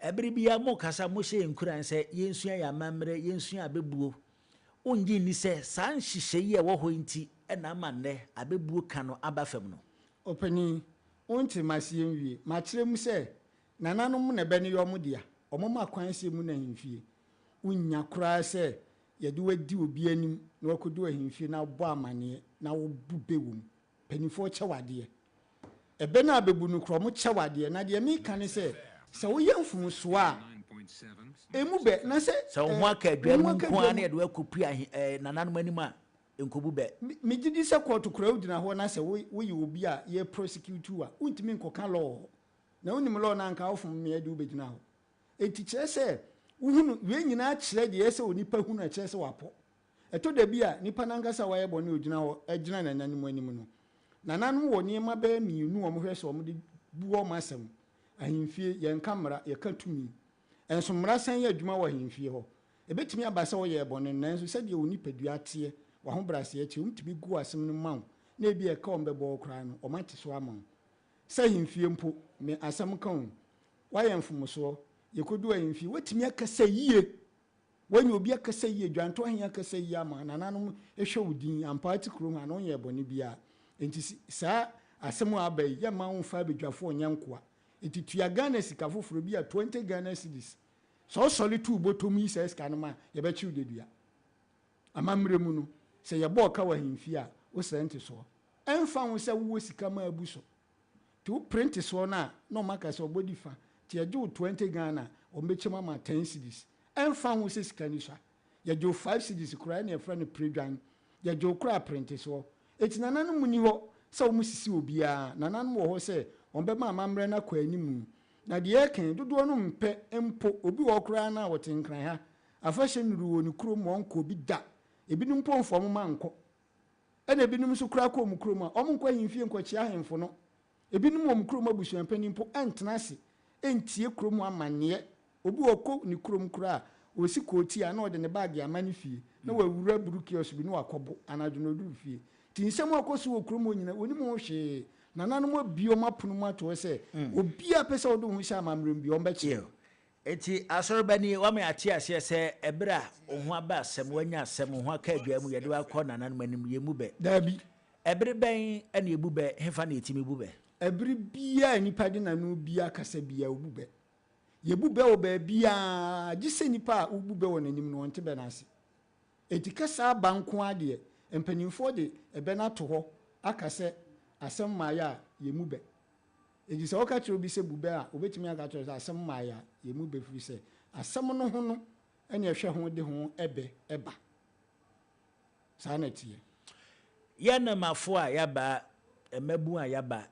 ɛbere bia mo kasa mo hyɛ nkuran sɛ yɛnsua yɛ amammerɛ yɛnsua abɛbuo ongye ni sɛ saa nhyehyɛ yi a ɛwɔ hɔ nti ɛna ama nnɛ abɛbuo ka no aba fam no ɔpani wonte maseɛ nwie makyerɛ mu sɛ nananom na ɛbɛ ne yɛ ɔmo dea ɔmo ma kwan sɛ mu na ahemfie wonya koraa sɛ yɛde wadi obi anim na wakɔdu ahemfie na wobɔ amanneɛ na wobu bɛ wɔ mu panimfoɔ kyɛ wadeɛ ɛbɛ no abɛbu no korɔ mo kyɛ wadeɛ na deɛ meka ne sɛ woyɛ mfomsoɔ a emu bɛ na sɛ wo ho aka aduane nko a na yɛde wakɔpui nananom anim a nkɔbu bɛ megye di sɛ kɔɔto koraa wogyina hɔ na sɛ woyɛ obi a yɛ prosecute a wontumi nkɔka lɔɔ na wonim lɔɔ no anka wofom meɛ de wobɛgyina hɔ ɛnti kyerɛ sɛ wohunu wei nyinaa kyerɛ deɛ ɛsɛ onipa hunu ɛkyerɛ sɛ wapɔ ɛtɔ da bi a nipa nankasa wayɛ bɔne ogyina hɔ agyina nananom anim no nananom wɔ nneɛma bɛyɛ mmienu wɔn hwɛ sɛ wɔn de bu wɔn asɛm ahemfie yɛnka mmara yɛka tumi ɛnso mmara san yɛ adwuma wɔ ahemfie hɔ ebɛtumi aba sɛ wɔyɛ bɔne nanso sɛdeɛ wɔn nipadua teɛ wɔn ho brase akyi wɔn tumi gu asɛm no ma wo na ebi ɛka wɔn bɛbɔ koraa no wɔn ate so ama wo sɛ ahemfie mpo me asɛm ka wo wayɛ mfomsoɔ yɛkɔdu ahemfie wɔtumi akasa yie wɔnyɛ obi akasa yie dwanto ahen akasa yie ama nananom ehwɛ wo din ampa ate kurom ha na wɔnyɛ bɔne bia enti saa asɛm a aba yi yɛma wo fa abadwafoɔ nyɛ nkoa enti tua Ghana sika foforɔ bi a 20 Ghana cedis sɛ ɔsɔle tu bɔtɔm yi sɛ sika no ma yɛbɛkyiw dedua amammerɛ mu no sɛ yɛbɔ ɔka wɔ ahemfie a wosrɛ nte soɔ ɛmfa wo sɛ wowɔ sika ma abu so nti wo print soɔ no a na ɔmaka sɛ ɔbɔdi fa nti yɛgye wo 20 Ghana ɔmbɛkyɛm ama 10 cedis ɛmfa wo sɛ sika ni so a yɛgye wo 5 cedis koraa ne yɛfrɛ no predwan yɛgye wo koraa print soɔ ɛti nananom mu ni hɔ sɛ wɔn sisi obiara nananom wɔ hɔ sɛ ɔmbɛma amammerɛ no akɔ anim na deɛ ɛka dodoɔ no mpɛ mpo obi wɔ koraa na wɔte nkran ha afahyɛ nuru wɔ ne kurom ɔnkɔ bi da ebinom mpo mfɔm ma nkɔ ɛna ebinom nso koraa kɔ ɔmo kurom a ɔmo nkɔ ahemfie nkɔkyia ahemfo no ebinom wɔ ɔmo kurom abusuampanin mpo ɛntena ase ɛntie kurom amanneɛ obi wɔ kɔ ne kurom koraa osi kooti a na ɔde ne baage ama ne fie na wawura buru kiosk bi na wakɔbo anadwo na oduru fie ti nsɛm akɔ so wɔ kurom nyina onim ho hwee nananom bio mapono mu ato se obi a pese odo hu sha amamrem bi ombeche eti asorbani wa me ate ase se ebra ohu aba asem wanya asem ho aka adwa mu yede wa kọ nananom anim yemu be dabi ebre ben ene ebu be hefa na etimi bu be ebre bia nipa de nanu bia kasa bia obu be yebu be oba bia gise nipa obu be wonanim no onte be na ase eti kasa banko ade empanimfo de ebe na to ho aka se asem maya yemu be eji se oka chiro bi se bube a obetimi aka chiro asem maya yemu be firi se asem no ho no ene ehwe ho de ho eba sa na tie yana mafo a yaba emabu a yaba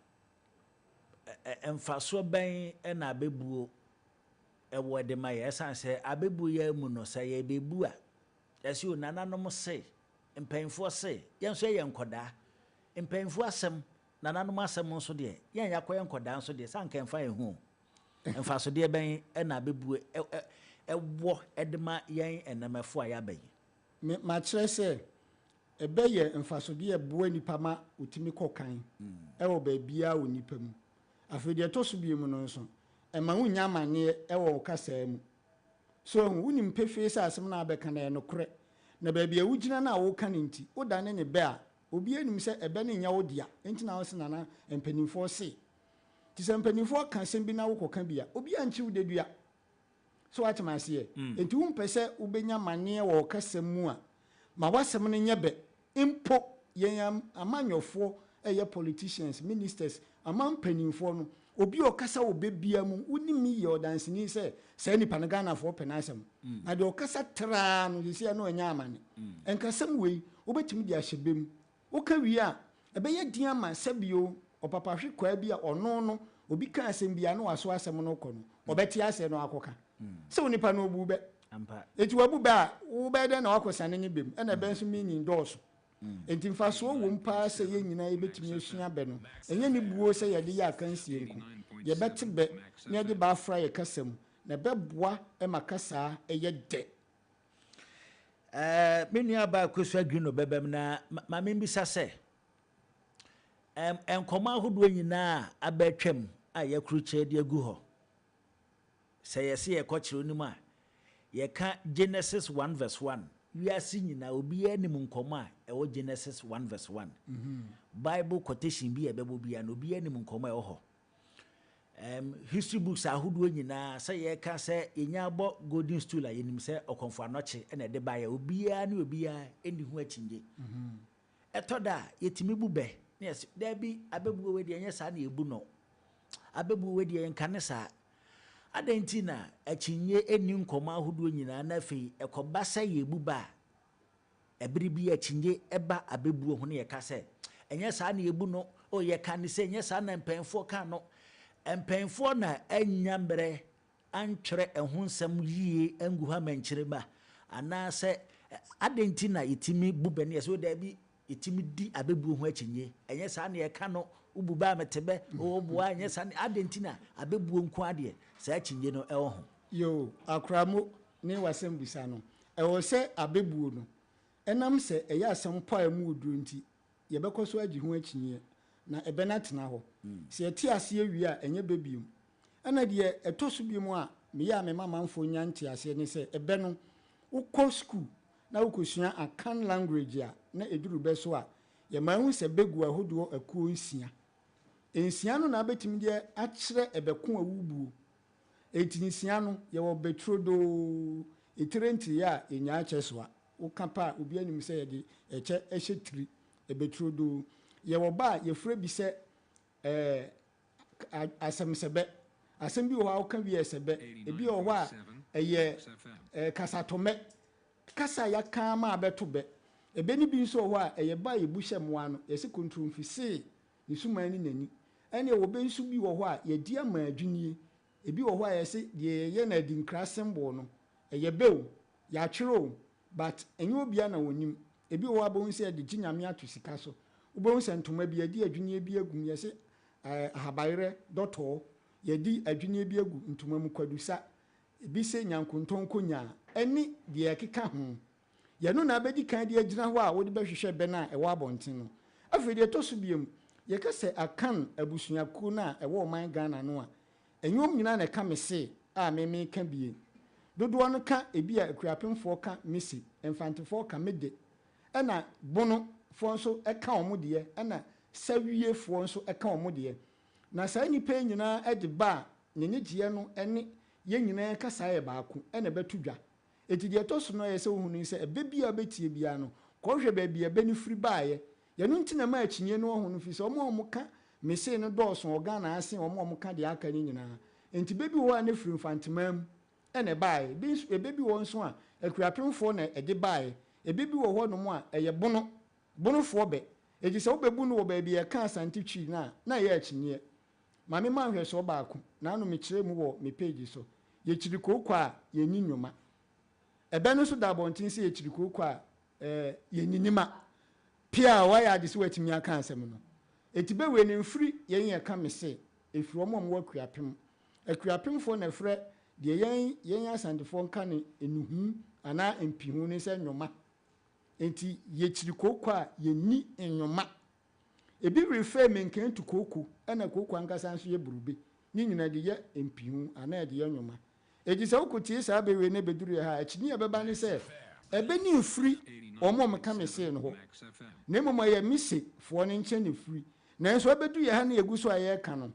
emfaso ben na abebuo ewo de ma ye san se abebu ya mu no sa ye bebu a ese onananom se empanfo se yenso ye nkoda empanfo asem nananom asem nso de yen yakoye nkoda nso de san kan fa ehu emfaso de ben na abebu ewo edema yen enamafo a yaba yi ma kire se ebe ye emfaso de eboa nipa ma otimi kokan ewo ba bia onipa mu afede to so bi mu no nso ema wunya mane ewo kasa mu so wunim pefe sa asem na abeka na enokre na ba bia wugina na wo kan nti woda ne be a obi anim se ebe ne nya wodia enti na wo se na empanimfo se ti se empanimfo kan sem bi na wo kokan bia obi anchi wudedua so atemase ye enti wo mpese ubenya mane wo kasa mu a ma wasem ne nyebe impo yen amanyofo eye politicians ministers amampanimfo no obi okasa obebia mu unimi ye odansini se nipa na Ghana for penasem na de okasa tra no se no anya amane enkasem wei obetimi di ahyebem oka wi a ebeye din ama sabio opapa hwe kwa bia ono no obi ka asem bia no waso asem no kọ no obeti ase no akoka se onipa no obube ampa eti wabube a wo be de na wakosane ne bem na be nso mini ndoso enti mfaso wo mpa se ye nyina ebetimi asua be no enye ni buo se ye de ya kansie nku ye bete be ne de ba fra ye kasam na beboa e makasa eye de menua ba kwesua gwino bebem na ma membisa se enkoma hodo nyina abetwam a ye kruche de agu ho se ye se ye kochiro nimu a ye ka Genesis 1:1 wiase nyina obi anim nkoma ewo Genesis 1:1 Bible quotation bi ebebo bia no obi anim nkoma ewo history books ahodo nyina say ye ka say enya abo golden stool a yenim say okonfo anoche na de ba ya obi a ne obi a eni hu achinje etoda yetimi bube yes there bi abebu we de enya sa na ebu no abebu we de enka ne sa adentina achinye eni nkoma ahodo nyina na fei ekoba say yebu ba ebiri bi achinje eba abebu ho ne ye ka say enya sa na ebu no o ye ka ne say enya sa na mpenfo ka no empenfo na anya mbre antwere ehunsam yie angu ha mankyere ba ana se adentina itimi bubene ye so da bi itimi di abebu ho akinye enye sa na ye ka no ububa metebe oboa enye sa adentina abebu nko ade sa akinye no ewo ho yo akramo ne wasem bisa no ewo se abebu no enam se eya asem po amu oduru nti ye bekoso agi ho akinye na ebe na tena ho se eti ase awie a enye bebium ana de etoso bi mu a me ya me mama mfo nya nti ase ne se ebe no ukọ school na ukosua akan language a na eduru be so a ye ma hu se begu ahodo akuo nsia ensia no na betimi de akire ebeko awubuo etinsia no ye wo betrodo etirenti ya enya acheso a ukapa obi anim se ye de eche ehye ebetrodo ye wo ba ye frɛ bi se asem sebe asem bi wo ha ka bi sebe ebi wo ha eye kasatome kasa ya ka ma abeto be ebe ni bi nso wo ha eye ba ye bu hyemwa no ye se kontromfi se ni suma ni nani ene wo be nso bi wo ho a ye di ama adwunie ebi wo ho a ye se ye na di nkra symbol no eye bew ya twero but enye obia na wonim ebi wo ha bo nse de ginyame ato sika so ubon sentoma bi adi adwunie bi agum ye se ahabayre dotto ye di adwunie bi agu ntoma mu kwadusa bi se nyankonton konya eni de ekeka ho ye no na abedi kan de agina ho a wo de behwehwe be na e wa bonten no afede to so biem yɛkɛsɛ akan abusuaku na ɛwɔ ɔman Ghana no a ɛnyom nyina na ɛka me se a me ka bie dodoɔ no ka ebi a akuapemfoɔ ka misi mfantefoɔ ka mede ɛna bono foɔ nso ɛka ɔmo deɛ ɛna sawiefoɔ nso ɛka ɔmo deɛ na saa nipa nyinaa ɛde ba ne nyegyeɛ no ɛne yɛn nyinaa kasa yɛ baako ɛna ɛbɛto dwa eti deɛ ɛtɔ so no yɛ sɛ ohunu sɛ ɛbɛ bi a bɛtie bia no kɔhwɛ baabi ɛbɛ ne firi baayɛ yɛno nti na ma akyinye no ɔho no fi sɛ ɔmo ka mese no dɔɔso ɔgana ase ɔmo ka deɛ aka ne nyinaa enti bɛbi wɔ a ne firi mfantema mu ɛna baayɛ ɛbɛbi wɔ nso a akuapemfoɔ na ɛde baayɛ ɛbɛbi wɔ hɔ nom a ɛyɛ bonofoɔ bɛ eti sɛ wobɛbu no wɔ baabi ɛka asante twi na yɛ akyinye maame ma hwɛ so baako na ano me kyerɛ mu wɔ me page so yɛkyiri kooko a yɛni nnwoma ɛbɛ no so da abɔnten sɛ yɛkyiri kooko a yɛni nima pia wayɛ ade sɛ watumi aka asɛm no eti bɛwɛ ne mfiri yɛn yɛ ka me se efiri ɔmo mo akuapemfoɔ na frɛ deɛ yɛn asantefoɔ nka ne enuhu ana mpihu ne sɛ nnwoma enti yɛkyiri kooko a yɛni nnwoma ebi refer menken to kooko ɛna kooko ankasa nso yɛ burube ne nyina de yɛ mpihu ana de yɛ nnwoma edi sɛ wokotie saa bɛwɛ ne beduru ha akyini ɛbɛba ne sɛ ɛbɛ ne mfiri ɔmo mo ka me se no hɔ na mmom yɛ mise foɔ ne nkyɛn ne firi nanso ɛbɛdu yɛ ha ne egu so a yɛka no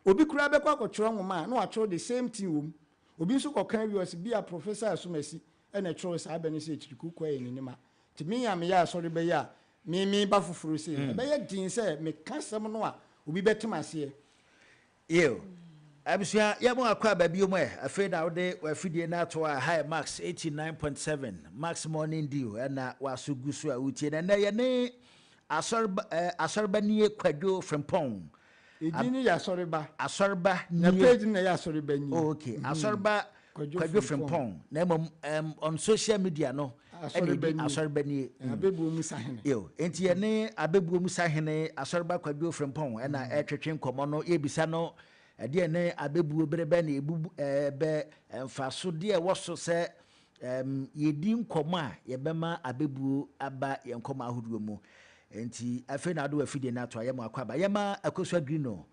obi kura bɛkɔ akɔtwerɛ nwoma a na watwerɛ the same thing wom obi nso kɔka wi ɔsi bi a professor Asomasi ɛna ɛtwerɛ saa bɛ ne sɛ ekyirikuku ayɛ ne nima ti me ya me yɛ asɔre bɛyɛ a me ba foforo se ɛbɛyɛ din sɛ me ka sɛm no a obi bɛtem aseɛ yo abusua yɛmo akɔ ababio mu afei na wode wafidie no ato a high max 89.7 max morning deal ɛna waso gu so a wotie na ɛnɛ yɛne asɔreba nie kwadwo frempɔn ɛdi ne yɛ asɔreba na page na yɛ asɔreba nie okay asɔreba kwadwo frempɔn na mmom on social media no asɔreba nie abɛbuo mu sahene yo enti yɛne abɛbuo mu sahene asɔreba kwadwo frempɔn ɛna ɛtwetwe nkɔmmɔ no yɛbisa no ɛdeɛ ne abɛbuo berɛbɛ ne ebu bɛ mfaso deɛ wɔso sɛ yɛdi nkɔmmɔ a yɛbɛma abɛbuo aba yɛn nkɔmmɔ ahodoɔ mu enti afei na ado afidie na ato ayɛm akɔ aba yɛma akosua grino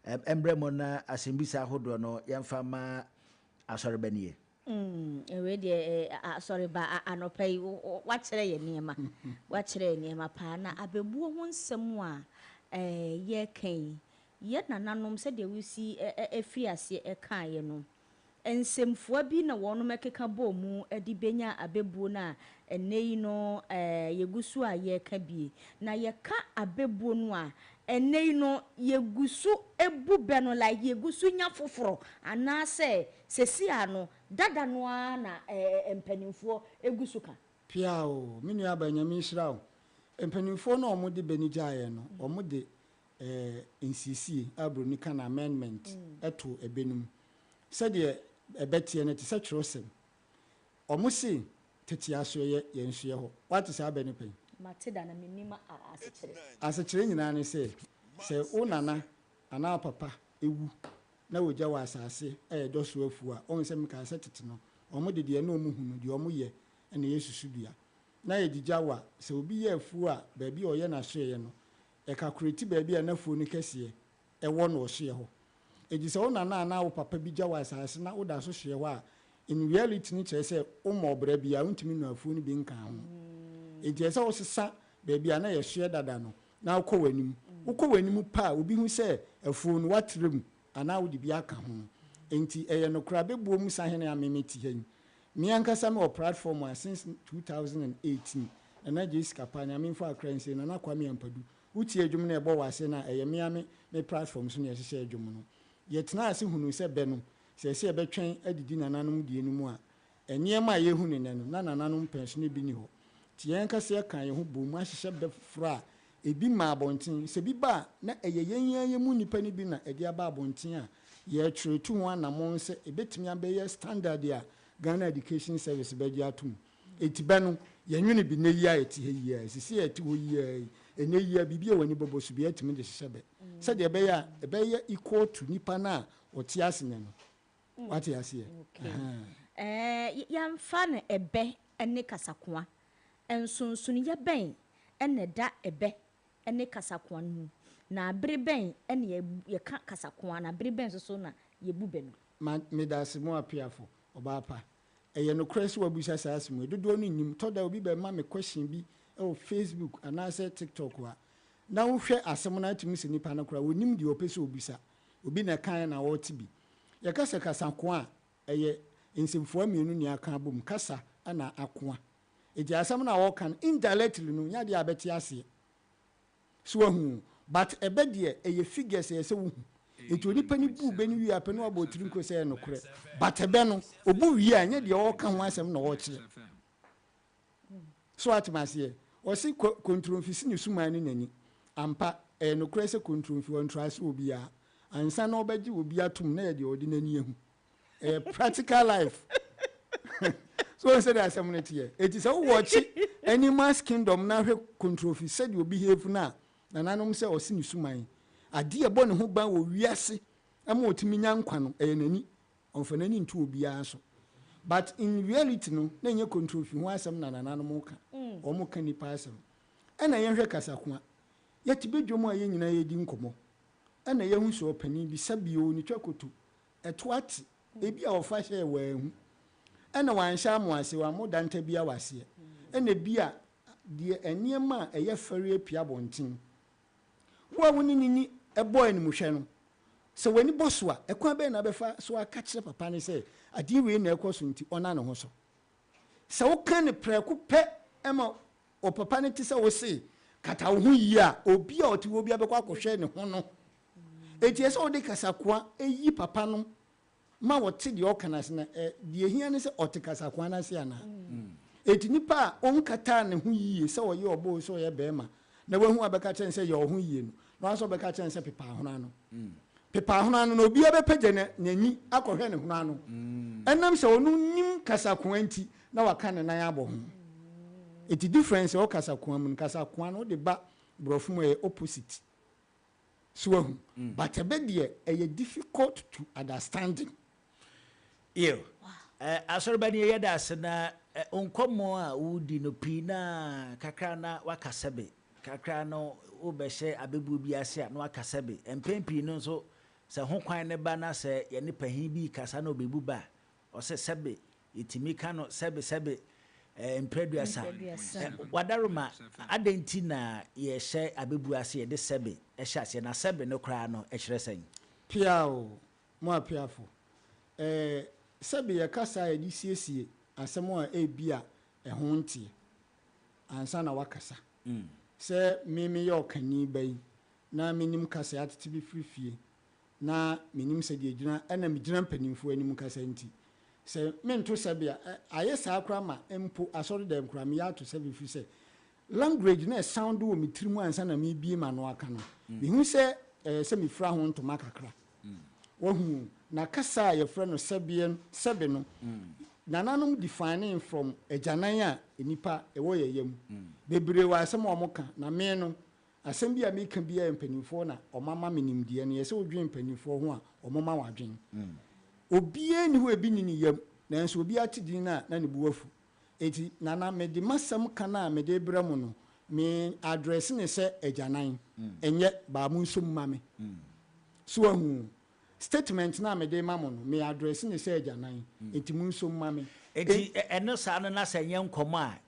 embrɛ mo na asembisa ahodoɔ no yɛmfa ma asɔreba nie ewe deɛ asɔreba anɔpa yi wakyerɛ yɛ nneɛma paa na abɛbuo ho nsɛm a yɛkan yɛ nananom sɛdeɛ wosi ɛfiri ase ɛkaeɛ no nsɛmfoa bi na wɔnom ɛkeka bɔ mu de benya abɛbuo no a ɛnɛ yi no yɛgu so a yɛka bie na yɛka abɛbuo no a ɛnɛ yi no yɛgu so ebu bɛ no like yɛgu so nya foforɔ anaasɛ sɛsi a no dada no a na mpanimfoɔ egu so ka pia o me nua abanyame hyira o mpanimfoɔ no ɔmo de bɛni gyaeɛ no ɔmo de NCC abroni kan amendment eto ebenum sɛdeɛ ɛbɛtie no te sɛ kyerɛsɛm ɔmo se tete aso yɛ yɛnhye hɔ wate saa bɛ ne pɛn mate da na menima asekyerɛ nyinaa ne sɛ wo nana anaa papa ewu na wogya wɔ asase ɛyɛ dɔso afu a ɔn sɛ meka sɛ tete no ɔmo de deɛ na ɔmo hunu deɛ ɔmo yɛ ɛna yesusu dua na yɛ digya wɔ sɛ obi yɛ afu a baabi a ɔyɛ n'aso yɛ no ɛkakureti baabi a nafuo no kɛseɛ ɛwɔ no ɔhyeɛ hɔ ɛdi sɛ wo nana na wo papa bi gya wɔ asase na woda so hyeɛ hɔ a in reality no kyerɛ sɛ woma ɔbrɛ bi a wontumi no afuo no bi nka ho ɛnti ɛsɛ wosesa baabi a na yɛhyeɛ dada no na wokɔ w'anim pa a obi hu sɛ afuo no watrɛ mu anaa wode bi aka ho ɛnti ɛyɛ nokora bɛbuo mu sahene a memeti ha yi meankasa me wɔ platform a since 2018 ɛna gye sika pa nyamemfa akra nsie na kwame ampadu uti adwum na ɛbɔ wase na ɛyɛ me platform so na yɛhyehyɛ adwum no yɛtena ase hunu sɛ bɛ no sɛ ɛbɛtwɛn adidi nananom die no mu a ɛnneɛma a yɛhu ne no na nananom pension bi ni hɔ ti yɛn kasa yɛka yɛn ho bom ahyehyɛ bɛ foro a ebi ma abɔnten sɛ bi ba na ɛyɛ yɛn mu nipa no bi na ɛde aba abɔnten a yɛtwerɛ tu ho anamɔn sɛ ɛbɛtumi abɛyɛ standard a Ghana Education Service bɛgye atom ɛtibɛ no yɛnwene bi na yi a ɛte ha yi a sisi a ɛte hɔ yi a ɛnɛ yi a biribi a wani bɔbɔ so bi atumi de hyehyɛ bɛ sɛdeɛ ɛbɛyɛ equal to nipa na ɔte ase ne no wate aseɛ yɛmfa no ɛbɛ ne kasakoa nsonson yɛbɛn ɛna da ɛbɛ ne kasakoa no mu na bere bɛn ɛne yɛka kasakoa na bere bɛn so na yɛbu bɛ no me da se mo apiafo ɔbaapa ɛyɛ no kora sɛ wabusa saa asɛm dodoɔ no nim tɔda obi bɛma me question bi ɛwɔ Facebook anaasɛ TikTok a na wohwɛ asɛm no atumi sɛ nipa no kora wɔnim deɛ ɔpɛ sɛ obisa obi na kan na wɔte bi yɛkasa kasakoa a ɛyɛ nsɛmfoɔ mmienu ne aka bom kasa ana akoa ɛgye asɛm no a wɔka no indirectly no nya deɛ abɛte aseɛ so wahu but ɛbɛ deɛ ɛyɛ figures ɛyɛ sɛ wohu ɛti onipa no bu bɛ no wie apɛ no abɔ tiri nko sɛ ɛyɛ nokorɛ but ɛbɛ no ɔbu wie a nyɛ deɛ wɔka ho asɛm na wɔkyerɛ so atem aseɛ ɔse kontromfisi ne suman no n'ani ampa ɛyɛ nokorɛ sɛ kontromfi wɔntra sɛ obiaa ansa na ɔbɛgye obi atom na yɛ deɛ ɔde n'ani ahu ɛyɛ practical life so ɔsɛ de asɛm no teɛ ɛti sɛ wowɔkye animals kingdom na hwɛ kontromfi sɛdeɛ obi hefu no a nananom sɛ ɔse ne suman adeɛ bɔ ne ho ban wɔ wiase ama ɔtumi nya nkwa no ɛyɛ n'ani ɔmfa n'ani nto obiara so but in reality no na ɛnyɛ kontrofi ho asɛm na nananom ka ɔmo ka nipa asɛm ɛna yɛhwɛ kasakoa yɛte bɛdwom a yɛn nyinaa yɛdi nkɔmmɔ ɛna yɛhu sɛ ɔpanin bi sabio ne twa koto ɛto ate ebi a ɔfa hyɛ wɔ ahu ɛna wanhyɛ amoase wɔ amodanta bi awaseɛ ɛna bi a deɛ nneɛma a ɛyɛ fɛre apia bɔnten wo a woni nini ɛbɔ animhwɛ no sɛ wani bɔ so a ɛkwan bɛn na bɛfa so aka kyerɛ papa ne sɛ adeɛ wei na ɛkɔ so nti ɔna ne ho so sɛ woka ne prɛko pɛ ɛma ɔpapa ne te sɛ wo se kata wo ho yie a obi a ɔte wɔ bi abɛkɔ akɔhwɛ ne ho no ɛti ɛsɛ wode kasakoa ɛyi papa no ma wɔte deɛ ɔka no ase na deɛ hia ne sɛ ɔte kasakoa no ase anaa ɛti nipa a ɔnkataa ne ho yie sɛ ɔyɛ ɔbɔ sɛ ɔyɛ bɛrima na wahu abɛka kyɛn sɛ yɛ ɔho yie no na waso bɛka kyɛn sɛ pepa ahona no pepa ahona no na obi abɛpɛgye n'ani akɔhwɛ ne hona no ɛnam sɛ ɔno nim kasakoa nti na waka ne nan abɔ ho ɛti difference ɔ kasakoa mu no kasakoa no wode ba borɔfo mu ɛyɛ opposite so wahu but ɛbɛ deɛ ɛyɛ difficult to understanding yo asɔre ba ne yɛyɛ da ase na nkɔmmɔ a wodi no pii na kakra na wakasa be kakra no wobɛhyɛ abɛbuo bi ase a na wakasa be mpɛmpii no nso sɛ ho kwan ne ba na sɛ yɛne pahin bi kasa na obɛbu ba ɔsɛ sɛbe yɛtumi ka no sɛbe mprɛduasa wadaroma adɛn nti na yɛhyɛ abɛbuo ase yɛde sɛbe ɛhyɛ aseɛ na sɛbe no koraa no ɛkyerɛ sɛn piao mo apiafo sɛbe yɛkasa yɛde siesie asɛm a ebi a ɛho nteɛ ansa na wakasa sɛ meme yɛ ɔkani bɛyi na menim kasa atete bi firifie na menim sɛ deɛ gyina ɛna megyina mpanimfoɔ anim kasa nti sɛ mento sɛ bia ayɛ saa kora ma mpo asɔre dɛm kora meyɛ ato sɛ bɛfiri sɛ language na ɛsound wɔ me tiri mu ansa na mebie ma no aka no mehu sɛ sɛ mefira ho ntoma kakra wahu na kasa a yɛfrɛ no sɛbe no nananom defining from agyanan a nipa ɛwɔ yɛyɛ mu bebree wɔ asɛm a ɔmo ka na me no asɛm bi a meka bi a mpanimfoɔ na ɔmama me nimdeɛ no yɛsɛ wodwen mpanimfoɔ ho a ɔmoma wadwen obiara ni hɔ ebi ni ne yam nanso obi ate din na ne bu afu eti nana mede masɛm ka na mede brɛ mu no me address ne sɛ agyanan ɛnyɛ baamu nso ma me so ahu statement na mede ma mo no me address ne sɛ agyanan enti mu nso ma me enti ɛno saa no na sɛ nyɛ nkɔmɔ a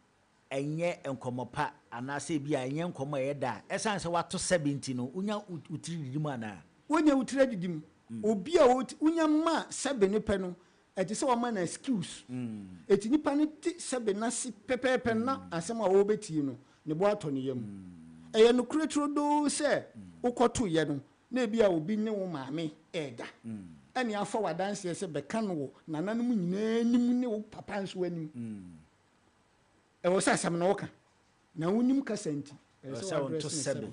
ɛnyɛ nkɔmɔ pa anaasɛ bi a ɛnyɛ nkɔmɔ ɛyɛ da ɛsan sɛ wato 70 no unya utiri didim ana wonya utiri didim obi a wonya ma sɛbe ne pɛ no ɛte sɛ wɔma na excuse ɛti nipa no te sɛbe na si pɛpɛɛpɛ na asɛm a wɔbɛtie no ne bo atɔ ne yam ɛyɛ no kureturo doo sɛ wokɔto yɛ no na ebi a obi ne wo maame ɛda ɛne afa wadanseɛ sɛ bɛka no wo nananom nyinaa nim ne wo papa nso anim ɛwɔ sɛ asɛm na woka na wonim kasa nti ɛsɛ wonto sɛbe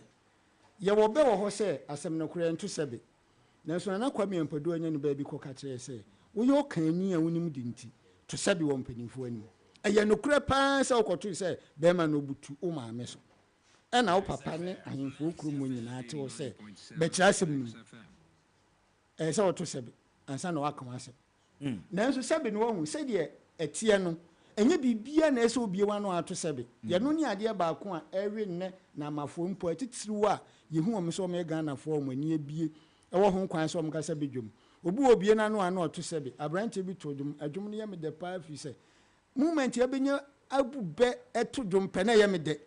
yɛwɔ bɛ wɔ hɔ sɛ asɛm no kora nto sɛbe nanso nana Kwame Ampadu anya ne baabi kɔka kyerɛ sɛ woyɛ ɔkani a wonim di nti to sɛbe wɔ mpanimfoɔ anim ɛyɛ nokora paa sɛ wokɔto sɛ bɛrima no obutu wo maame so ɛna wo papa ne ahemfo kurom mu nyinaa te wo sɛ bɛkyerɛ asɛm no ɛyɛ sɛ wɔto sɛbe ansa na waka wo asɛm nanso sɛbe no wahu sɛdeɛ ɛteɛ no enye bibia na ese obie wa no ato sebe ye no ni ade ba ko a ewe nne na amafo mpo atitiriwo a yehu om so me Ghana fo om ani abie ewo ho kwan so om ka sebe dwom obu obie na no ano ato sebe abrante bi to dwom adwom ne ye me de pa fi se moment ye benya abube eto dwom pe na ye me de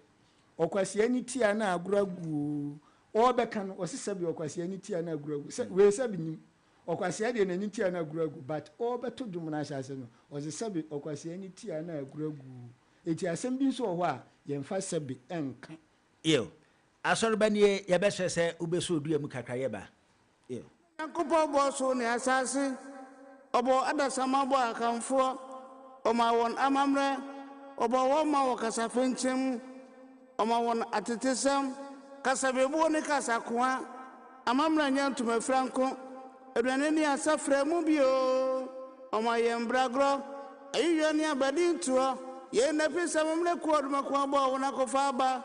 okwase ani tia na agoragu o beka no osese bi okwase ani tia na agoragu we sebe nim okwase ade na ani tia na agoragu but o beto dwom na asase no osese bi okwase ani tia na agoragu eti asem bi so ho a ye mfa sebe enka yo asorbanie ye be se ubeso du am kakra ye ba yo Yankopo boso ne asase obo adasama bo akamfo oma won amamre obo wo ma wo kasafenchim oma won atetesam kasabebu ne kasakoa amamra nyantuma franko aduane ni asafra mu bio oma yembragro ayiyo ni abadintuo ye na pesa mamre ku oduma ku abo wona ko faaba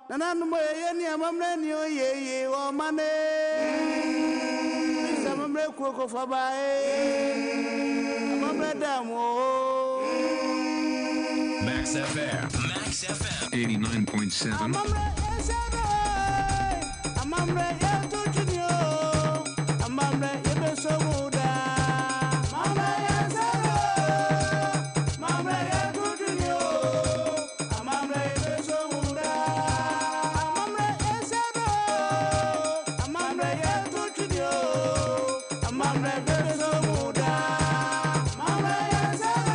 nananu mo ye ni amamre ni oyeye o mane pesa mamre ku ko faaba amamre damo Max FM 89.7 amamre ya to junio amamre ye be so muda amamre ya zero amamre ya to junio amamre ye be so muda amamre ya zero amamre ya to junio amamre ye be so muda amamre ya zero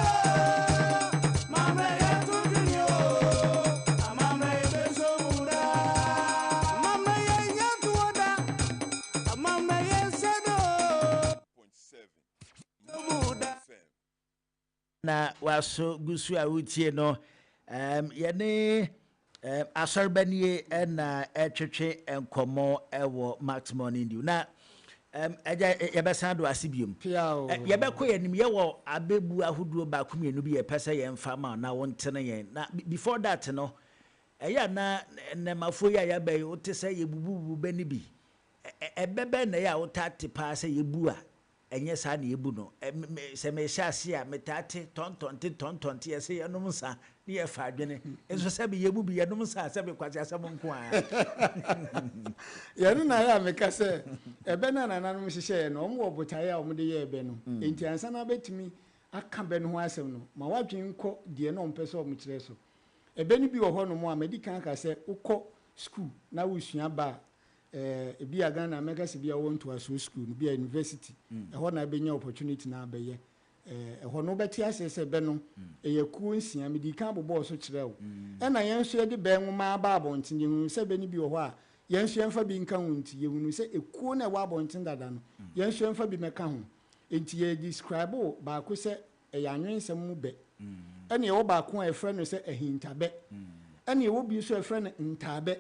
amamre ya to junio amamre ye be so muda amamre ya nyatuoda amamre ya zero na waso gusu a wutie no yene asorbanie na etwetwe enkomo ewo Max Morning Dew na eja yebesa do asibiom yebekọ yanim yewo abebu ahoduo ba kumienu bi yepese ye mfa ma na wontene yen na before that no eya na nemafo ya yabe otese yebubu bani bi ebebe na ya wotate pa se yebu a enye sa na yebu no se me hyase a metate tontonte yese yenom sa ne ye fa adwene enso se be yebu bi yenom sa se be kwase asem nko a yanu na ya meka se ebe na nananom hihye no omo obotaye a omo de ye ebe no enti ansa na betimi aka be no ho asem no ma wadwen nko de no mpese omo kire so ebe ni bi wo ho no mo a medical ka se ukọ school na wusua ba ebi aga na mega se bia won to aso school no bia university ho na be nya opportunity na be ye ho no beti ase se be no eyaku nsia medical bobo so kire wo na yenso ye de be nwoma ba abontin hu se be ni bi wo ho a yenso yemfa bi nka wonti ye hunu se ekuo na wa abontin dada no yenso yemfa bi meka ho enti ye describe ba ko se eyanwensem mu be ene ye wo ba ko e frɛ no se ehintabe ene ye wo bi so e frɛ no ntabe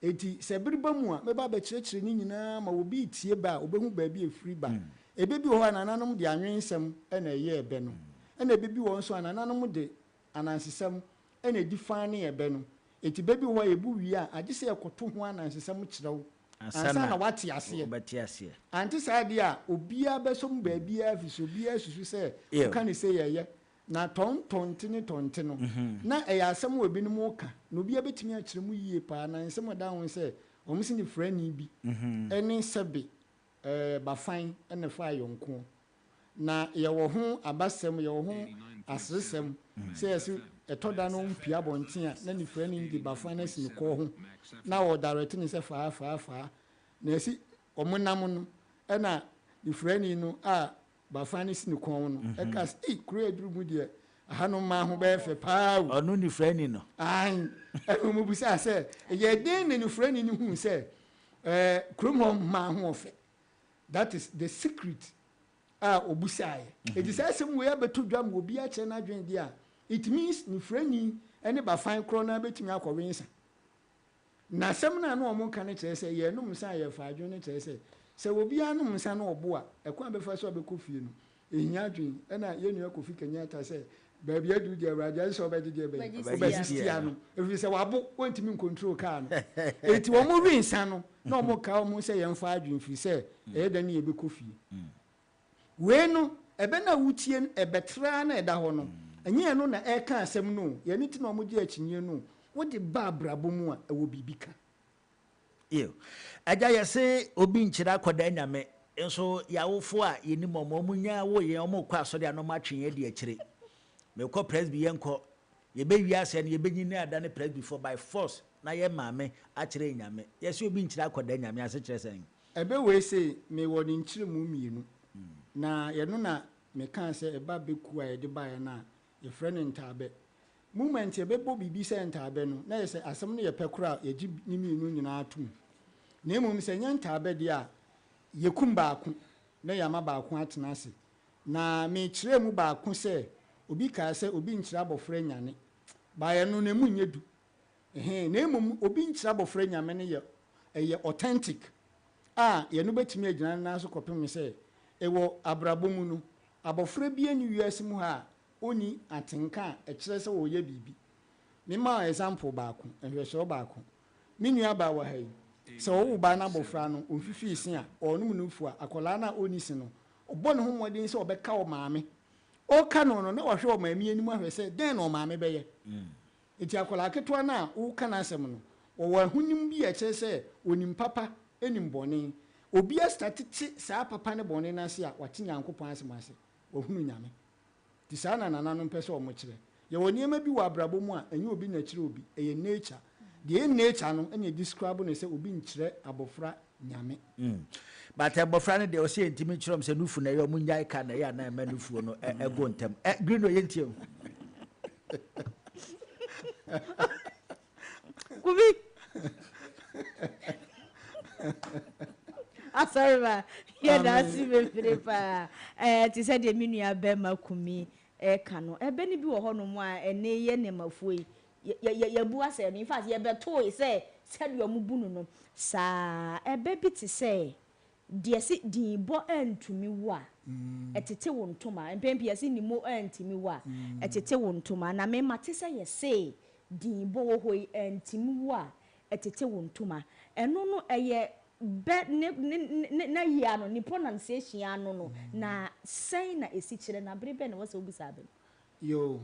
eti se biriba mu a meba ba kyerɛkyerɛ ni nyinaa ma obi tie ba obehu ba bi efiri ba ebe bi ho anananom de anwensɛm na ɛyɛ ebe no na ebe bi won so anananom de anansesɛm na di fan ne ebe no eti bebi ho ebu wi a agye se ekoto ho anansesɛm kyerɛw ansa na wate ase obati ase anti saade a obia besom ba bia afiso bia susu se ka ne se yeye na tontonte no na eya asem wo bi no mu ka no bia betimi a kyerɛ mu yie pa na nsem da ho se omsi ni frani bi ene sebe bafan ene fa yonko na ye wo ho abasem ye wo ho asresem se esi etoda no mpia bonten a na ni frani ndi bafan na si ko ho na wo direct ni se fa na esi omunam no ena ni frani no a bafani si ni kon no e ka kuro eduru de aha no ma ho be fe pa onu ni frani no an e mu busa se ye den ni frani ni hu se kuro ma ho fe that is the secret obusa ye it is asem we abeto dwam obi a che na dwen dia it means ni frani ene bafan kro na betimi akọwensa na asem na no omo kan che se ye no msa ye fa adwen ne che se obi anu msa no obo a ekwan be fa so be kofie no ehia adwen na ye nu akofi kanya ta se ba bia du dia raja so be de be obesistia no efi se wabo wontimi control car no eti wo mo winsa no na omo ka omo se ye mfa adwen fi se e da ne ye be kofie we no ebe na wutie ebetra na eda ho no enye no na e ka asem no ye ni ti na omo je akinye no wo de ba brabo mu a e wo bibika yo aja ye se obi nkyira akoda nyame enso yawofo a yenim omo munya wo ye omo kwa so de anom atwe de akire me ko presby yenko ye be wi ase ne ye be nyina ada ne presby for by force na ye maame akire nyame ye se obi nkyira akoda nyame ase kire sen ebe we se me wo ni nkyire mu mienu na ye no na me kan se eba beku a ye de ba ye na ye frɛ ne ntabe moment ye bebo bibi se ntabe no na ye se asem no ye pekura ye gi ni mienu nyina atum na emum se nya ntabe de a ye kum baako na ya ma baako atena ase na me kyerɛ mu baako se obi ka se obi nkyira bofra nyane ba ye no na mu nyedu na emum obi nkyira bofra nyame ne ye authentic ye no betimi agina na so kopem se ewo abrabo mu no abofra bi ani wiase mu ha oni atenka e kyerɛ se wo ye bibi me ma example baako ehwehwe baako me nua ba wa ha yi se wo ba na abofra no onfifi isen a onum no fu a akola na oni si no obɔ ne ho modin se obɛka wo maame o ka no no na wo hwe wo maame ani mu ahwɛ se den na o maame bɛyɛ enti akola ketwa na wo ka na asɛm no wo ahunim bi a kyerɛ se onim papa enim bɔne obi astatiti saa papa ne bɔne na se a wate nyankopɔn asɛm ase wo hunu nyame ti saa na nananom pɛ sɛ ɔmo kyerɛ ye woni ema bi wɔ abrabo mu a enye obi na kyerɛ obi eye nature de nature no ene describe no sɛ obi nkyerɛ abofra nyame but abofra ne de o se ntimi kyerɛm sɛ nufu na ye ɔmo nyai ka na ye na ema nufu no ego ntem green no ye ntiem kubi sorry ma ye da si me fire pa ti se de minua be makumi ka no ebe ni bi wo ho no mu a ene ye ne mafuoi ye bu ase no in fact ye be to say said you mu bunu no sa ebe bi ti say de si din bo antumi wa etete wo ntoma empempi ase ni mo antimi wa etete wo ntoma na me mate say ye say din bo wo hoi antimi wa etete wo ntoma eno no eye be na ya no ni pronunciation ano no na say na esi kire na brebe na wose obi sabe yo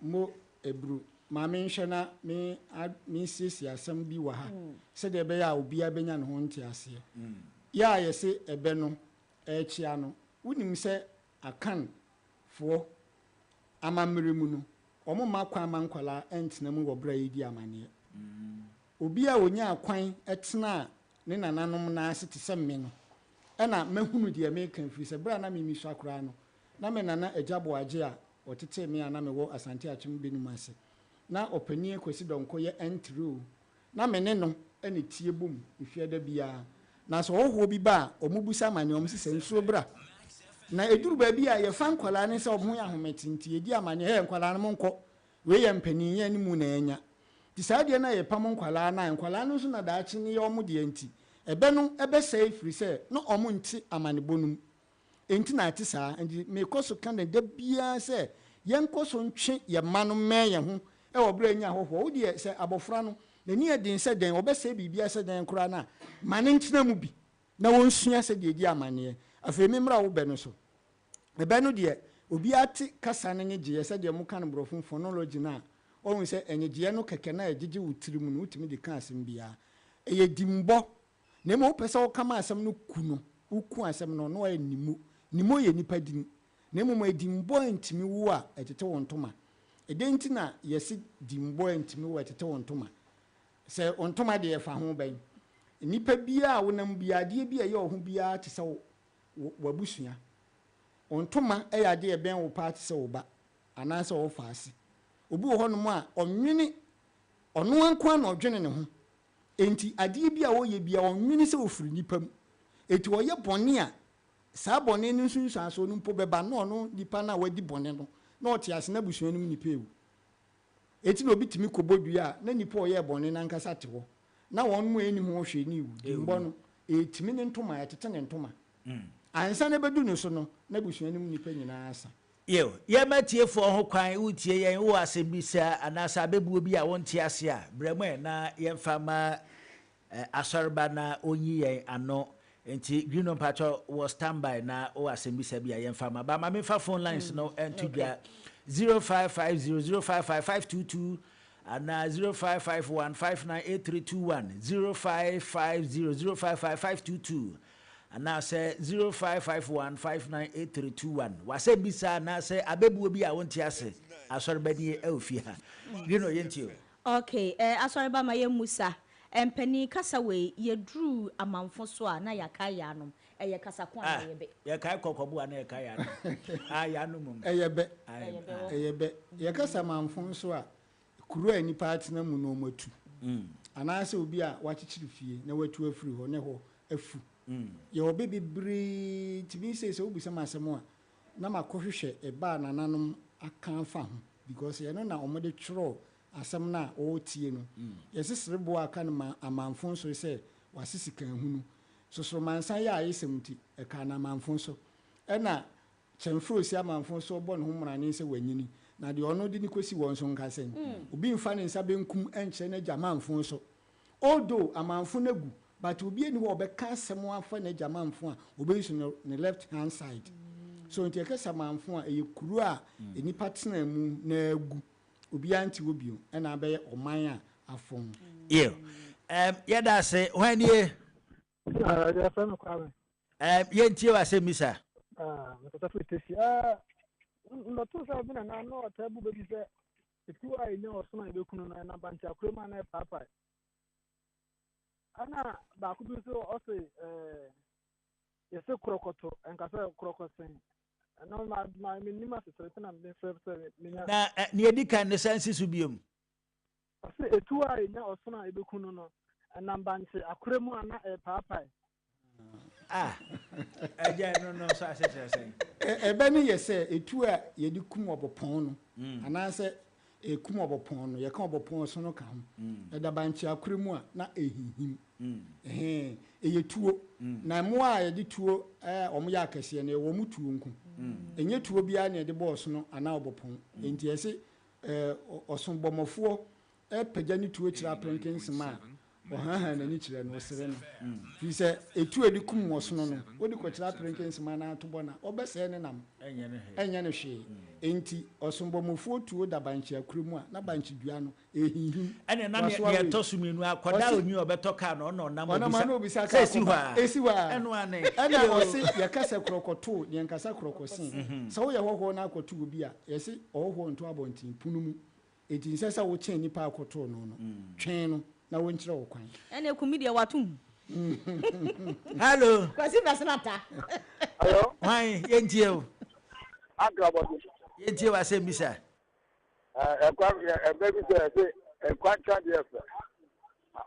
mo ebru ma me nhwe na me sisi asem bi wa ha se de be ya obi abenya ne ho nti ase ya ye se ebe no chia no unim se akan fo amamere mu no omo makwa mankwala entena mu wobra yidi amane obi a onya akwan etena ne nananom na ase te se me no na mahunu de American free se bra na me mi so akura no na me nana ajabo age a otete me ana me wo asante achim benum ase na opani kwesi donko ye entru na me ne no ene tie bom ifiada bia na so hoho bi ba omubusa mane omsese nsuo bra na eduru ba bi a ye fa nkwala ne se obho ya hometinti edi amane he nkwala no monko we ye mpani ye animu na enya ti saade na ye pam nkwala no so na daachi ne ye omde enti ebe no ebe sei free se no omo nti amane bonum enti na ati saa enti me koso kan de bia se ye nkoso ntwe ye manu me ye ho e wo bra nya hoho wo de se abofra no na ni edin se den obese bibia se den kura na mane ntina mu bi na wonsua se de di amane afa mi mra wo be no so ebe no de obi ati kasa ne nyeje se de mu kan brofon phonology na ohun se enyeje no keke na ejeje wutirimu no utimi de kan asem bia eye dimbo na mo pesa wo kama asem no ku no uku asem no no nimo ye nipa dim na mo edimbo ntimi wo a etete wo ntoma edenti na yesi dimbo ntimi wo etete wo ntoma se ontoma de fa ho ban nipa bia wonam bia de bia ye ho bia te se wabusua ontoma ya de ben wo pa te se wo ba ana se wo faase obi wo hono mu a onwene ono anko na odwene ne ho enti ade bia wo ye bia onwene se ofiri nipa mu eti wo ye bone a saa bone no nsunsu aso no mpo beba no no nipa na wadi bone no na oti ase na busua no nipa ewu eti no bitimi kobodua na nipa oye bone na nkasa te ho na won mu eni ho hwe ni wu dimbo no etimi ne ntoma ya tete ne ntoma ansa na bedu no so no na busua no nipa nyina asa yo ye matie fo ho kwan utie yen wo asembisa anasa bebuo bi a wonte ase a bremwe na ye mfama asorba na onyi yen ano enti green patcho was standby na o asembisa bi a ye mfama ba ma me fa phone lines no entudwa 0550-055522 and 0551-598321 0550-055522 and now say 0551-598321 wase bisa na say abebu bi a wonti ase asori bani e ofie ha you know yentio okay asori ba ma ye musa empani kasa we ye drew amanfo so a na yakaya anom eye kasa kwa na ye be ye kai kokobu na ye kai anom ya no mum eye be ye kasa amanfo so a kuru ani party na mu no matu anase obi a wachichiri fie na watu afiri ho ne ho afu ye obi bibiri timi say so obi sama asemo a na makohwehwe e ba nananom aka fa ho because ye no na omode tworo asem na o tie no yesesere bo aka na amanfo so say wasisi kan hunu so so mansan ya ayesemti e ka na amanfo so e na chemfro si amanfo so bo no ho mrane se wanyini na de ono di ni kosi won so nka sen obi mfa ne nsa benkum enche na jamanfo so odo amanfo na gu but obi eni wo be ka asem afa na jamanfo a obi so ne left hand side so nti ekesa manfo a eyekuru a enipa tena mu na agu obi anti wo bio na abe oman a afon yeda se when ye yentie wa se misa metafitesi no to sa bina na no tabu be se etu ai ne osoma be kunu na banti akrema na papa ana ba ku bi so ose yese krokoto enkasa krokosen no ma minima se sere na me se na ne edika ne sense su biom ose etu ai ne osoma be kunu no na banti akrema na papa aja no so asese ebe ni yese etu a ye di kum obopon no anase ekum obopon no ye ka obopon so no ka ho da banchi akremu a na ehihim eye tuo na mo a ye di tuo omo ya akese na wo mu tuo nku enye tuo bia na ye di boss no ana obopon enti yese osonbomofo pagya ni tuo kira prenkensima ohaha na ni kire no sere no fi se etu edi kum wosono no odi ko kira prenkensima na atobo na obese ne nam enye ne hwe enti osonbomofo tuo da banchi akremu a na banchi dua no ehihim ene na ye tosuminu akoda oni obeto ka no no nam obisa ka esiwa eno ane ene osi ye kasa krokoto ye nkasa krokosin so ye hoho na akoto obi a yesi hoho nto abontin punumu eti nsesa wo chen nipa akoto no no twen no na wonchire wo kwan ene kumidia watum hello kwasi nasenata hello why yentie o agrabo yentie wa se misa baby say kwacha def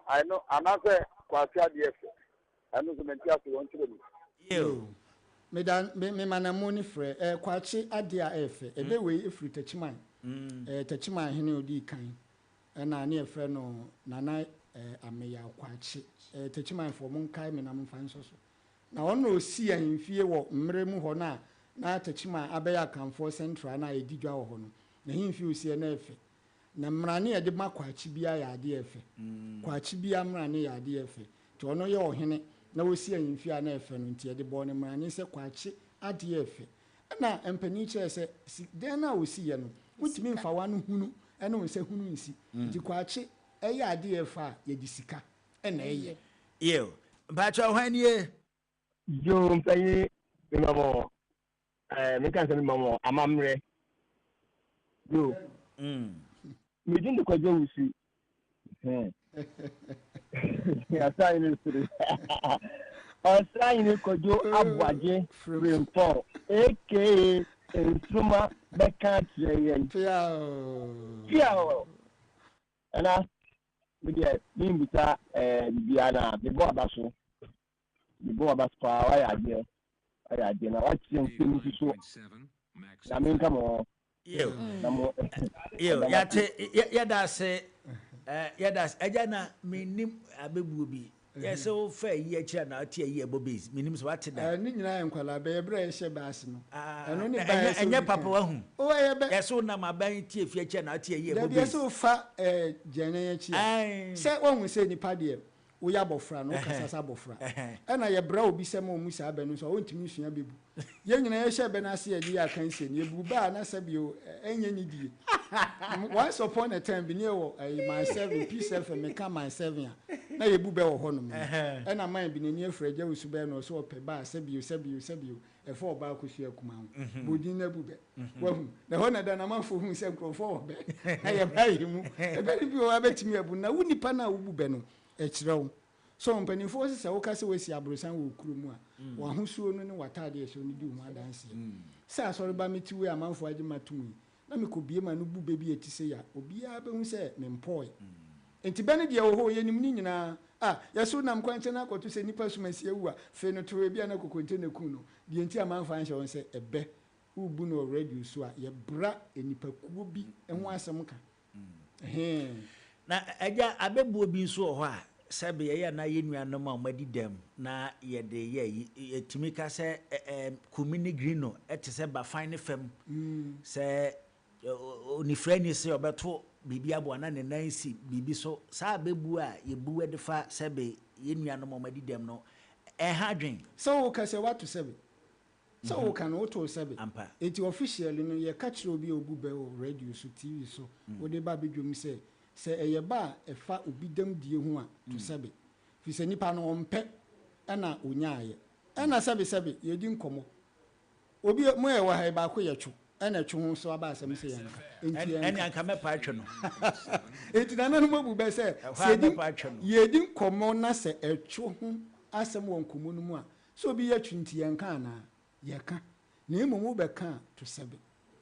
I know another kwacha def anu so mentia so wonchire mi yo me manamoni frɛ kwachi adia efe ebe we efri tachiman tachiman hene odi kan na ne efrɛ no nana ameya kwachi tachiman fo mon kai me na mfa nso so na ono osi ahemfie wo mmere mu ho na tachiman abeya kanfo central na edidwa wo ho no na ahemfie osi na efe na mrane ye de makwachi bia ya ade efe kwachi bia mrane ya ade efe to ono ye ohene na wosi ahemfie na efe no ntie de bo ne mrane se kwachi ade efe na empani kire se den na wosi ye no mutimi mfa wa no hunu ene wo se hunu nsi nti kwachi eye ade efe a ye di sika ena eye yo bacha hwanie jo mpaye mamo me kan se mamo amamre yo me din de kwajo wusi ya sai ni suru asai kwajo abwaje frimpon aka instruma beka treyen piao ana media nimbuta bibiana bebo abaso pa wa ya de na wa chi nkem so na me nka mo yo yada se eja na menim abebuo bi yes o fa yi akira na ati yi abobes menim so wate da ni nyina enkwala be ebra ehye baas no eno ni ba enye papa wa hu o ye be yes o na maban ti efi akira na ati yi abobes da bi so fa jene akira se wo hu se nipa de woyɛ abɔfra no wokasa sɛ abɔfra ɛna yɛbra obi sɛ ma ɔmu saa bɛ no so ɔntumi sua bɛbu yɛn nyinaa yɛhyɛ bɛ no ase yɛde yɛ aka nsie no yɛbu baa na sɛ bio ɛnyɛ ne die once upon a time bi ne ɛwɔ my 7 P7 meka my 7 a na yɛbu bɛ wɔ hɔ nom ɛna man bi n'ani afra agya wo so bɛ no ɔsɛ ɔpɛ baa sɛ bio ɛfɔ ɔbaa kɔsua kuma ho bodin na bu bɛ wahu na hɔ na da na manfo hu sɛ nkurɔfoɔ wɔ bɛ na yɛba yɛ mu ɛbɛne bi wɔ abɛtumi abu na wo nipa no a wobu bɛ no ɛkyerɛ wo so mpanimfoɔ sɛ woka sɛ wasi aborosan wɔ kuro mu a wahosuo no ne wataadeɛ so no di wo ho adanseɛ sɛ asɔre ba meti wei amanfoɔ agye matom yi na mekɔbie ma no bu bɛbi ɛti sɛ yɛ a obiara bɛhu sɛ mempɔe enti bɛ no deɛ wɔ hɔ yɛnim ne nyinaa yɛso nam kwankyɛn akɔto sɛ nipa somasi awu a fei no toro bi a na kokonte na ku no deɛ nti amanfa nhyɛ wɔn sɛ ɛbɛ wobu no radio so a yɛbra nipakuo bi ho asɛm ka na agya abɛbuo bi nso wɔ hɔ a sɛbe yɛyɛ na yɛnuanom a ɔmadi dam na yɛde yɛtumi ka sɛ kumini grino ɛte sɛ bafan ne fam sɛ onifra ni sɛ ɔbɛto biribi aboa na ne nan si biribi so saa bɛbu a yɛbu de fa sɛbe yɛnuanom a ɔmadi dam no ɛha adwen sɛ woka sɛ woato sɛbe sɛ woka no woto sɛbe enti officially no yɛka kyerɛ obi a ɔbu bɛ wɔ radio so TV so wode ba bɛdwom sɛ ɛyɛ ba ɛfa obi dam die ho a to sɛbe fi sɛ nipa no ɔmpɛ ɛna onyaayɛ ɛna sɛbe yɛdi nkɔmmɔ obi mo yɛ wɔ ha baako yɛtwo ɛna two ho so aba asɛm sɛ yɛnka ɛne anka mɛpa atwe no enti nananom abu bɛ sɛ yɛdi nkɔmmɔ na sɛ ɛtwo ho asɛm wɔ nkɔmmɔ no mu a sɛ obi yɛtwo nti yɛnka anaa yɛka na mmom wobɛka a to sɛbe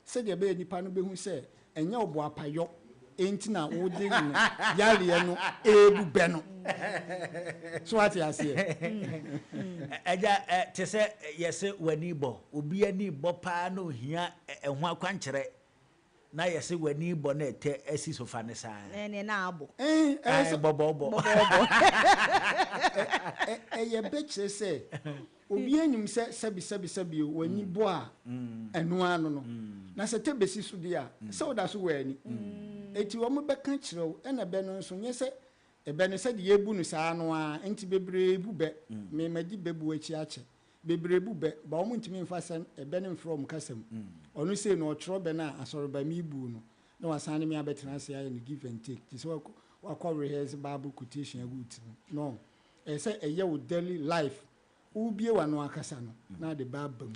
sɛdeɛ ɛbɛyɛ nipa no bɛhu sɛ ɛnyɛ ɔbo apayɔ enti na wode no yareɛ no ebu bɛ no so ate aseɛ agya te sɛ yɛsɛ w'ani bɔ obi ani bɔ paa na ohia ɛho akwankyerɛ na yɛsɛ w'ani bɔ na ɛtɛ asi sofa ne saa ne na abo bɔbɔbɔ ɛyɛ bɛkyerɛ sɛ obi anim sɛ sɛbi w'ani bɔ a ɛno ano no na sɛ tɛ bɛsi so deɛ a sɛ woda so wɔ ani eti wɔn bɛka kyerɛ wo ɛna bɛ no nso nyɛ sɛ ɛbɛ no sɛ deɛ ebu no saa no a nti bebree bu bɛ mmɛmɛdi bɛbu akyi akyɛ bebree bu bɛ ba wɔn ntumi nfa sɛ ɛbɛ no mfrɛ wɔn kasa mu ɔno sɛ no ɔtwerɛ bɛ no a asɔrɔba mi bu no na wasan ne mi abɛtena ase ayɛ no give and take ti sɛ wakɔ rehearse bible quotation agu ti no ɛsɛ ɛyɛ wo daily life wobie wa no akasa no na de ba ba mu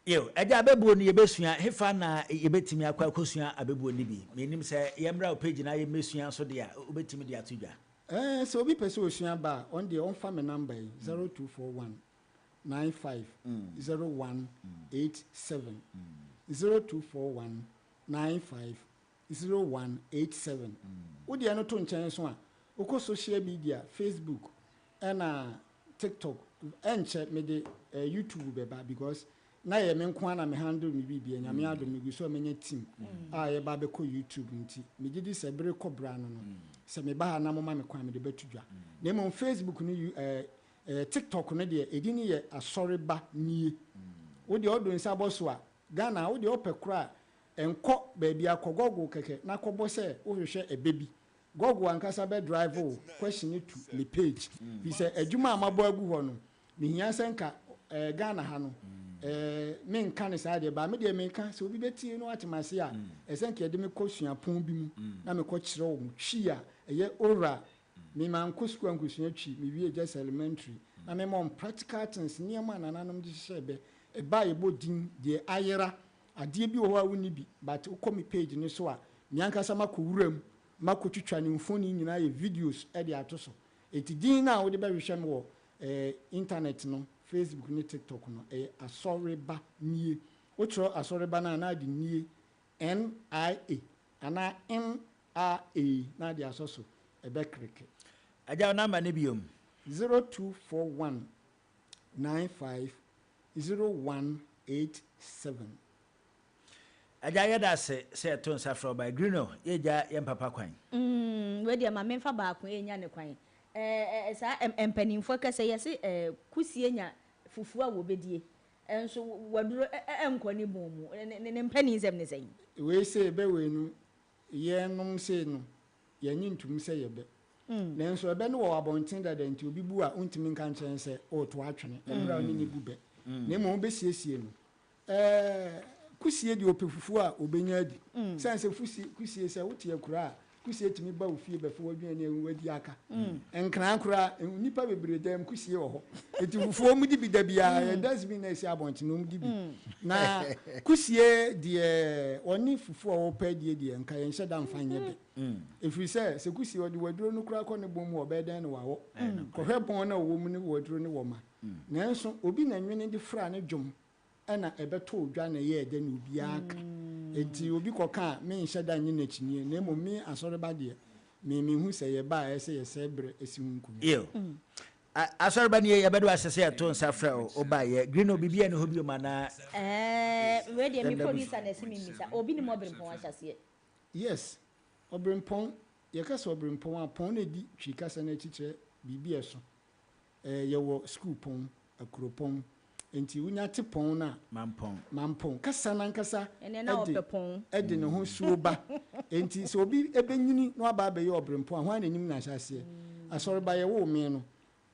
yo agya abebuo no yɛbɛsua hefa na yɛbɛtumi akɔ akɔsua abebuo no bi menim sɛ yɛmmra wo page na yɛmmɛsua so de a wobɛtumi de ato dwa sɛ obi pɛ sɛ osua ba a ɔn deɛ ɔmfa me number yi 0241 95 0187 0241 95 0187 wodeɛ no to nkyɛn so a wokɔ social media Facebook ɛna TikTok ɛnkyɛ mede YouTube bɛba because na yɛ me nko ana me handle me bibia nyame adom me gu so menye team a yɛ ba bɛkɔ YouTube nti me gidi sɛ bere kɔbra no no sɛ me ba na moma me kwan me de bɛtudwa na mo Facebook no TikTok no de edi ni yɛ asɔre ba nie wo de odo nsa bɔ so a Ghana wo de opɛ kora ɛnkɔ baabi akɔ Google kɛkɛ na kɔbɔ sɛ wo hwehwɛ ebebi Google ankasa bɛ drive o question it to the page bi sɛ adwuma amabɔ agu hɔ no me hia sɛ nka Ghana ha no me nka ne saa deɛ ba me deɛ me nka sɛ obi bɛtie no atemase a ɛsɛ nka yɛde me kɔ suapɔn bi mu na me kɔ kyerɛ wo twi a ɛyɛ ora me man kɔ sukuu ankosua twi me wie just elementary na me mɔ practical things nneɛma nananom de hyehyɛ bɛ ɛba yɛbɔ din deɛ ayera adeɛ bi wɔ hɔ a wonni bi but wokɔ me page no so a me ankasa makɔ wura mu makɔ twitwa ne mfoni nyinaa yɛ videos ɛde ato so ɛti din na wode bɛhwehwɛ no wɔ internet no Facebook ne TikTok no asɔreba nie wotro asɔreba na de nie NIA ana NRA na de asoso ɛbɛkreke agya number ne biom 0241 95 0187 agya yɛda sɛ to nsa frɔ ba grino yɛgya yɛn papa kwan we dia ma memfa ba ko enya ne kwan sa empanimfo kase yesi kusie nya fufu a wobedie enso waduro enkoni bomu ne mpanisem ne sɛn we se be we no ye nom se no ye nyintum se ye be nanso ebe no wo abonten da nti obi bu a untimi nka nkyɛn sɛ o to atwene emra oni ni bube na mo be siesie no kusie di opefufu a obenya di sense kusie sɛ wote akura kusie timi ba ofie bɛfo wadwan ne wadi aka enkran kura nipa bebre dem kusie wɔ hɔ eti fufuo mu di bi da bia does mean na esi abonten no mu di bi na kusie die oni fufuo a wɔpɛ die nka yɛn hyɛ da mfanye be efiri sɛ kusie ɔde waduro no kura kɔ ne bom wɔ bɛdan no wawo kɔhwɛ bon na wɔ mu ne waduro ne wɔ ma nanso obi na nwene de fra ne dwom ɛna ɛbɛtɔ odwa na yɛ ɛdɛ no obi aka enti obi kɔka me nhyɛ da nye n'akyinie na emo me asɔre ba de me hu sɛ yɛ ba ɛsɛ yɛ sɛ bre esi hu nkum yo asɔre ba ne yɛ bɛdo asese yɛ to nsa frɛ o ba yɛ green obi bia ne ho bi ma na we de me producer na esi me misa obi ni mo obrempɔn ahyase yes obrempɔn yɛ kasa obrempɔn a pɔn na di twi kasa na akyikyerɛ bibi ɛso yɛ wɔ school pɔn akuropɔn enti unya te pon na mampon kasa na nkasa edi ne ho suo ba enti so obi ebenyini no aba be ye obrempon ho ananim na hyase asori ba ye wo me no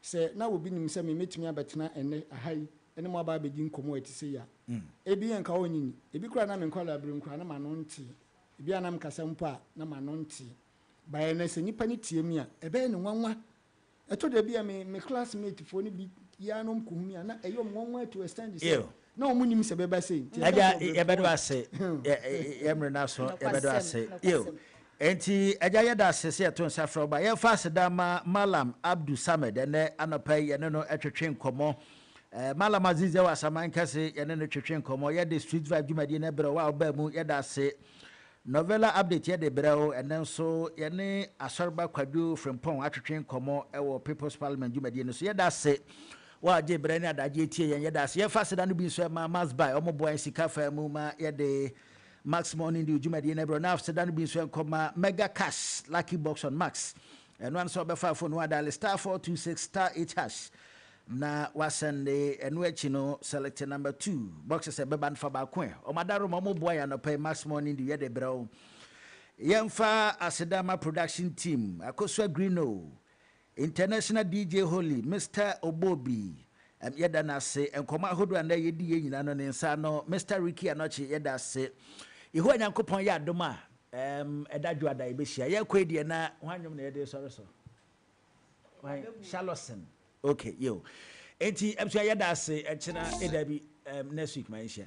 se na obi nim se me metumi abetena ene ahai ene mo aba be di nkomo ati se ya ebi en ka onyini ebi kura na me nkwala abrem kura na ma no nti ebi anam kasa mpo a na ma no nti ba ye na se nipa ni tie mi a ebe ne nwanwa eto de bi a me classmate fo ni bi ya no mkuhumia na eyo mwonwa to extend say na omunim se beba say aja yebedo ase yemre na so yebedo ase yo enti aja yeda ase se to nsa fro ba ye fast da malam abdu samed ene anopa ye no etwetwe nkomo malam azize wa saman kase ye no twetwe nkomo ye the street vibe dwumadi na bere wa ba mu yeda ase novella update ye de breo enen so ye ne asorba kwadu frempon atwetwe nkomo ewo people's parliament dwumadi no so yeda ase wa je brani adaje tie yen yeda se ye fasida no bi so ma mass buy omo boy sika fa mu ma ye de max morning di ujumadi na bro na fasida no bi so nkoma mega cash lucky box on max and one so be fa phone wa dial *426*8# na wasende enu echi no select number 2 boxes e beba nfa ba ko o madaro omo boy ya no pay max morning di ye de bro yemfa asidama production team akosua greeno international DJ Holy Mr. Obobi yeda na se enkoma hodo anda yedi ye nyina no ne nsa no Mr. Ricky Anochi yeda se iho anyankopon ya adoma edadwo ada ebehia ye kwedie na hwanwom na yede so Charlotten okay yo enti yeda se echina edabi next week ma nhia